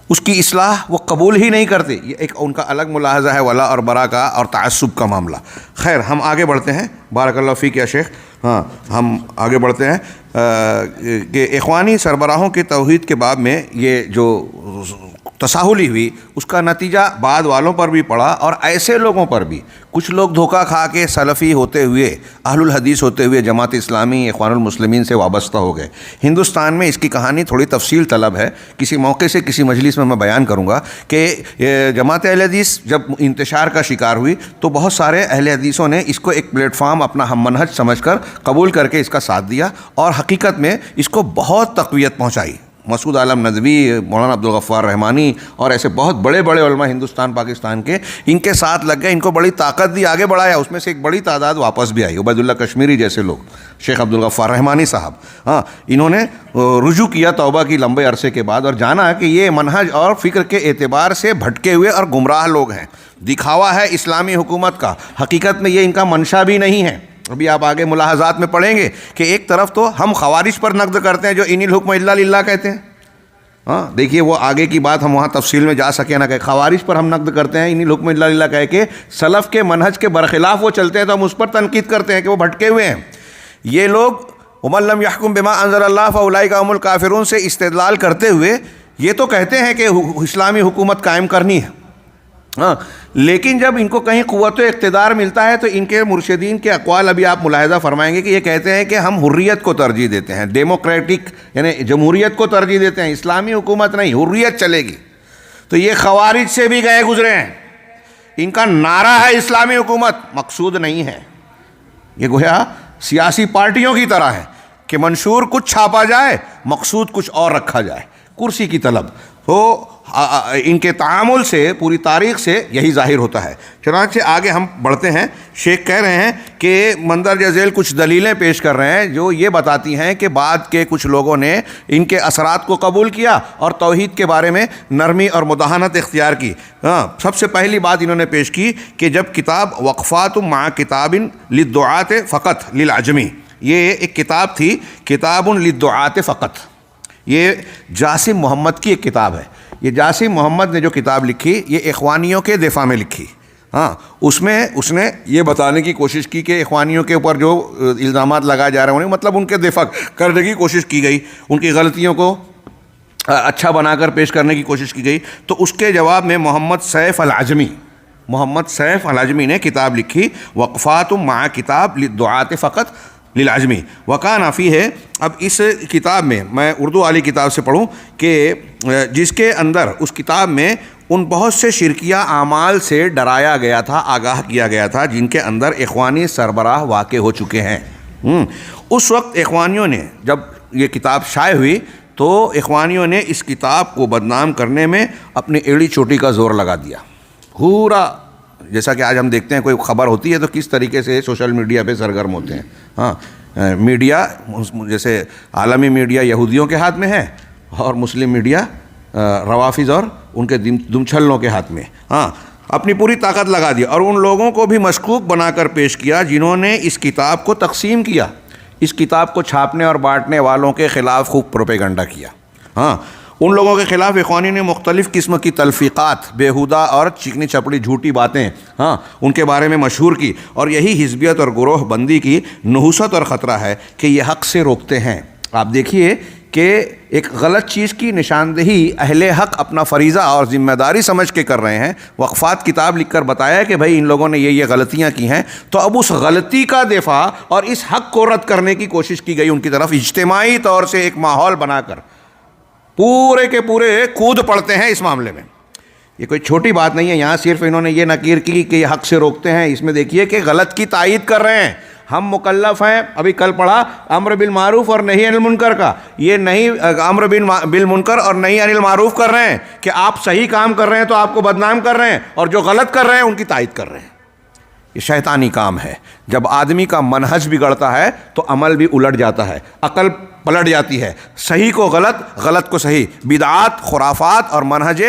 اس کی اصلاح وہ قبول ہی نہیں کرتے۔ یہ ایک ان کا الگ ملاحظہ ہے ولا اور برا کا اور تعصب کا معاملہ۔ خیر، ہم آگے بڑھتے ہیں۔ بارک اللہ فیک یا شیخ۔ ہاں، ہم آگے بڑھتے ہیں کہ اخوانی سربراہوں کے توحید کے باب میں یہ جو تساہلی ہوئی، اس کا نتیجہ بعد والوں پر بھی پڑا، اور ایسے لوگوں پر بھی۔ کچھ لوگ دھوکہ کھا کے سلفی ہوتے ہوئے، اہل الحدیث ہوتے ہوئے جماعت اسلامی، اخوان المسلمین سے وابستہ ہو گئے۔ ہندوستان میں اس کی کہانی تھوڑی تفصیل طلب ہے، کسی موقع سے کسی مجلس میں بیان کروں گا کہ جماعت اہل حدیث جب انتشار کا شکار ہوئی تو بہت سارے اہل حدیثوں نے اس کو ایک پلیٹ فارم اپنا ہم منہج سمجھ کر قبول کر کے اس کا ساتھ دیا، اور حقیقت میں اس کو بہت تقویت پہنچائی۔ مسعود عالم ندوی، مولانا عبدالغفار رحمانی اور ایسے بہت بڑے بڑے علماء ہندوستان پاکستان کے ان کے ساتھ لگ گئے، ان کو بڑی طاقت دی، آگے بڑھایا۔ اس میں سے ایک بڑی تعداد واپس بھی آئی، عبید اللہ کشمیری جیسے لوگ، شیخ عبدالغفار رحمانی صاحب، ہاں، انہوں نے رجوع کیا توبہ کی لمبے عرصے کے بعد، اور جانا کہ یہ منہج اور فکر کے اعتبار سے بھٹکے ہوئے اور گمراہ لوگ ہیں۔ دکھاوا ہے اسلامی حکومت کا، حقیقت میں یہ ان کا منشا بھی نہیں ہے۔ ابھی آپ آگے ملاحظات میں پڑھیں گے کہ ایک طرف تو ہم خوارج پر نقد کرتے ہیں جو ان الحکم الا للہ کہتے ہیں۔ ہاں، دیکھیے وہ آگے کی بات ہم وہاں تفصیل میں جا سکیں نہ کہ خوارج پر ہم نقد کرتے ہیں ان الحکم الا للہ کہہ کے، سلف کے منہج کے برخلاف وہ چلتے ہیں تو ہم اس پر تنقید کرتے ہیں کہ وہ بھٹکے ہوئے ہیں۔ یہ لوگ ومن لم یحکم بما انزل اللہ فاولئک هم الکافرون سے استدلال کرتے ہوئے یہ تو کہتے ہیں کہ اسلامی حکومت قائم کرنی ہے، ہاں، لیکن جب ان کو کہیں قوت و اقتدار ملتا ہے تو ان کے مرشدین کے اقوال ابھی آپ ملاحظہ فرمائیں گے کہ یہ کہتے ہیں کہ ہم حریت کو ترجیح دیتے ہیں، ڈیموکریٹک یعنی جمہوریت کو ترجیح دیتے ہیں، اسلامی حکومت نہیں، حریت چلے گی۔ تو یہ خوارج سے بھی گئے گزرے ہیں، ان کا نعرہ ہے اسلامی حکومت، مقصود نہیں ہے۔ یہ گویا سیاسی پارٹیوں کی طرح ہے کہ منشور کچھ چھاپا جائے، مقصود کچھ اور رکھا جائے، کرسی کی طلب۔ تو ان کے تعامل سے پوری تاریخ سے یہی ظاہر ہوتا ہے۔ چنانچہ آگے ہم بڑھتے ہیں۔ شیخ کہہ رہے ہیں کہ مندرجہ ذیل کچھ دلیلیں پیش کر رہے ہیں جو یہ بتاتی ہیں کہ بعد کے کچھ لوگوں نے ان کے اثرات کو قبول کیا اور توحید کے بارے میں نرمی اور مداہنت اختیار کی۔ ہاں، سب سے پہلی بات انہوں نے پیش کی کہ جب کتاب وقفات مع کتاب للدعاة فقط للعجمی، یہ ایک کتاب تھی، کتاب للدعاة فقط، یہ جاسم محمد کی ایک کتاب ہے۔ یہ جاسم محمد نے جو کتاب لکھی یہ اخوانیوں کے دفاع میں لکھی۔ ہاں، اس میں اس نے یہ بتانے کی کوشش کی کہ اخوانیوں کے اوپر جو الزامات لگائے جا رہے ہیں مطلب ان کے دفاع کرنے کی کوشش کی گئی، ان کی غلطیوں کو اچھا بنا کر پیش کرنے کی کوشش کی گئی۔ تو اس کے جواب میں محمد سیف العجمی نے کتاب لکھی، وقفات مع کتاب للدعاة فقط للعجمی وکان فیہ ہے۔ اب اس کتاب میں اردو والی کتاب سے پڑھوں کہ جس کے اندر اس کتاب میں ان بہت سے شرکیہ اعمال سے ڈرایا گیا تھا، آگاہ کیا گیا تھا، جن کے اندر اخوانی سربراہ واقع ہو چکے ہیں۔ اس وقت اخوانیوں نے جب یہ کتاب شائع ہوئی تو اخوانیوں نے اس کتاب کو بدنام کرنے میں اپنی ایڑی چوٹی کا زور لگا دیا۔ پورا جیسا کہ آج ہم دیکھتے ہیں کوئی خبر ہوتی ہے تو کس طریقے سے سوشل میڈیا پہ سرگرم ہوتے ہیں۔ ہاں، میڈیا جیسے عالمی میڈیا یہودیوں کے ہاتھ میں ہے اور مسلم میڈیا روافظ اور ان کے دمچھلوں کے ہاتھ میں۔ ہاں، اپنی پوری طاقت لگا دی اور ان لوگوں کو بھی مشکوک بنا کر پیش کیا جنہوں نے اس کتاب کو تقسیم کیا، اس کتاب کو چھاپنے اور بانٹنے والوں کے خلاف خوب پروپیگنڈا کیا۔ ہاں، ان لوگوں کے خلاف اخوانی نے مختلف قسم کی تلفیقات، بیہودہ اور چکنی چپڑی جھوٹی باتیں ان کے بارے میں مشہور کی، اور یہی حزبیت اور گروہ بندی کی نحوست اور خطرہ ہے کہ یہ حق سے روکتے ہیں۔ آپ دیکھیے کہ ایک غلط چیز کی نشاندہی اہل حق اپنا فریضہ اور ذمہ داری سمجھ کے کر رہے ہیں۔ وقفات کتاب لکھ کر بتایا کہ بھائی ان لوگوں نے یہ غلطیاں کی ہیں، تو اب اس غلطی کا دفاع اور اس حق کو رد کرنے کی کوشش کی گئی ان کی طرف، اجتماعی طور سے ایک ماحول بنا کر پورے کے پورے کود پڑتے ہیں اس معاملے میں۔ یہ کوئی چھوٹی بات نہیں ہے، یہاں صرف انہوں نے یہ نکیر کی کہ یہ حق سے روکتے ہیں، اس میں دیکھیے کہ غلط کی تائید کر رہے ہیں، ہم مکلف ہیں، ابھی کل پڑھا امر بالمعروف اور نہی عن المنکر کا، یہ نہیں امر بالمنکر اور نہی عن المعروف کر رہے ہیں کہ آپ صحیح کام کر رہے ہیں تو آپ کو بدنام کر رہے ہیں، اور جو غلط کر رہے ہیں ان کی تائید کر رہے ہیں۔ یہ شیطانی کام ہے۔ جب آدمی کا منہج بگڑتا ہے تو عمل بھی الٹ جاتا ہے، عقل پلٹ جاتی ہے، صحیح کو غلط، غلط کو صحیح۔ بدعات، خرافات اور منہج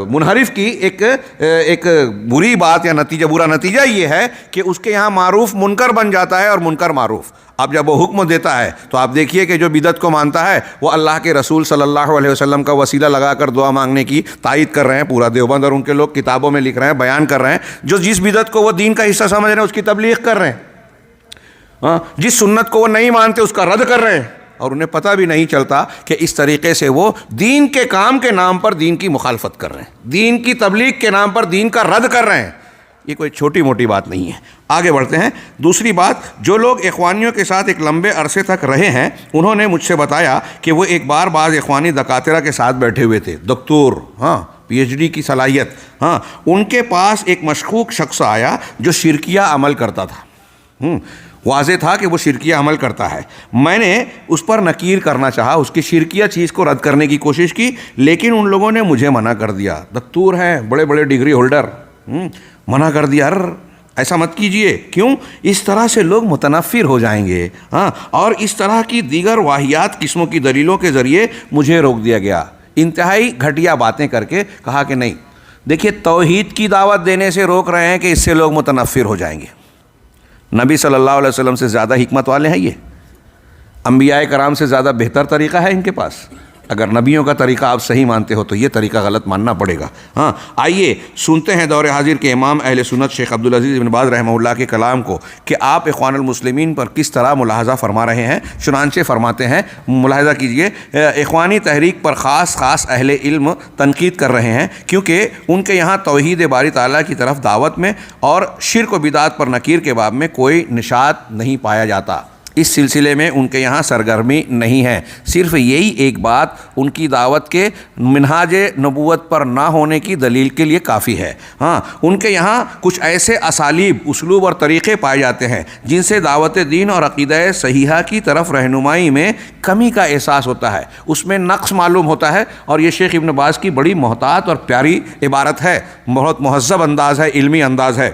منحرف کی ایک بری بات یا برا نتیجہ یہ ہے کہ اس کے یہاں معروف منکر بن جاتا ہے اور منکر معروف۔ اب جب وہ حکم دیتا ہے تو آپ دیکھیے کہ جو بدعت کو مانتا ہے وہ اللہ کے رسول صلی اللہ علیہ وسلم کا وسیلہ لگا کر دعا مانگنے کی تائید کر رہے ہیں، پورا دیوبند اور ان کے لوگ کتابوں میں لکھ رہے ہیں، بیان کر رہے ہیں۔ جو جس بدعت کو وہ دین کا حصہ سمجھ رہے ہیں اس کی تبلیغ کر رہے ہیں، جس سنت کو وہ نہیں مانتے اس کا رد کر رہے ہیں، اور انہیں پتہ بھی نہیں چلتا کہ اس طریقے سے وہ دین کے کام کے نام پر دین کی مخالفت کر رہے ہیں، دین کی تبلیغ کے نام پر دین کا رد کر رہے ہیں۔ یہ کوئی چھوٹی موٹی بات نہیں ہے۔ آگے بڑھتے ہیں۔ دوسری بات، جو لوگ اخوانیوں کے ساتھ ایک لمبے عرصے تک رہے ہیں انہوں نے مجھ سے بتایا کہ وہ ایک بار بعض اخوانی دکاترہ کے ساتھ بیٹھے ہوئے تھے، دکتور، پی ایچ ڈی کی صلاحیت، ان کے پاس ایک مشکوک شخص آیا جو شرکیہ عمل کرتا تھا، واضح تھا کہ وہ شرکیہ عمل کرتا ہے۔ میں نے اس پر نکیر کرنا چاہا، اس کی شرکیہ چیز کو رد کرنے کی کوشش کی، لیکن ان لوگوں نے مجھے منع کر دیا۔ دکتور ہیں، بڑے بڑے ڈگری ہولڈر، منع کر دیا، ایسا مت کیجئے۔ کیوں؟ اس طرح سے لوگ متنفر ہو جائیں گے، اور اس طرح کی دیگر واہیات قسموں کی دلیلوں کے ذریعے مجھے روک دیا گیا۔ انتہائی گھٹیا باتیں کر کے کہا کہ نہیں، دیکھیے توحید کی دعوت دینے سے روک رہے ہیں کہ اس سے لوگ متنفر ہو جائیں گے۔ نبی صلی اللہ علیہ وسلم سے زیادہ حکمت والے ہیں یہ، انبیاء کرام سے زیادہ بہتر طریقہ ہے ان کے پاس۔ اگر نبیوں کا طریقہ آپ صحیح مانتے ہو تو یہ طریقہ غلط ماننا پڑے گا۔ آئیے سنتے ہیں دور حاضر کے امام اہل سنت شیخ عبدالعزیز بن باز رحمہ اللہ کے کلام کو کہ آپ اخوان المسلمین پر کس طرح ملاحظہ فرما رہے ہیں۔ چنانچہ فرماتے ہیں، ملاحظہ کیجئے، اخوانی تحریک پر خاص اہل علم تنقید کر رہے ہیں کیونکہ ان کے یہاں توحید باری تعالیٰ کی طرف دعوت میں اور شرک و بدعات پر نکیر کے باب میں کوئی نشاط نہیں پایا جاتا۔ اس سلسلے میں ان کے یہاں سرگرمی نہیں ہے۔ صرف یہی ایک بات ان کی دعوت کے منہاج نبوت پر نہ ہونے کی دلیل کے لیے کافی ہے۔ ان کے یہاں کچھ ایسے اسالیب، اسلوب اور طریقے پائے جاتے ہیں جن سے دعوت دین اور عقیدہ صحیحہ کی طرف رہنمائی میں کمی کا احساس ہوتا ہے، اس میں نقص معلوم ہوتا ہے، اور یہ شیخ ابن باز کی بڑی محتاط اور پیاری عبارت ہے، بہت مہذب انداز ہے، علمی انداز ہے۔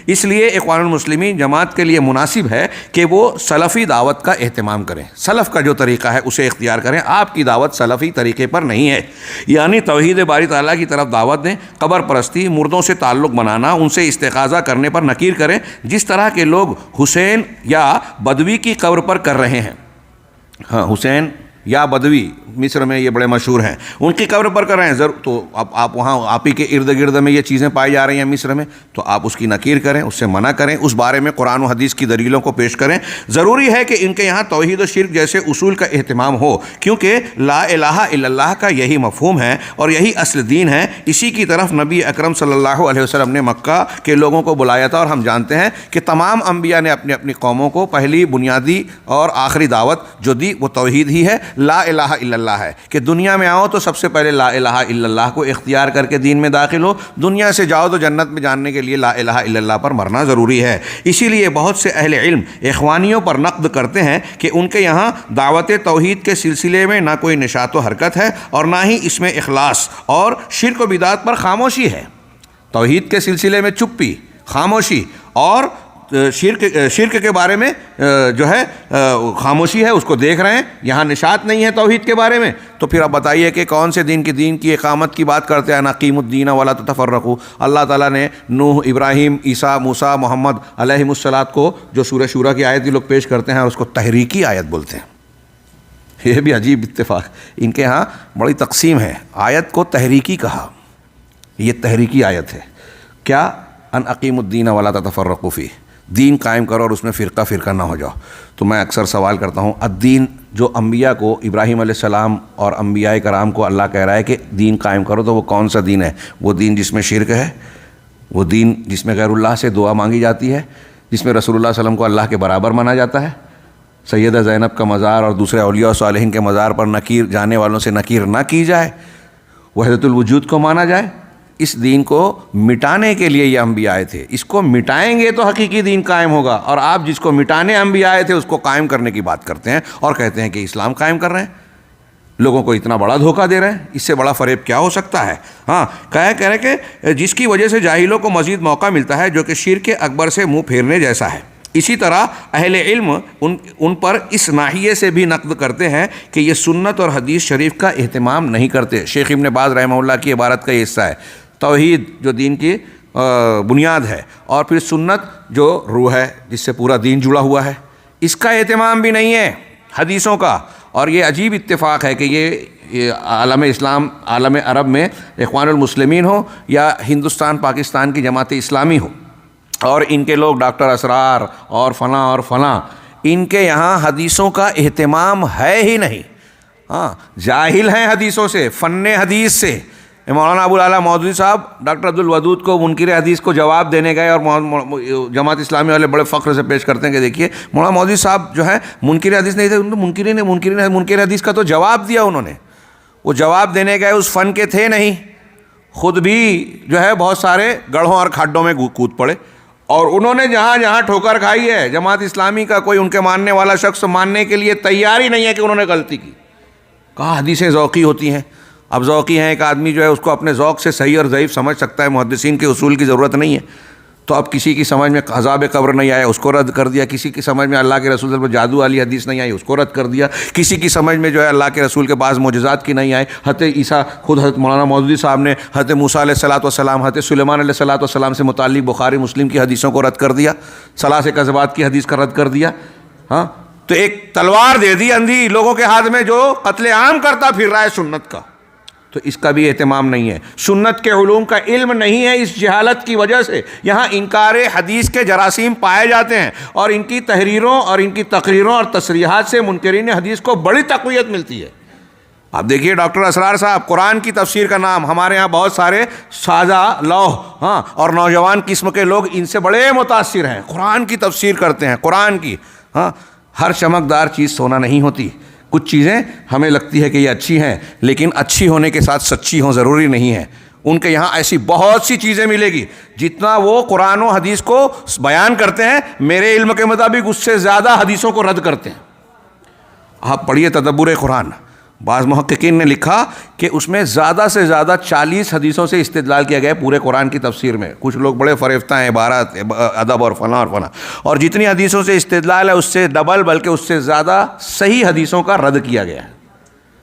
اس لیے اخوان المسلمین جماعت کے لیے مناسب ہے کہ وہ سلفی دعوت کا اہتمام کریں، سلف کا جو طریقہ ہے اسے اختیار کریں۔ آپ کی دعوت سلفی طریقے پر نہیں ہے، یعنی توحید باری تعالیٰ کی طرف دعوت دیں، قبر پرستی، مردوں سے تعلق بنانا، ان سے استغاثہ کرنے پر نکیر کریں، جس طرح کے لوگ حسین یا بدوی کی قبر پر کر رہے ہیں۔ حسین یا بدوی مصر میں یہ بڑے مشہور ہیں، ان کی قبر پر کر رہے ہیں، تو اب آپ وہاں آپ ہی کے ارد گرد میں یہ چیزیں پائی جا رہی ہیں مصر میں، تو آپ اس کی نکیر کریں، اس سے منع کریں، اس بارے میں قرآن و حدیث کی دلیلوں کو پیش کریں۔ ضروری ہے کہ ان کے یہاں توحید و شرک جیسے اصول کا اہتمام ہو، کیونکہ لا الہ الا اللہ کا یہی مفہوم ہے اور یہی اصل دین ہے۔ اسی کی طرف نبی اکرم صلی اللہ علیہ وسلم نے مکہ کے لوگوں کو بلایا تھا، اور ہم جانتے ہیں کہ تمام انبیاء نے اپنی اپنی قوموں کو پہلی بنیادی اور آخری دعوت جو دی وہ توحید ہی ہے، لا الہ الا اللہ ہے، کہ دنیا میں آؤ تو سب سے پہلے لا الہ الا اللہ کو اختیار کر کے دین میں داخل ہو، دنیا سے جاؤ تو جنت میں جاننے کے لیے لا الہ الا اللہ پر مرنا ضروری ہے۔ اسی لیے بہت سے اہل علم اخوانیوں پر نقد کرتے ہیں کہ ان کے یہاں دعوت توحید کے سلسلے میں نہ کوئی نشاط و حرکت ہے اور نہ ہی اس میں اخلاص، اور شرک و بدعات پر خاموشی ہے۔ توحید کے سلسلے میں چپی، خاموشی، اور شرک کے بارے میں جو ہے خاموشی ہے، اس کو دیکھ رہے ہیں، یہاں نشاط نہیں ہے توحید کے بارے میں۔ تو پھر آپ بتائیے کہ کون سے دین کی اقامت کی بات کرتے ہیں؟ نقیم الدین ولا تتفرقوا۔ اللہ تعالیٰ نے نوح، ابراہیم، عیسیٰ، موسیٰ، محمد علیہ الصلاۃ کو جو سورہ شورى کی آیت لوگ پیش کرتے ہیں اور اس کو تحریکی آیت بولتے ہیں۔ یہ بھی عجیب اتفاق، ان کے ہاں بڑی تقسیم ہے، آیت کو تحریکی کہا، یہ تحریکی آیت ہے۔ کیا؟ ان اقیم الدین ولا تتفرقوا فیہ، دین قائم کرو اور اس میں فرقہ نہ ہو جاؤ۔ تو میں اکثر سوال کرتا ہوں، الدین جو انبیاء کو، ابراہیم علیہ السلام اور انبیاء کرام کو اللہ کہہ رہا ہے کہ دین قائم کرو، تو وہ کون سا دین ہے؟ وہ دین جس میں شرک ہے، وہ دین جس میں غیر اللہ سے دعا مانگی جاتی ہے، جس میں رسول اللہ صلی اللہ علیہ وسلم کو اللہ کے برابر مانا جاتا ہے، سیدہ زینب کا مزار اور دوسرے اولیاء و صالحین کے مزار پر نکیر، جانے والوں سے نکیر نہ کی جائے، وحدت الوجود کو مانا جائے، اس دین کو مٹانے کے لیے یہ انبیاء آئے تھے. اس کو مٹائیں گے تو حقیقی دین قائم ہوگا, اور آپ جس کو مٹانے انبیاء آئے تھے اس کو قائم کرنے کی بات کرتے ہیں اور کہتے ہیں کہ اسلام قائم کر رہے ہیں. لوگوں کو اتنا بڑا دھوکہ دے رہے ہیں, اس سے بڑا فریب کیا ہو سکتا ہے. ہاں, کہہ رہے کہ جس کی وجہ سے جاہلوں کو مزید موقع ملتا ہے, جو کہ شرک اکبر سے منہ پھیرنے جیسا ہے. اسی طرح اہل علم ان پر اس ناحیے سے بھی نقد کرتے ہیں کہ یہ سنت اور حدیث شریف کا اہتمام نہیں کرتے. شیخ ابن باز رحمہ اللہ کی عبارت کا یہ حصہ ہے. توحید جو دین کی بنیاد ہے, اور پھر سنت جو روح ہے جس سے پورا دین جڑا ہوا ہے, اس کا اہتمام بھی نہیں ہے حدیثوں کا. اور یہ عجیب اتفاق ہے کہ یہ عالم اسلام, عالم عرب میں اخوان المسلمین ہو یا ہندوستان پاکستان کی جماعت اسلامی ہو, اور ان کے لوگ ڈاکٹر اسرار اور فلاں, ان کے یہاں حدیثوں کا اہتمام ہے ہی نہیں. ہاں, جاہل ہیں حدیثوں سے, فن حدیث سے. مولانا ابو العلا مودودی صاحب ڈاکٹر عبدالودود کو منکر حدیث کو جواب دینے گئے, اور جماعت اسلامی والے بڑے فخر سے پیش کرتے ہیں کہ دیکھیے مولانا مودودی صاحب جو ہے منکر حدیث نہیں تھے, ان کو منکر حدیث کا تو جواب دیا انہوں نے. وہ جواب دینے گئے اس فن کے تھے نہیں, خود بھی جو ہے بہت سارے گڑھوں اور کھڈوں میں کود پڑے, اور انہوں نے جہاں جہاں ٹھوکر کھائی ہے جماعت اسلامی کا کوئی ان کے ماننے والا شخص ماننے کے لیے تیار ہی نہیں ہے کہ انہوں نے غلطی کی. کہا حدیثیں ذوقی ہوتی ہیں. اب ذوقی ہیں, ایک آدمی جو ہے اس کو اپنے ذوق سے صحیح اور ضعیف سمجھ سکتا ہے, محدثین کے اصول کی ضرورت نہیں ہے. تو اب کسی کی سمجھ میں عذاب قبر نہیں آیا, اس کو رد کر دیا. کسی کی سمجھ میں اللہ کے رسول پر جادو والی حدیث نہیں آئی, اس کو رد کر دیا. کسی کی سمجھ میں جو ہے اللہ کے رسول کے بعض معجزات کی نہیں آئے. حضرت عیسیٰ, خود حضرت مولانا مودودی صاحب نے حضرت موسیٰ علیہ الصلوۃ والسلام, حضرت سلیمان علیہ الصلوۃ والسلام سے متعلق بخاری مسلم کی حدیثوں کو رد کر دیا. ثلاث کذبات کی حدیث کا رد کر دیا. ہاں, تو ایک تلوار دے دی اندھی لوگوں کے ہاتھ میں جو قتل عام کرتا پھر رہا ہے سنت کا, تو اس کا بھی اہتمام نہیں ہے. سنت کے علوم کا علم نہیں ہے. اس جہالت کی وجہ سے یہاں انکار حدیث کے جراثیم پائے جاتے ہیں, اور ان کی تحریروں اور ان کی تقریروں اور تصریحات سے منکرین حدیث کو بڑی تقویت ملتی ہے. آپ دیکھیے ڈاکٹر اسرار صاحب, قرآن کی تفسیر کا نام, ہمارے ہاں بہت سارے سادہ لوح ہاں اور نوجوان قسم کے لوگ ان سے بڑے متاثر ہیں, قرآن کی تفسیر کرتے ہیں. قرآن کی ہاں, ہر چمکدار چیز سونا نہیں ہوتی. کچھ چیزیں ہمیں لگتی ہے کہ یہ اچھی ہیں, لیکن اچھی ہونے کے ساتھ سچی ہوں ضروری نہیں ہے. ان کے یہاں ایسی بہت سی چیزیں ملے گی, جتنا وہ قرآن و حدیث کو بیان کرتے ہیں میرے علم کے مطابق اس سے زیادہ حدیثوں کو رد کرتے ہیں. آپ پڑھیے تدبر قرآن, بعض محققین نے لکھا کہ اس میں زیادہ سے زیادہ 40 حدیثوں سے استدلال کیا گیا ہے پورے قرآن کی تفسیر میں. کچھ لوگ بڑے فریفتہ ہیں, عبارات, ادب اور فلاں, اور جتنی حدیثوں سے استدلال ہے اس سے ڈبل بلکہ اس سے زیادہ صحیح حدیثوں کا رد کیا گیا ہے.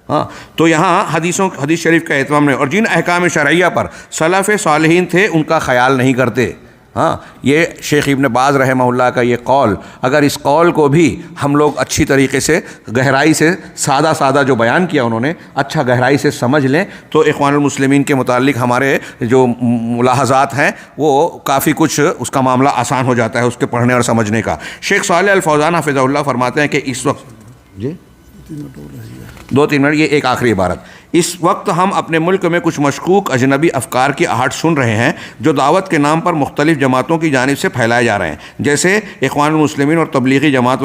ہاں, تو یہاں حدیث شریف کا اہتمام نہیں, اور جن احکام شرعیہ پر سلف صالحین تھے ان کا خیال نہیں کرتے. ہاں, یہ شیخ ابن باز رحمہ اللہ کا یہ قول, اگر اس قول کو بھی ہم لوگ اچھی طریقے سے گہرائی سے سادہ جو بیان کیا انہوں نے اچھا گہرائی سے سمجھ لیں, تو اخوان المسلمین کے متعلق ہمارے جو ملاحظات ہیں وہ کافی کچھ اس کا معاملہ آسان ہو جاتا ہے اس کے پڑھنے اور سمجھنے کا. شیخ صالح الفوزان حفظہ اللہ فرماتے ہیں کہ اس وقت 2-3 منٹ, یہ ایک آخری عبارت, اس وقت ہم اپنے ملک میں کچھ مشکوک اجنبی افکار کی آہٹ سن رہے ہیں جو دعوت کے نام پر مختلف جماعتوں کی جانب سے پھیلائے جا رہے ہیں, جیسے اخوان المسلمین اور تبلیغی جماعت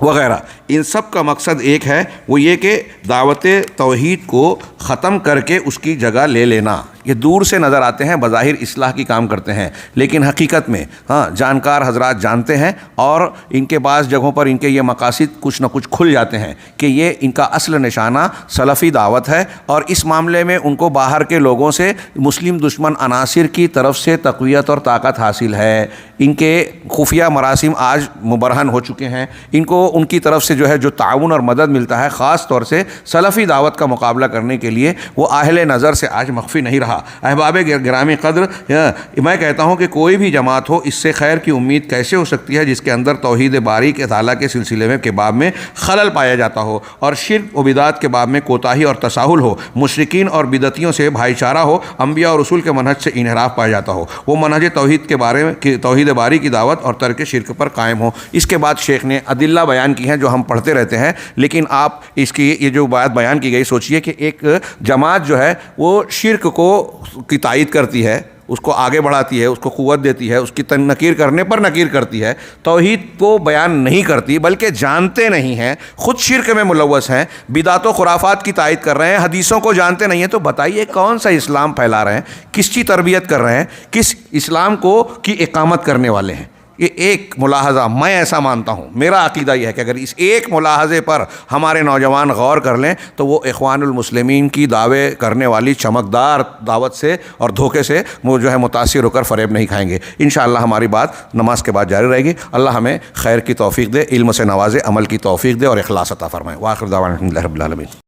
وغیرہ. ان سب کا مقصد ایک ہے, وہ یہ کہ دعوت توحید کو ختم کر کے اس کی جگہ لے لینا. یہ دور سے نظر آتے ہیں, بظاہر اصلاح کی کام کرتے ہیں, لیکن حقیقت میں ہاں جانکار حضرات جانتے ہیں, اور ان کے بعض جگہوں پر ان کے یہ مقاصد کچھ نہ کچھ کھل جاتے ہیں کہ یہ ان کا اصل نشانہ سلفی دعوت ہے, اور اس معاملے میں ان کو باہر کے لوگوں سے, مسلم دشمن عناصر کی طرف سے تقویت اور طاقت حاصل ہے. ان کے خفیہ مراسم آج مبرہن ہو چکے ہیں. ان کو ان کی طرف سے جو ہے جو تعاون اور مدد ملتا ہے, خاص طور سے سلفی دعوت کا مقابلہ کرنے کے لیے, وہ اہل نظر سے آج مخفی نہیں رہا. احباب گرامی قدر, میں کہتا ہوں کہ کوئی بھی جماعت ہو, اس سے خیر کی امید کیسے ہو سکتی ہے جس کے اندر توحید باری کے تعالیٰ کے سلسلے میں کے باب میں خلل پایا جاتا ہو, اور شرک و بدعات کے باب میں کوتاہی اور تساہل ہو, مشرکین اور بدعتیوں سے بھائی چارہ ہو, انبیاء اور رسول کے منہج سے انحراف پایا جاتا ہو, وہ منہج توحید کے بارے میں توحید باری کی دعوت اور ترک شرک پر قائم ہو. اس کے بعد شیخ نے ادلہ بیان کی ہیں جو ہم پڑھتے رہتے ہیں, لیکن آپ اس کی یہ جو بات بیان کی گئی, سوچئے کہ ایک جماعت جو ہے وہ شرک کو کی تائید کرتی ہے, اس کو آگے بڑھاتی ہے، اس کو قوت دیتی ہے، اس کی نکیر کرنے پر نکیر کرتی ہے، توحید کو بیان نہیں کرتی بلکہ جانتے نہیں ہیں، خود شرک میں ملوث ہیں، بدعت و خرافات کی تائید کر رہے ہیں، حدیثوں کو جانتے نہیں ہیں، تو بتائیے کون سا اسلام پھیلا رہے ہیں، کس کی تربیت کر رہے ہیں، کس اسلام کو کی اقامت کرنے والے ہیں؟ یہ ایک ملاحظہ میں ایسا مانتا ہوں، میرا عقیدہ یہ ہے کہ اگر اس ایک ملاحظے پر ہمارے نوجوان غور کر لیں تو وہ اخوان المسلمین کی دعوے کرنے والی چمکدار دعوت سے اور دھوکے سے وہ جو ہے متاثر ہو کر فریب نہیں کھائیں گے۔ انشاءاللہ ہماری بات نماز کے بعد جاری رہے گی۔ اللہ ہمیں خیر کی توفیق دے، علم سے نوازے، عمل کی توفیق دے اور اخلاص عطا فرمائے۔ وآخر دعوانا الحمدللہ رب العالمین۔